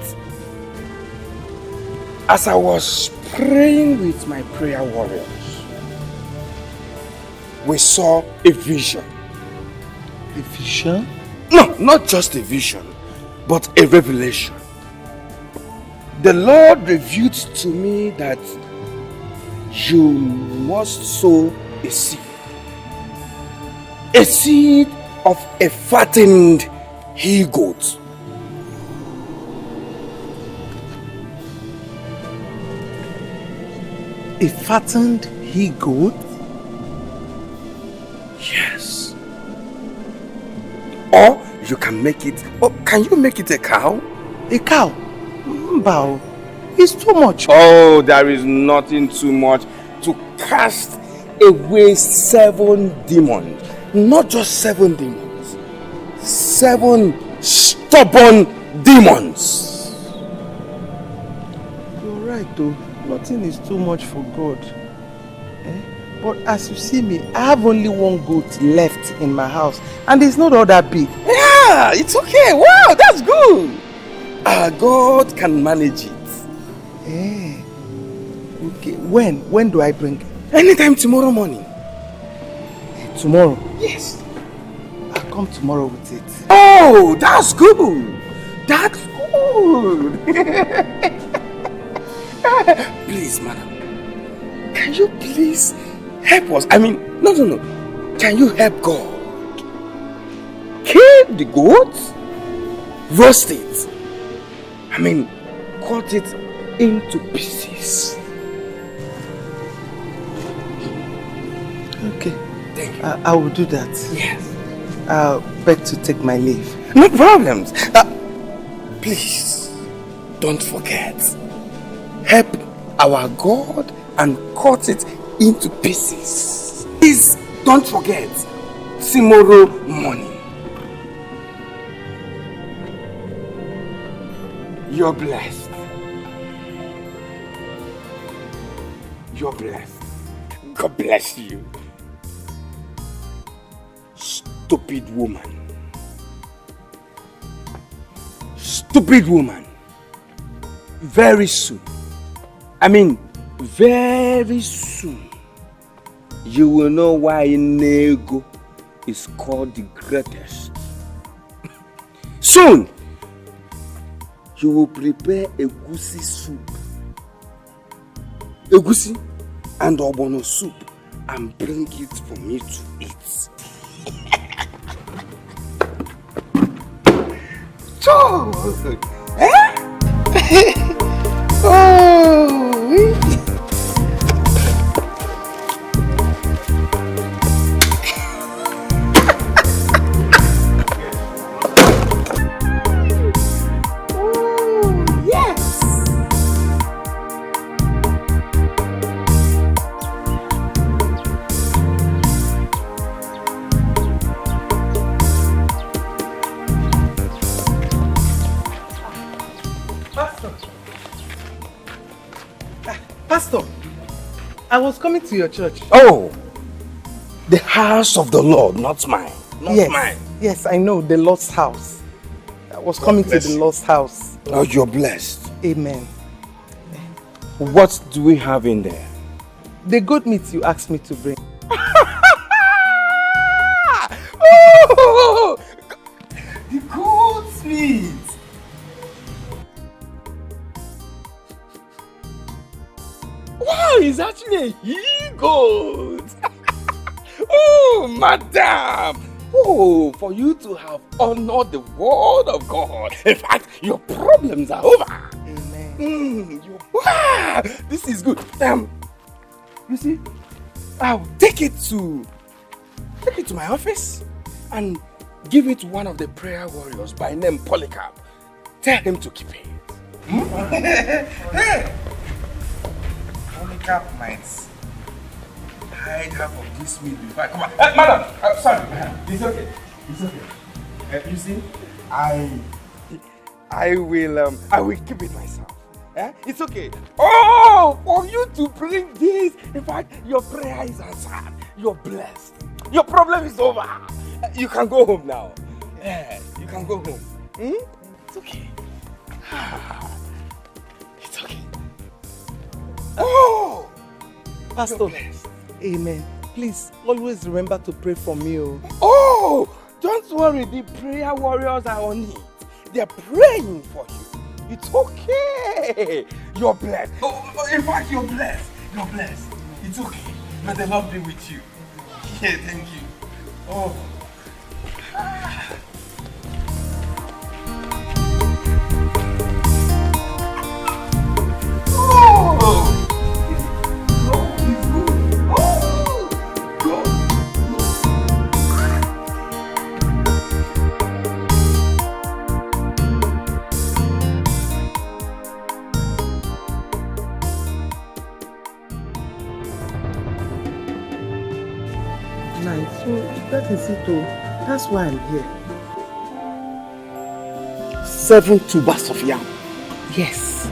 As I was praying with my prayer warriors, we saw a vision. A vision? No, not just a vision, but a revelation. The Lord revealed to me that you must sow a seed. A seed of a fattened he-goat. A fattened he-goat? Yes. Or you can make it, or can you make it a cow? A cow? Mbao, it's too much. Oh, there is nothing too much to cast away 7 demons. Not just 7 demons. 7 stubborn demons. You're right though. Nothing is too much for God. But as you see me, I have only 1 goat left in my house. And it's not all that big. Yeah, it's okay. Wow, that's good. God can manage it. Okay, when do I bring it? Anytime tomorrow morning. Tomorrow? Yes. I'll come tomorrow with it. Oh, that's good. That's good. Please, madam. Can you please help us? I mean, no. Can you help God? Kill the goat, roast it. I mean, cut it into pieces. Okay. I will do that. Yes. I'll beg to take my leave. No problems. Please, don't forget. Help our God and cut it into pieces. Please, don't forget. Tomorrow morning. You're blessed. You're blessed. God bless you. Stupid woman. Stupid woman. Very soon. Very soon. You will know why Nego is called the greatest. Soon. You will prepare egusi soup. Egusi and ogbono soup and bring it for me to eat. So, Pastor, I was coming to your church. Oh, the house of the Lord, not mine. Not mine. Yes, I know, the Lord's house. I was coming to the Lord's house. Oh, you're blessed. Amen. What do we have in there? The goat meat you asked me to bring. Oh, the goat's meat. Wow, it's actually a he-goat. Oh, madam. Oh, for you to have honored the word of God. In fact, your problems are over. Amen. Wow, this is good. You see, I'll take it to my office and give it to one of the prayer warriors by name Polycarp. Tell him to keep it. Hey! Polycarp might hide half of this meat before I come on. Madam, sorry. It's okay. It's okay. You see, I will keep it myself. It's okay. Oh, for you to bring this, in fact, your prayer is answered. You're blessed. Your problem is over. You can go home now. Yeah, you can go home. It's okay. It's okay. Oh, Pastor. Amen. Please, always remember to pray for me. Oh, don't worry. The prayer warriors are on it. They're praying for you. It's okay. You're blessed. Oh, in fact, you're blessed. You're blessed. It's okay. May the Lord be with you. Yeah, thank you. Oh. Nice. So that is it all. That's why I'm here. 7 tubers of yam. Yes.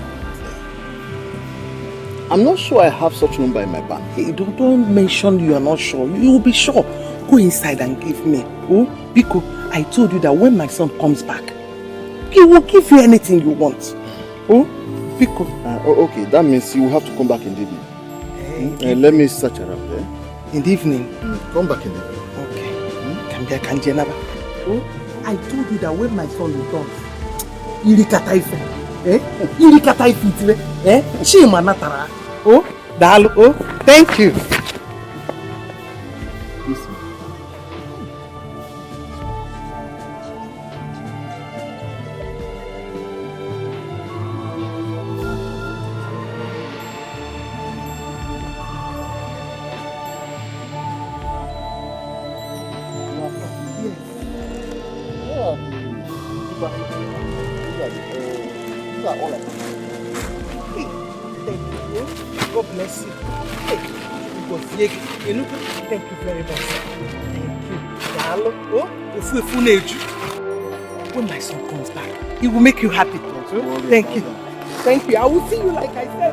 I'm not sure I have such number in my bank. Hey, don't mention you are not sure. You will be sure. Go inside and give me. Oh, Biko, I told you that when my son comes back, he will give you anything you want. Oh, Biko. Okay, that means you will have to come back in the evening. Let me search around there. In the evening? Come back in the evening. Okay. Oh, I told you that when my son returns, Irikata ife. Irikata ife itwe. Chima natara. Oh, Dalu. Oh, thank you. God bless you. Hey, thank you very much. Thank you. When my son comes back, he will make you happy. Thank you. Thank you. I will see you like I said.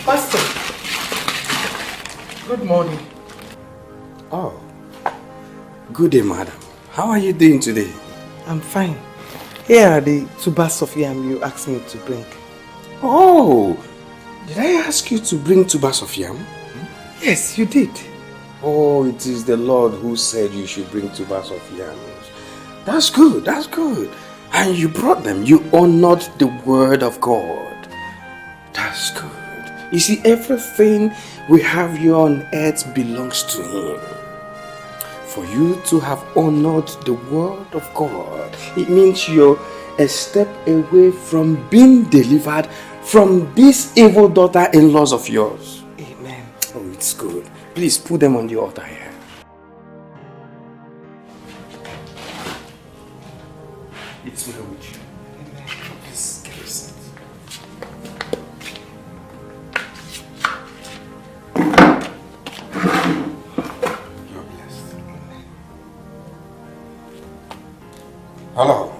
Pastor, good morning. Oh, good day, madam. How are you doing today? I'm fine. Here are the tubers of yam you asked me to bring. Oh, did I ask you to bring tubers of yam? Yes, you did. Oh, it is the Lord who said you should bring tubers of yams. That's good, that's good. And you brought them. You honored the word of God. That's good. You see, everything we have here on earth belongs to Him. For you to have honored the word of God, it means you're a step away from being delivered from these evil daughter-in-laws of yours. Amen. Oh, it's good. Please put them on the altar here. It's well with you. Amen. Please get a seat. You're blessed. Hello.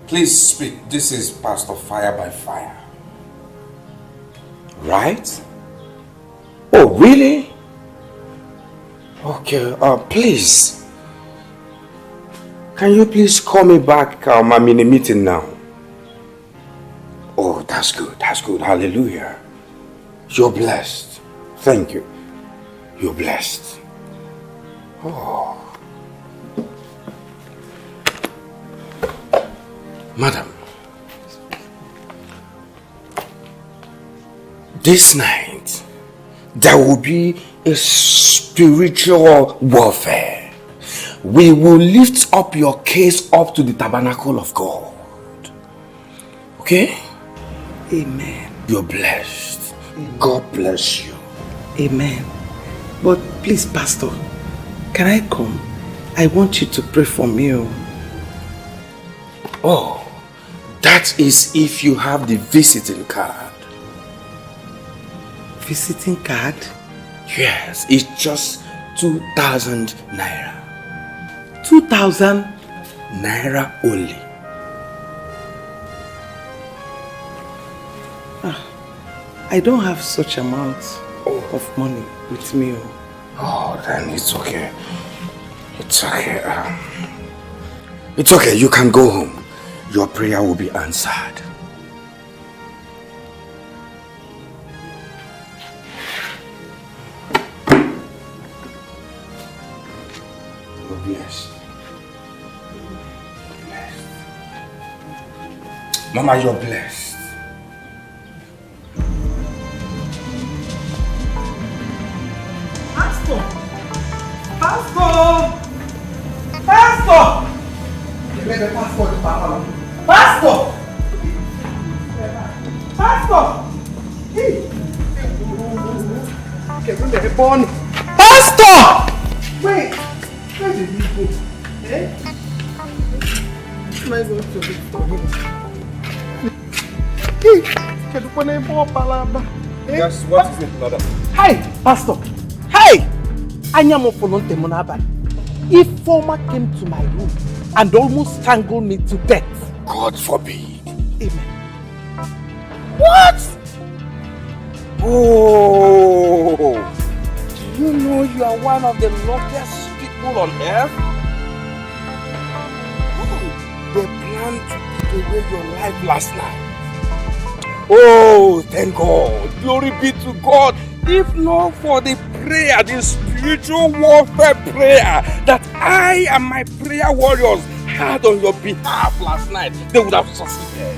Please speak. This is Pastor Fire by Fire. Right? Oh, really? Okay, please. Can you please call me back? I'm in a meeting now. Oh, that's good. That's good. Hallelujah. You're blessed. Thank you. You're blessed. Oh. Madam. This night, there will be a spiritual warfare. We will lift up your case up to the tabernacle of God. Okay? Amen. You're blessed. Amen. God bless you. Amen. But please, Pastor, can I come? I want you to pray for me. Oh, that is if you have the visiting card. Visiting card? Yes, it's just 2,000 naira. 2,000 naira only. I don't have such amount of money with me. Oh, then it's okay. It's okay. It's okay. You can go home. Your prayer will be answered. You're blessed. Mama, you're blessed. Pastor! Pastor! Pastor! Pastor! Pastor! Pastor! Wait! Where did he go? Eh? Am I going to look for him? Yes, what is it, brother? Hi, Pastor. Hi! Anyamo Folonte Monabali. If Former came to my room and almost strangled me to death. God forbid. Amen. What? Oh! Do you know you are one of the luckiest people on earth? Oh, they planned to take away your life last night. Oh, thank God. Glory be to God. If not for the prayer, the spiritual warfare prayer that I and my prayer warriors had on your behalf last night, they would have succeeded.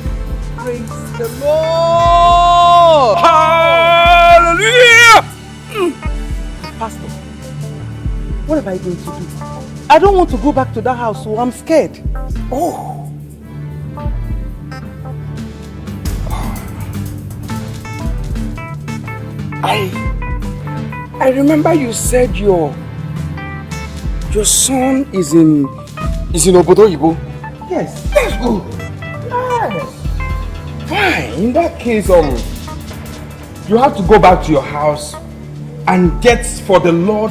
Praise the Lord! Hallelujah! Pastor, what am I going to do? I don't want to go back to that house, so I'm scared. Oh. I remember you said your son is in Obodo Ibo. Yes. Let's go. Yes. Fine. In that case, you have to go back to your house and get for the Lord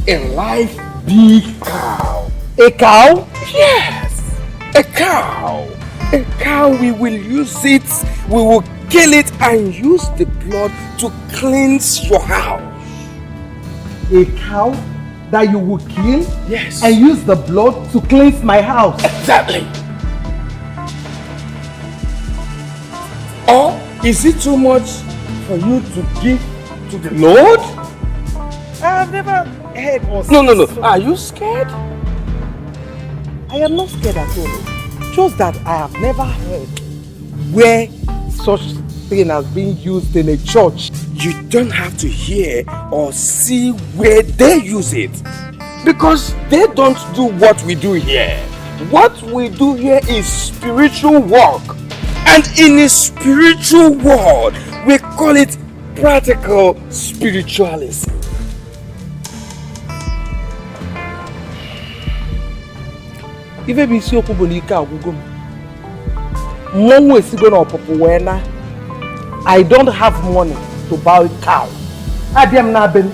a live big cow. A cow? Yes. A cow. A cow. We will use it. We will kill it and use the blood to cleanse your house. A cow that you will kill? Yes. And use the blood to cleanse my house? Exactly. Or is it too much for you to give to the Lord? I have never heard or No. Are you scared? I am not scared at all. Just that I have never heard where such thing has been used in a church. You don't have to hear or see where they use it, because they don't do what we do here. What we do here is spiritual work, and in a spiritual world we call it practical spiritualism. Even if you open the car, I don't have money to buy a cow. Adem Naben.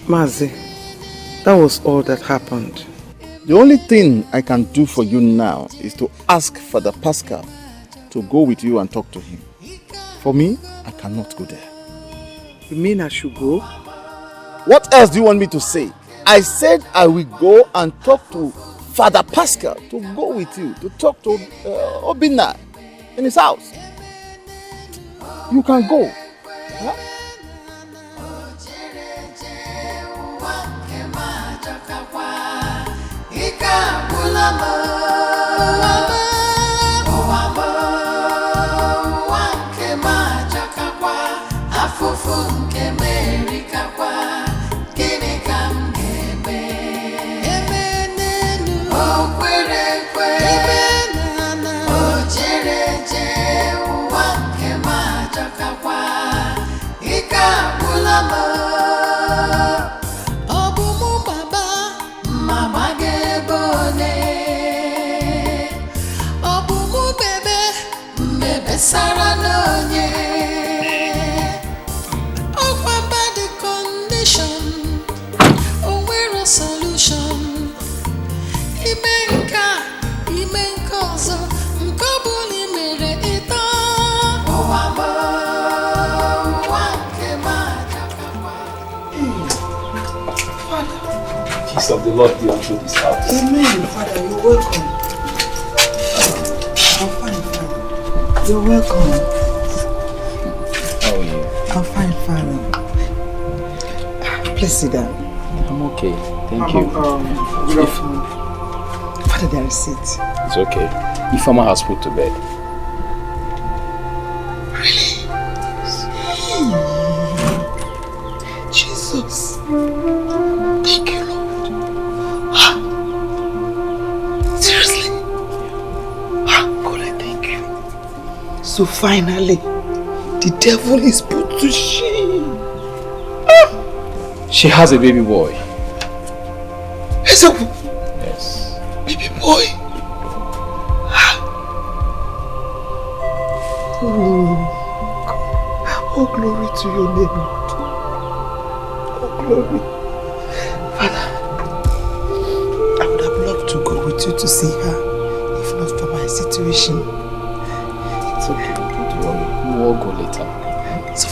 Mazi, that was all that happened. The only thing I can do for you now is to ask Father Pascal to go with you and talk to him. For me, I cannot go there. You mean I should go? What else do you want me to say? I said I will go and talk to Father Pascal to go with you, to talk to Obina in his house. You can go. Huh? Oh, peace of the Lord be unto this house. Amen, Father. You're welcome. I'm fine, Father. You're welcome. How are you? I'm fine, Father. Please sit down. I'm okay. Thank you. Good afternoon. Father, there is seat. It's okay. Ifeoma has put to bed. Really? Jesus. Thank you, Lord. Seriously? God, I thank you. So finally, the devil is put to shame. She has a baby boy. Yes. Baby boy. Oh, glory to your name, Lord. Oh, glory. Father, I would have loved to go with you to see her, if not for my situation. It's okay, don't worry. We will all go later. So,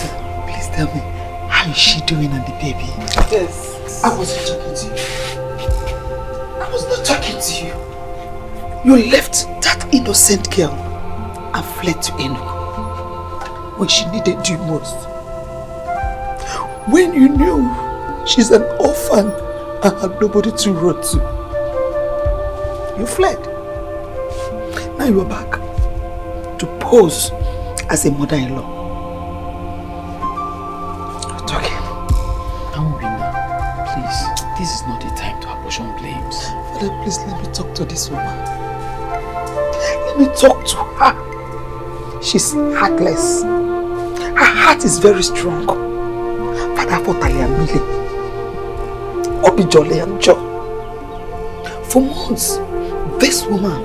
please tell me, how is she doing and the baby? Yes. I wasn't talking to you. I was not talking to you. You left that innocent girl and fled to Enugu when she needed you most. When you knew she's an orphan and had nobody to run to. You fled. Now you are back to pose as a mother-in-law. Please, this is not the time to apportion blames. Father, please let me talk to this woman. Let me talk to her. She's heartless. Her heart is very strong. Father, for Taliamile, Obijole and Joe. For months, this woman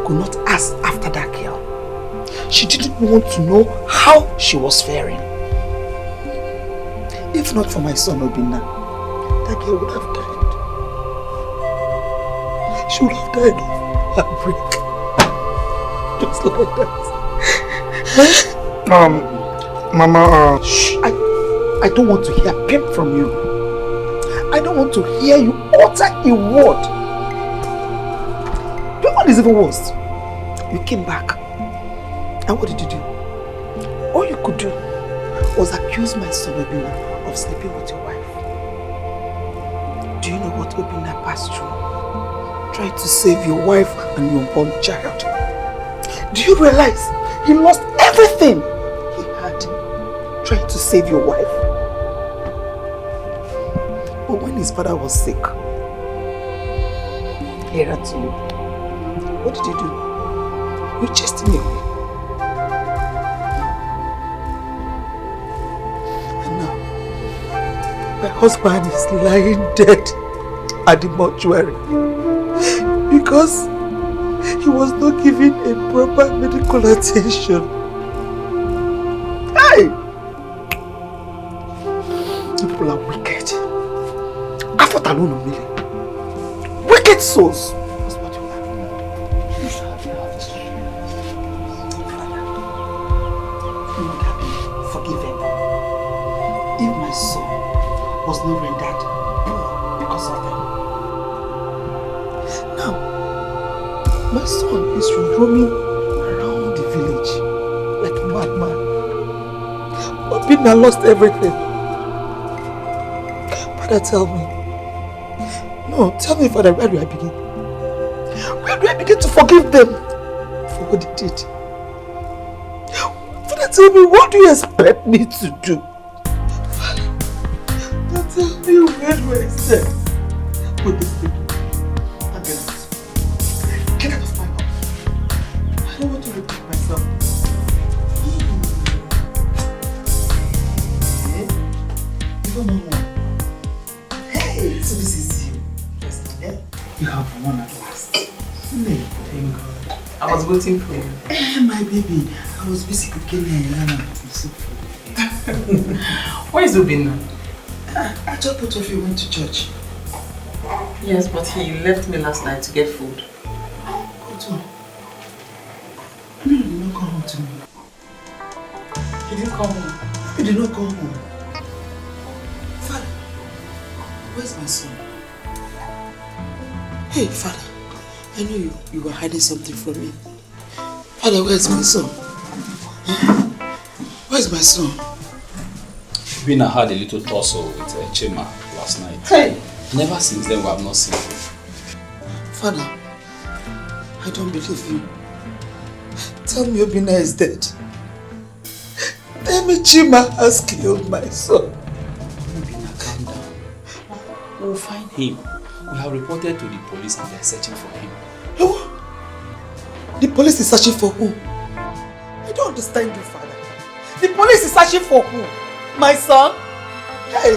could not ask after that girl. She didn't want to know how she was faring. If not for my son Obinna, that girl would have died. She would have died of heartbreak. Just like that. Mama, Shh, I don't want to hear a peep from you. I don't want to hear you utter a word. You know what is even worse? You came back. And what did you do? All you could do was accuse my son Obinna of sleeping with your wife. Do you know what Obinna passed through? Trying to save your wife and your unborn child. Do you realize he lost everything he had trying to save your wife? But when his father was sick, he ran to you. What did you do? You chased him away. And now, my husband is lying dead at the mortuary because he was not given a proper medical attention. Hey! You people are wicked. Wicked souls. That's what you are. You should have this. You would have been forgiven if my son was not rendered poor because of them. Now, my son is roaming around the village like a madman. Obinna lost everything. Father, tell me. No, tell me, Father, where do I begin? Where do I begin to forgive them for what they did? Father, tell me, what do you expect me to do? Father, tell me, where do I stand? Put this thing. And get out. Get out of my house. I don't want to repeat myself. Hey, so this is you. You have won at last. Thank God. I was waiting for you. My baby, I was busy cooking and soup for you. Where is Obinna? I just thought of you went to church. Yes, but he left me last night to get food. What one? No, he did not come home to me. He didn't come home? He did not come home. Father, where's my son? Hey, Father, I know you were hiding something from me. Father, where's my son? Where's my son? Obinna had a little tussle with Chima last night. Hey! Never since then we have not seen him. Father, I don't believe you. Tell me Obinna is dead. Tell me Chima has killed my son. Obinna, calm down. We'll find him. We have reported to the police and they are searching for him. The police is searching for who? I don't understand you, Father. The police is searching for who? My son? Hey!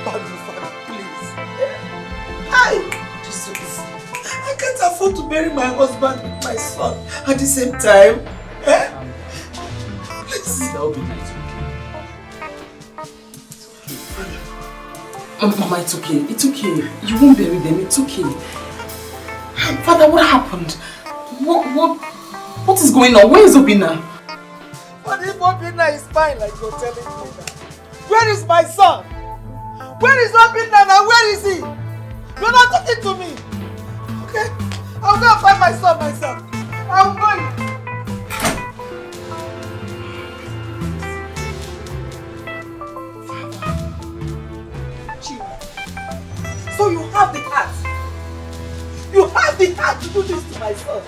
Badu, Father, please. Hey! Jesus. I can't afford to bury my husband with my son at the same time. Eh? Please. That will be nice. Mama, it's okay. It's okay. You won't bury them. It's okay. Father, what happened? What is going on? Where is Obinna? But if Obinna is fine like you're telling me now, where is my son? Where is Obinna now? Where is he? You're not talking to me. Okay? I'll go and find my son myself. I'm going. So you have the heart. You have the heart to do this to my son.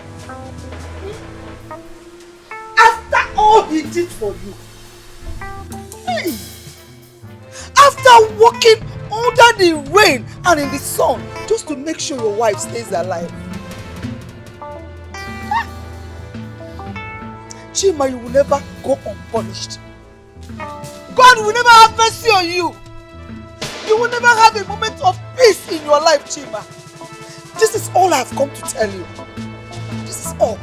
After all he did for you. Hey. After walking under the rain and in the sun just to make sure your wife stays alive. Chima, you will never go unpunished. God will never have mercy on you. You will never have a moment of peace in your life, Chima. This is all I have come to tell you. This is all.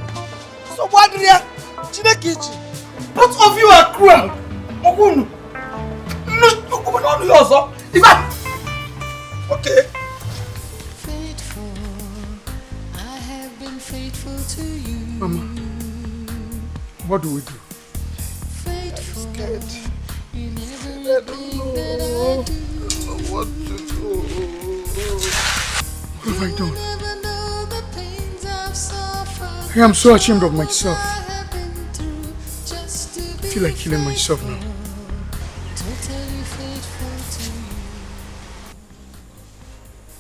So, Wadria, Chinekiji, both of you are cruel. Ogunu. No, okay. Faithful, I have been faithful to you. Mama, what do we do? Faithful, I'm scared. in everything that I do. What to do? What have I done? I am so ashamed of myself. I feel like killing myself now.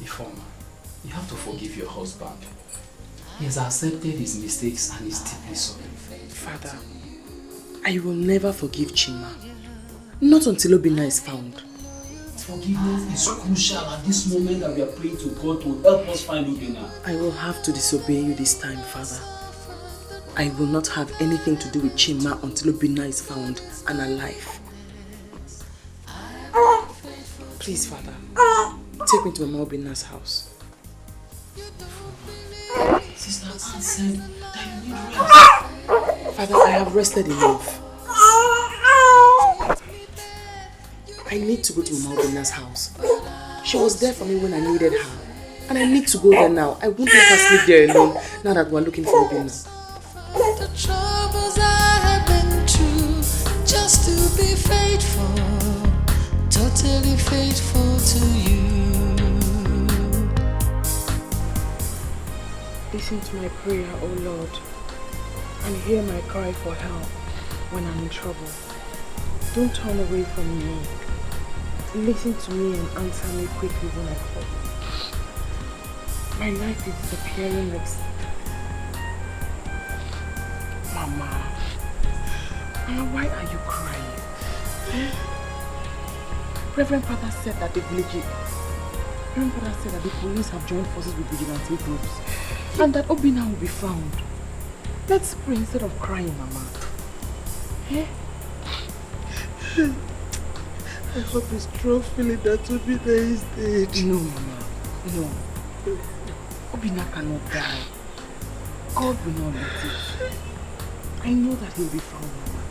Ifeoma, you have to forgive your husband. He has accepted his mistakes and is deeply sorry. Father, I will never forgive Chima. Not until Obinna is found. Forgiveness is crucial at this moment that we are praying to God to help us find Obinna. I will have to disobey you this time, Father. I will not have anything to do with Chima until Obinna is found and alive. Please, Father, take me to Mama Obinna's house. Sister Anne said that you need rest. Father, I have rested enough. I need to go to Mama Obinna's house. She was there for me when I needed her. And I need to go there now. I won't let her sleep there alone now that we're looking for Obinna. The troubles I have been through just to be faithful, totally faithful to you. Listen to my prayer, O Lord, and hear my cry for help when I'm in trouble. Don't turn away from me. Listen to me and answer me quickly when I call. My life is disappearing like... Mama, why are you crying? Reverend Father said that the police have joined forces with vigilante groups and that Obinna will be found. Let's pray instead of crying, Mama. Eh? I hope it's true feeling that Obinna is dead. No, Mama. No. Obinna cannot die. God will not let it. I know that he'll be found, Mama.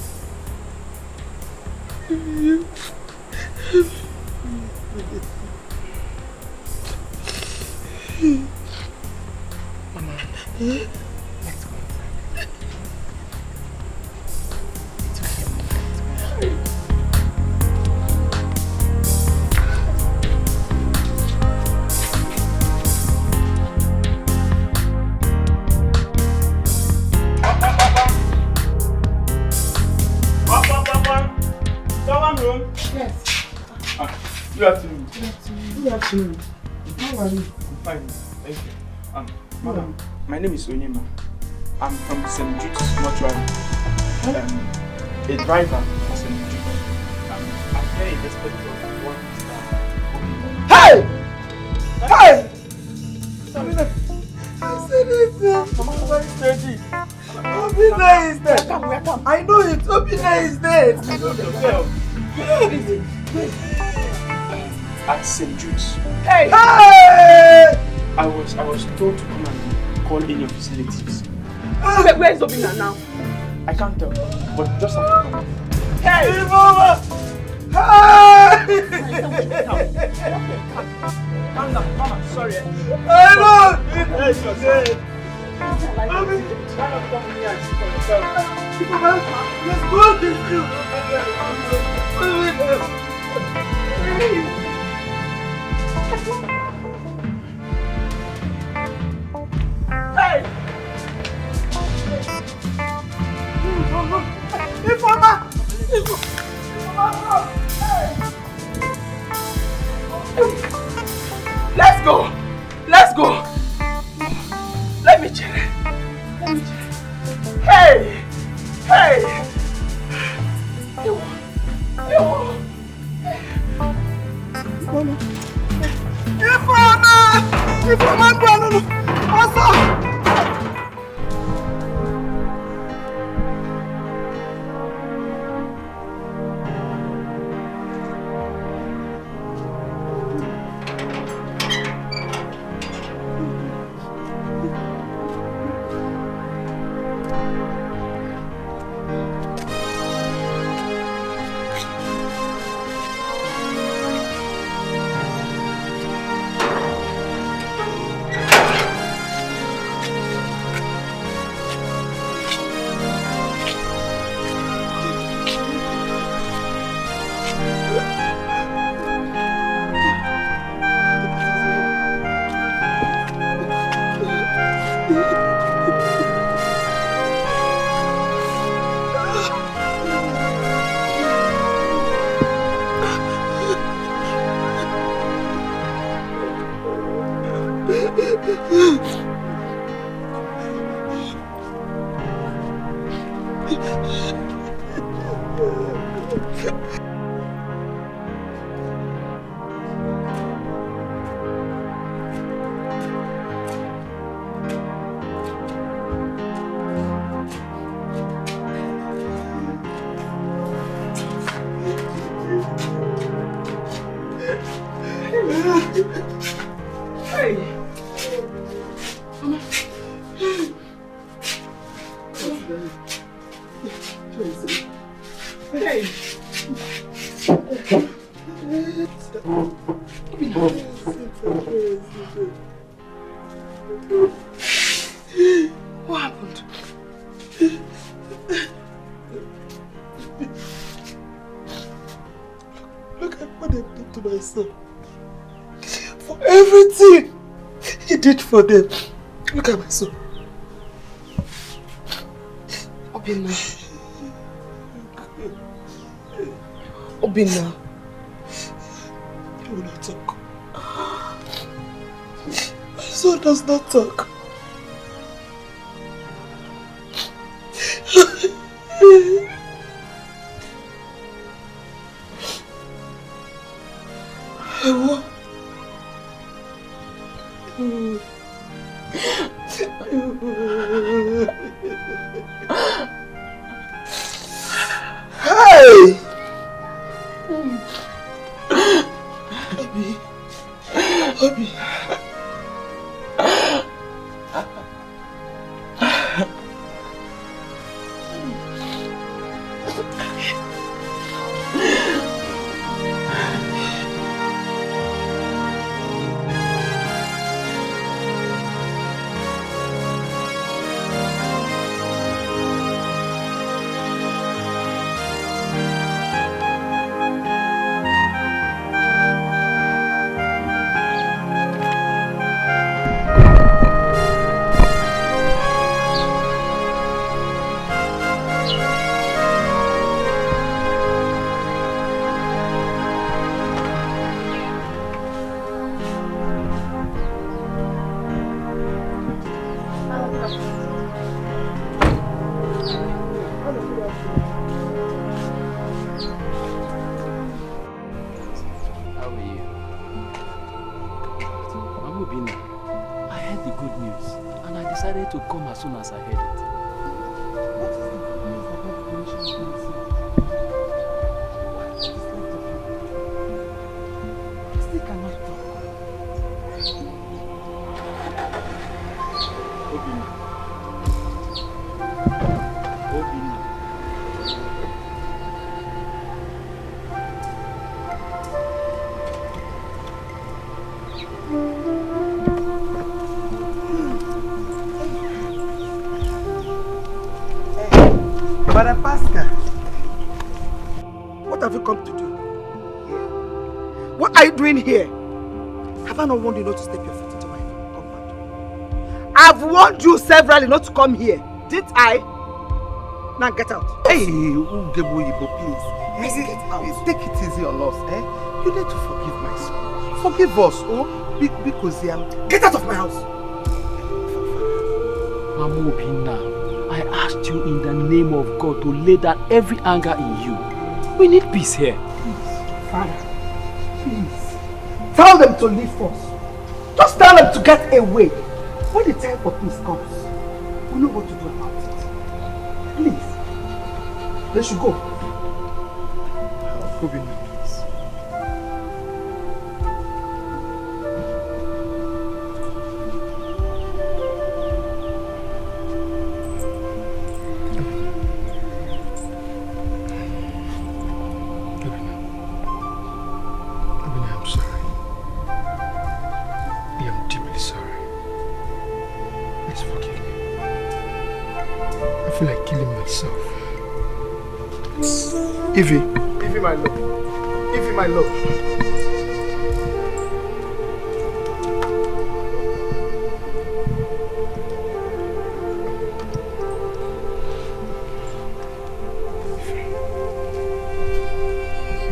Mama, let's go inside. It's okay, Mama. Let's go. Good afternoon. Good afternoon. How are you? I'm fine. Thank you. Madam, my name is Onyema. I'm from St. Jude's Mortuary. A driver for St. Jude. I'm here in respect of one Mr. Hey! Hey! I said it. Mama is ready. Obina is dead. I know it. Obina is dead. At St. Jude's. Hey! Hey! I was told to come and call in your facilities. Where is Obina now? I can't tell, but just have to come. Hey, Mama! Hey! Calm down, Mama. Sorry. I know Obina is dead. Let's go this field. Hey! Informer! Let's go! Let's go! Let me check. Let me check. Hey! Hey! Informer! No! What's up? What happened? Look at what they've done to my son. For everything he did for them. Look at my son. Obina. Obina. He will not talk. My son does not talk. Hey! Obi. How are you? Mama Obina, I heard the good news and I decided to come as soon as I heard it. What is the good news about the relationship? I still cannot talk. Obina. Obina. Brother Pascal, what have you come to do here? What are you doing here? Have I not warned you not to step your foot into my compound? I've warned you severally not to come here, didn't I? Now get out. Hey, Ugebo, please. Get out. Take it easy on us, eh? You need to forgive my son. Forgive us, oh? Because get out of my house. Mama Obina, I asked you in the name of God to lay down every anger in you. We need peace here. Father, please. Tell them to leave first. Just tell them to get away. When the time for peace comes, we know what to do about it. Please. They should go. Obina, please. Obina, I'm sorry. I am deeply sorry. Please forgive me. I feel like killing myself. Evie, my love. Evie, my love.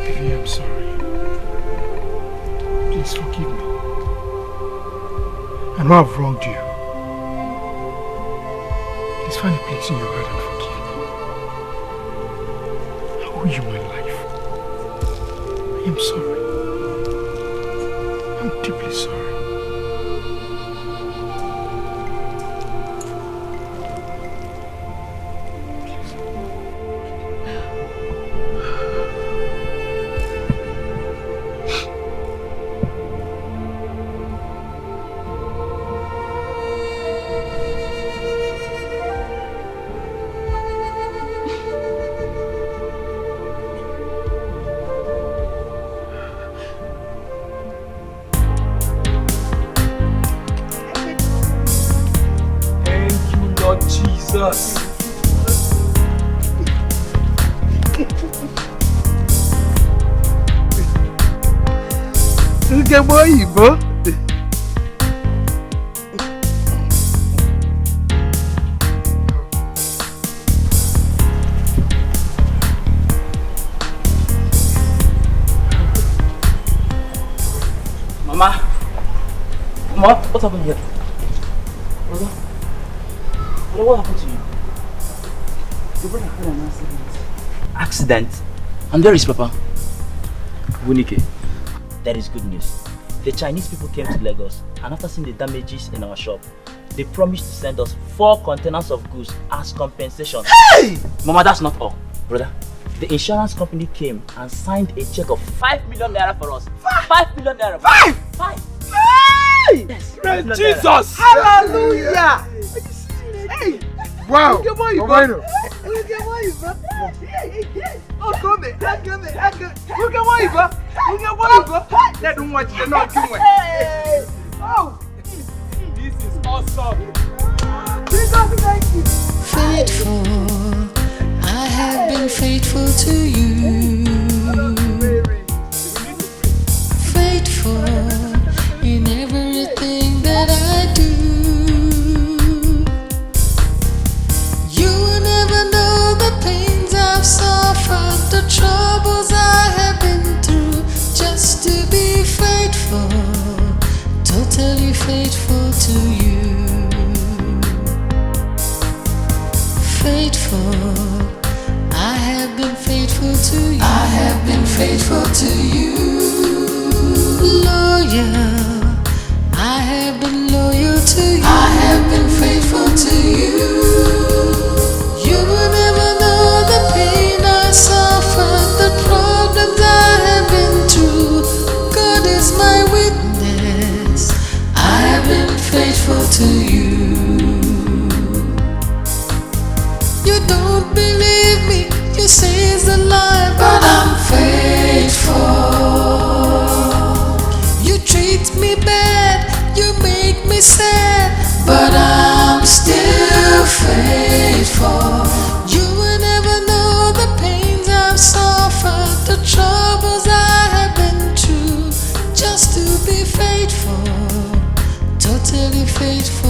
Evie, I'm sorry. Please forgive me. I know I've wronged you. Please find a place in your heart and forgive me. I owe you my life. I'm sorry. I'm deeply sorry. Jesus. Look at boy, bro. Mama, what happened here? Brother, what happened to you? Your brother had an accident. Accident? And where is Papa? Wunike. There is good news. The Chinese people came to Lagos and after seeing the damages in our shop, they promised to send us 4 containers of goods as compensation. Hey! Mama, that's not all. Brother, the insurance company came and signed a check of 5 million naira for us. 5 million naira. 5! 5! Hey! Yes. Praise Jesus! Hallelujah! Hey! Wow! Look at what you got. Look at what you got. Oh, come here. Look at what you got. Look at what you got. They don't want you to know too much. Oh! This is awesome. Jesus, thank you. Faithful, I have been faithful to you. Faithful in everything that I do. You will never know the pains I've suffered, the troubles I have been through, just to be faithful, totally faithful to you. to you. I have been faithful to you. Loyal. I have been loyal to you. I have been faithful to you. You will never know the pain I suffered, the problems I have been through. God is my witness. I have been faithful to you. You don't believe me, you say it's a lie, but I'm faithful. You treat me bad, you make me sad, but I'm still faithful. You will never know the pains I've suffered, the troubles I have been through, just to be faithful, totally faithful.